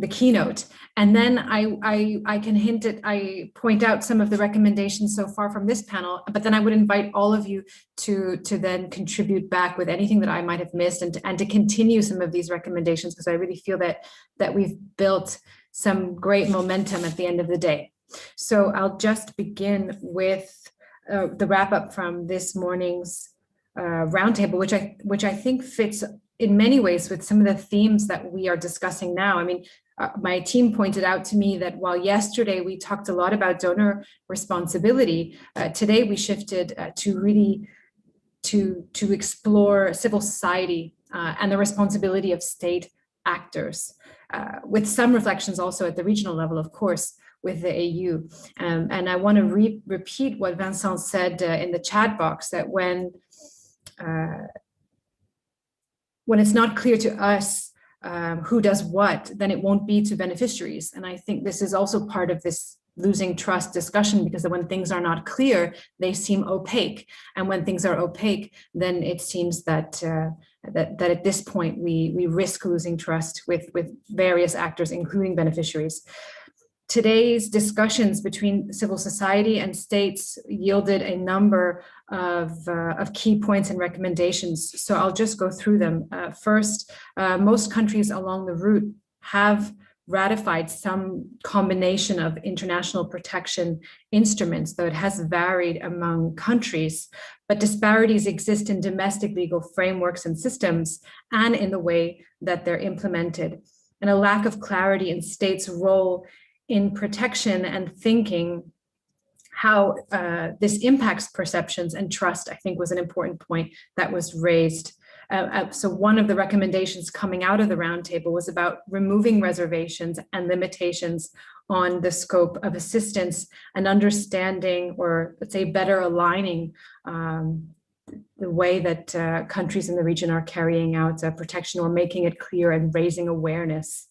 keynote. And then I can point out some of the recommendations so far from this panel, but then I would invite all of you to then contribute back with anything that I might have missed, and to continue some of these recommendations, because I really feel that we've built some great momentum at the end of the day. So I'll just begin with the wrap up from this morning's roundtable, which I think fits in many ways with some of the themes that we are discussing now. I mean, my team pointed out to me that while yesterday we talked a lot about donor responsibility, today we shifted to really to explore civil society and the responsibility of state actors, with some reflections also at the regional level, of course, with the AU. And I want to repeat what Vincent said in the chat box, that when it's not clear to us who does what, then it won't be to beneficiaries. And I think this is also part of this losing trust discussion, because when things are not clear, they seem opaque. And when things are opaque, then it seems that at this point we risk losing trust with various actors, including beneficiaries. Today's discussions between civil society and states yielded a number of key points and recommendations. So I'll just go through them. First, most countries along the route have ratified some combination of international protection instruments, though it has varied among countries. But disparities exist in domestic legal frameworks and systems, and in the way that they're implemented. And a lack of clarity in states' role in protection and thinking how this impacts perceptions and trust, I think, was an important point that was raised. So one of the recommendations coming out of the roundtable was about removing reservations and limitations on the scope of assistance, and understanding, or let's say better aligning the way that countries in the region are carrying out protection, or making it clear and raising awareness.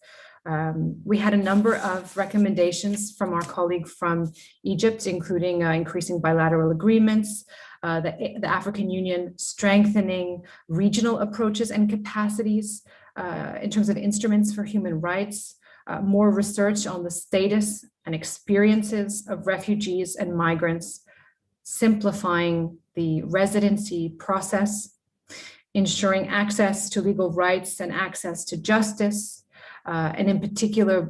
We had a number of recommendations from our colleague from Egypt, including increasing bilateral agreements, the African Union strengthening regional approaches and capacities in terms of instruments for human rights, more research on the status and experiences of refugees and migrants, simplifying the residency process, ensuring access to legal rights and access to justice, and in particular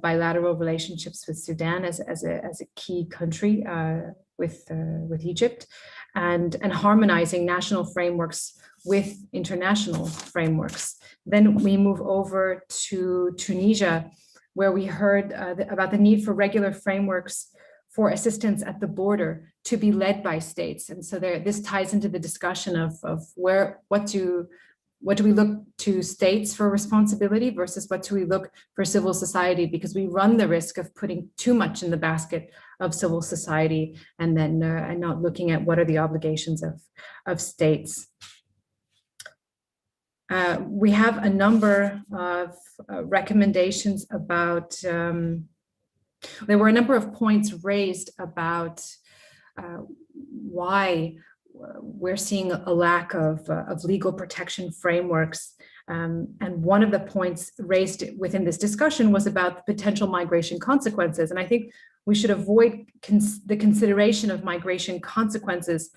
bilateral relationships with Sudan as a key country with Egypt, and harmonizing national frameworks with international frameworks. Then we move over to Tunisia, where we heard about the need for regular frameworks for assistance at the border to be led by states. And so this ties into the discussion of what do we look to states for responsibility versus what do we look for civil society, because we run the risk of putting too much in the basket of civil society and then and not looking at what are the obligations of states. We have a number of recommendations about, there were a number of points raised about why we're seeing a lack of legal protection frameworks. And one of the points raised within this discussion was about the potential migration consequences. And I think we should avoid the consideration of migration consequences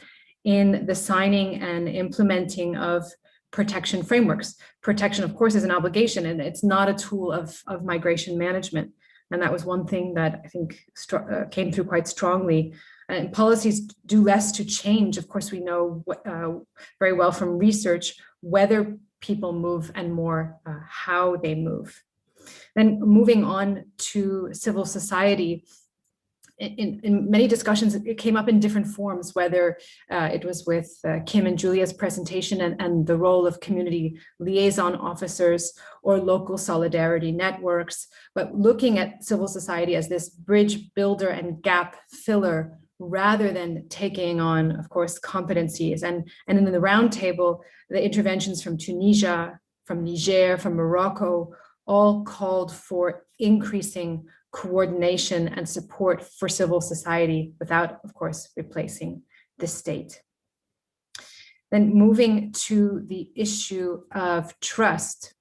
in the signing and implementing of protection frameworks. Protection, of course, is an obligation, and it's not a tool of migration management. And that was one thing that I think came through quite strongly. And policies do less to change. Of course, we know very well from research whether people move and more how they move. Then moving on to civil society, in many discussions, it came up in different forms, whether it was with Kim and Julia's presentation and the role of community liaison officers or local solidarity networks, but looking at civil society as this bridge builder and gap filler rather than taking on, of course, competencies. And in the roundtable, the interventions from Tunisia, from Niger, from Morocco, all called for increasing coordination and support for civil society without, of course, replacing the state. Then moving to the issue of trust.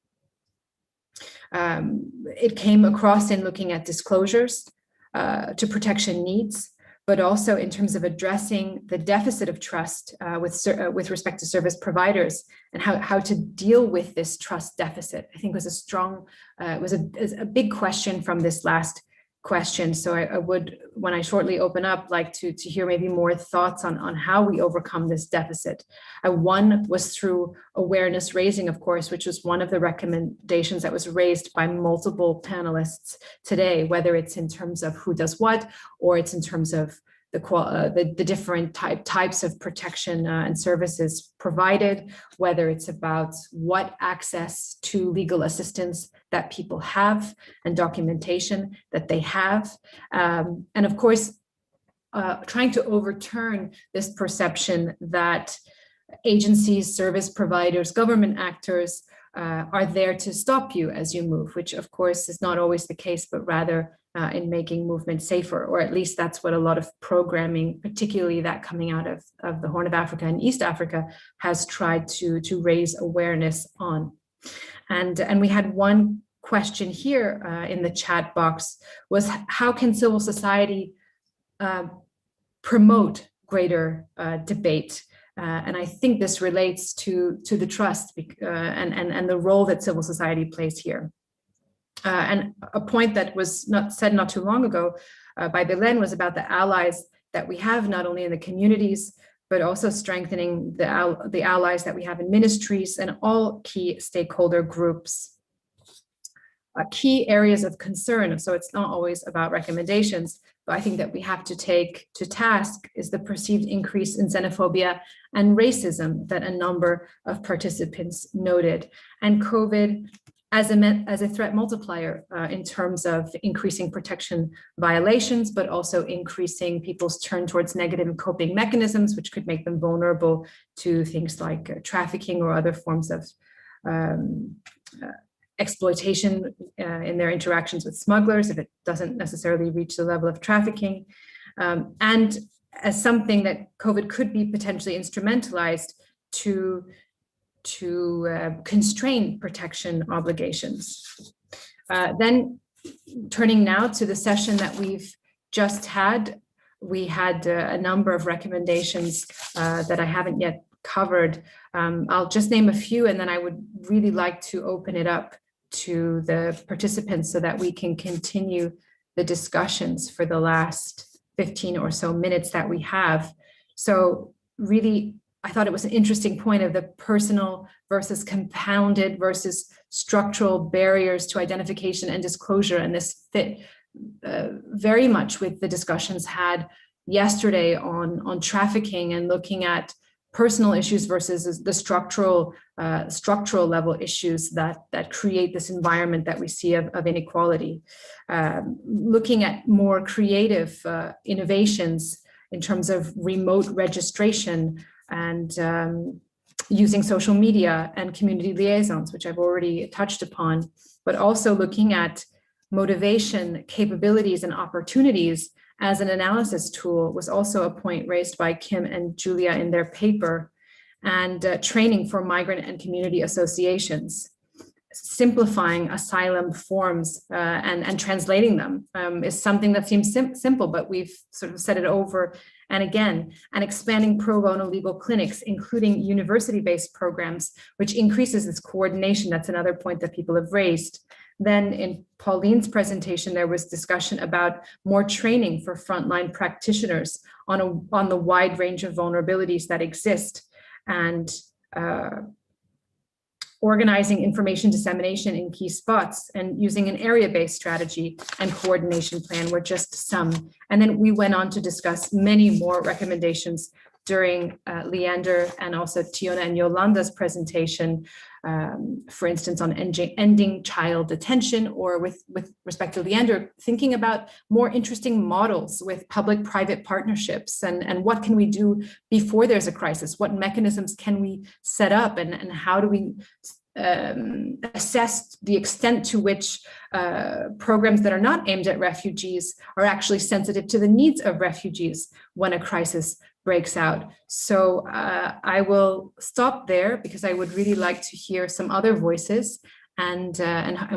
It came across in looking at disclosures to protection needs, but also in terms of addressing the deficit of trust with respect to service providers and how to deal with this trust deficit. I think was a strong, was a big question from this last question. So I would, when I shortly open up, like to hear maybe more thoughts on how we overcome this deficit. One was through awareness raising, of course, which was one of the recommendations that was raised by multiple panelists today, whether it's in terms of who does what, or it's in terms of the different types of protection and services provided, whether it's about what access to legal assistance that people have and documentation that they have. And of course, trying to overturn this perception that agencies, service providers, government actors are there to stop you as you move, which of course is not always the case, but rather in making movement safer, or at least that's what a lot of programming, particularly that coming out of the Horn of Africa and East Africa, has tried to raise awareness on. And we had one question here in the chat box was, how can civil society promote greater debate? And I think this relates to the trust and the role that civil society plays here. And a point that was said not too long ago by Belén was about the allies that we have, not only in the communities, but also strengthening the allies that we have in ministries and all key stakeholder groups. Key areas of concern, so it's not always about recommendations, but I think that we have to take to task is the perceived increase in xenophobia and racism that a number of participants noted. And COVID as a threat multiplier in terms of increasing protection violations, but also increasing people's turn towards negative coping mechanisms, which could make them vulnerable to things like trafficking or other forms of exploitation in their interactions with smugglers, if it doesn't necessarily reach the level of trafficking. And as something that COVID could be potentially instrumentalized to constrain protection obligations. Then turning now to the session that we've just had, we had a number of recommendations that I haven't yet covered. I'll just name a few, and then I would really like to open it up to the participants so that we can continue the discussions for the last 15 or so minutes that we have. So really, I thought it was an interesting point of the personal versus compounded versus structural barriers to identification and disclosure. And this fit very much with the discussions had yesterday on trafficking and looking at personal issues versus the structural level issues that create this environment that we see of inequality. Looking at more creative innovations in terms of remote registration and using social media and community liaisons, which I've already touched upon, but also looking at motivation, capabilities, and opportunities as an analysis tool was also a point raised by Kim and Julia in their paper, and training for migrant and community associations. Simplifying asylum forms and translating them is something that seems simple, but we've sort of said it over and again, and expanding pro bono legal clinics, including university-based programs, which increases this coordination. That's another point that people have raised. Then in Pauline's presentation, there was discussion about more training for frontline practitioners on the wide range of vulnerabilities that exist, and organizing information dissemination in key spots and using an area-based strategy and coordination plan were just some. And then we went on to discuss many more recommendations during Leander and also Tiona and Yolanda's presentation, for instance, on ending child detention, or with respect to Leander, thinking about more interesting models with public-private partnerships and what can we do before there's a crisis? What mechanisms can we set up, and how do we assess the extent to which programs that are not aimed at refugees are actually sensitive to the needs of refugees when a crisis breaks out. So I will stop there because I would really like to hear some other voices, and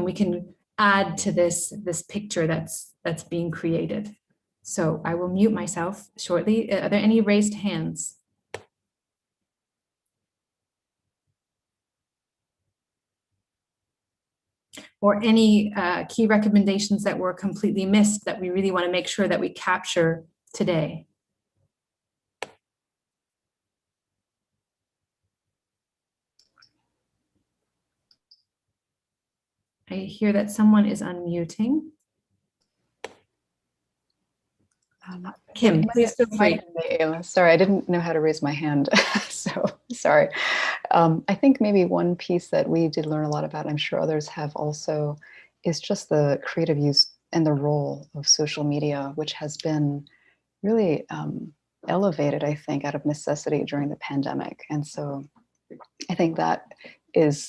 we can add to this picture that's being created. So I will mute myself shortly. Are there any raised hands? Or any key recommendations that were completely missed that we really want to make sure that we capture today? I hear that someone is unmuting. Kim, please feel free. Sorry, I didn't know how to raise my hand, so sorry. I think maybe one piece that we did learn a lot about, I'm sure others have also, is just the creative use and the role of social media, which has been really elevated, I think, out of necessity during the pandemic. And so I think that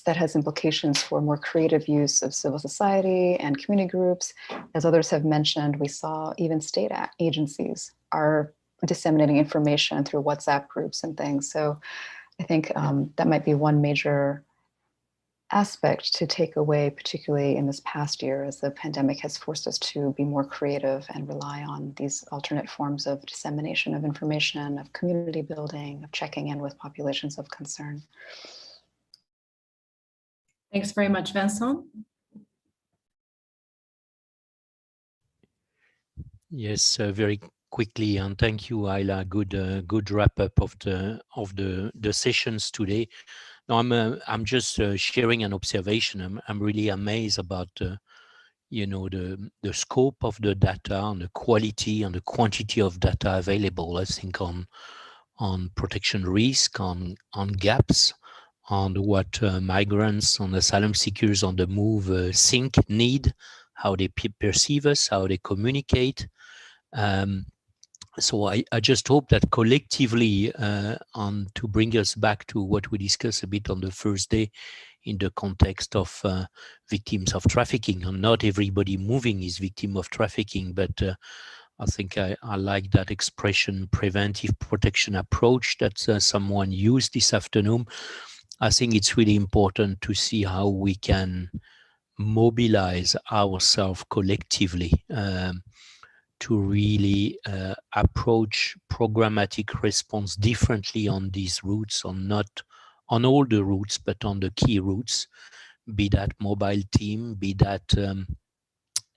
has implications for more creative use of civil society and community groups. As others have mentioned, we saw even state agencies are disseminating information through WhatsApp groups and things. So I think that might be one major aspect to take away, particularly in this past year, as the pandemic has forced us to be more creative and rely on these alternate forms of dissemination of information, of community building, of checking in with populations of concern. Thanks very much, Vincent. Yes, very quickly, and thank you, Ayla. Good wrap up of the sessions today. Now I'm just sharing an observation. I'm really amazed about the scope of the data and the quality and the quantity of data available. I think on protection risk, on gaps, on what migrants, on asylum seekers on the move think, need, how they perceive us, how they communicate. So I just hope that collectively, to bring us back to what we discussed a bit on the first day in the context of victims of trafficking, and not everybody moving is victim of trafficking, but I think I like that expression, preventive protection approach that someone used this afternoon. I think it's really important to see how we can mobilize ourselves collectively to really approach programmatic response differently on these routes, not on all the routes, but on the key routes, be that mobile team, be that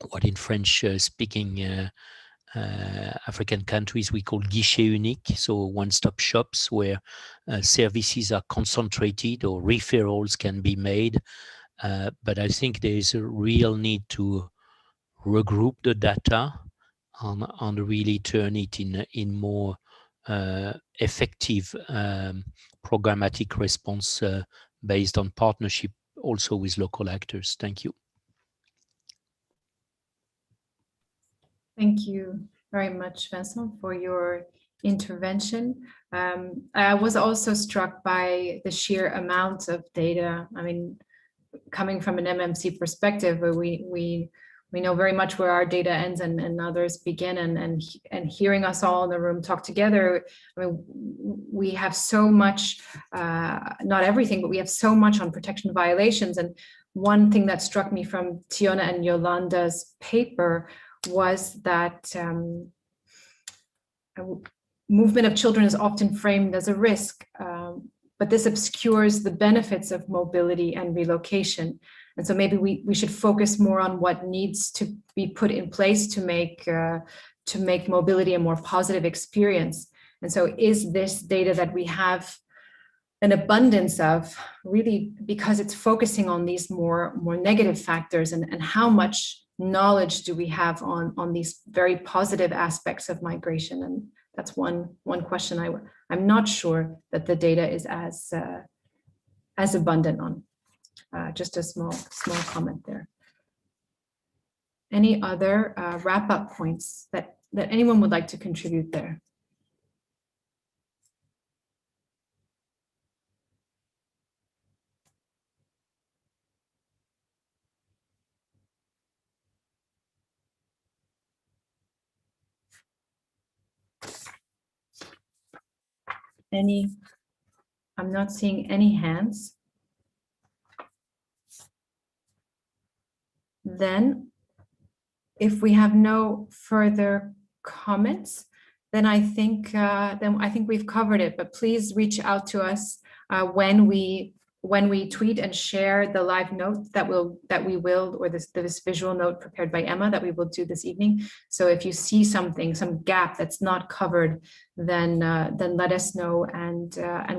what in French speaking African countries we call guichet unique, so one-stop shops where services are concentrated or referrals can be made. But I think there is a real need to regroup the data and really turn it in more effective programmatic response based on partnership also with local actors. Thank you. Thank you very much, Vincent, for your intervention. I was also struck by the sheer amount of data. I mean, coming from an MMC perspective, where we know very much where our data ends and others begin, and hearing us all in the room talk together, I mean, we have so much, not everything, but we have so much on protection violations. And one thing that struck me from Tiona and Yolanda's paper was that movement of children is often framed as a risk, but this obscures the benefits of mobility and relocation. And so maybe we should focus more on what needs to be put in place to make mobility a more positive experience. And so is this data that we have an abundance of really because it's focusing on these more negative factors, and how much knowledge do we have on these very positive aspects of migration? And that's one question I'm not sure that the data is as abundant on. Just a small comment there. Any other wrap-up points that anyone would like to contribute there? I'm not seeing any hands. Then, if we have no further comments, then I think we've covered it. But please reach out to us when we tweet and share the live note that we will, or this visual note prepared by Emma that we will do this evening. So if you see some gap that's not covered, then let us know, and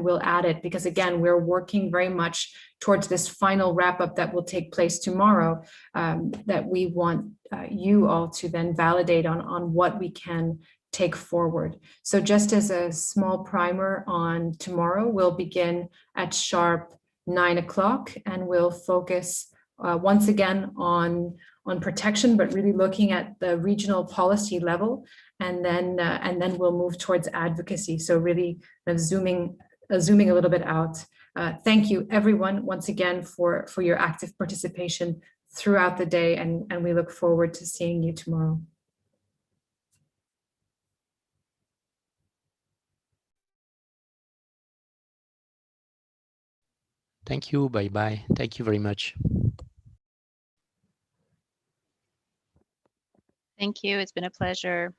we'll add it, because again, we're working very much towards this final wrap up that will take place tomorrow, that we want you all to then validate on what we can take forward. So just as a small primer, on tomorrow, we'll begin at sharp 9 o'clock, and we'll focus once again on protection, but really looking at the regional policy level, and then we'll move towards advocacy. So really zooming a little bit out. Thank you everyone once again for your active participation throughout the day, and we look forward to seeing you tomorrow. Thank you. Bye-bye. Thank you very much. Thank you. It's been a pleasure.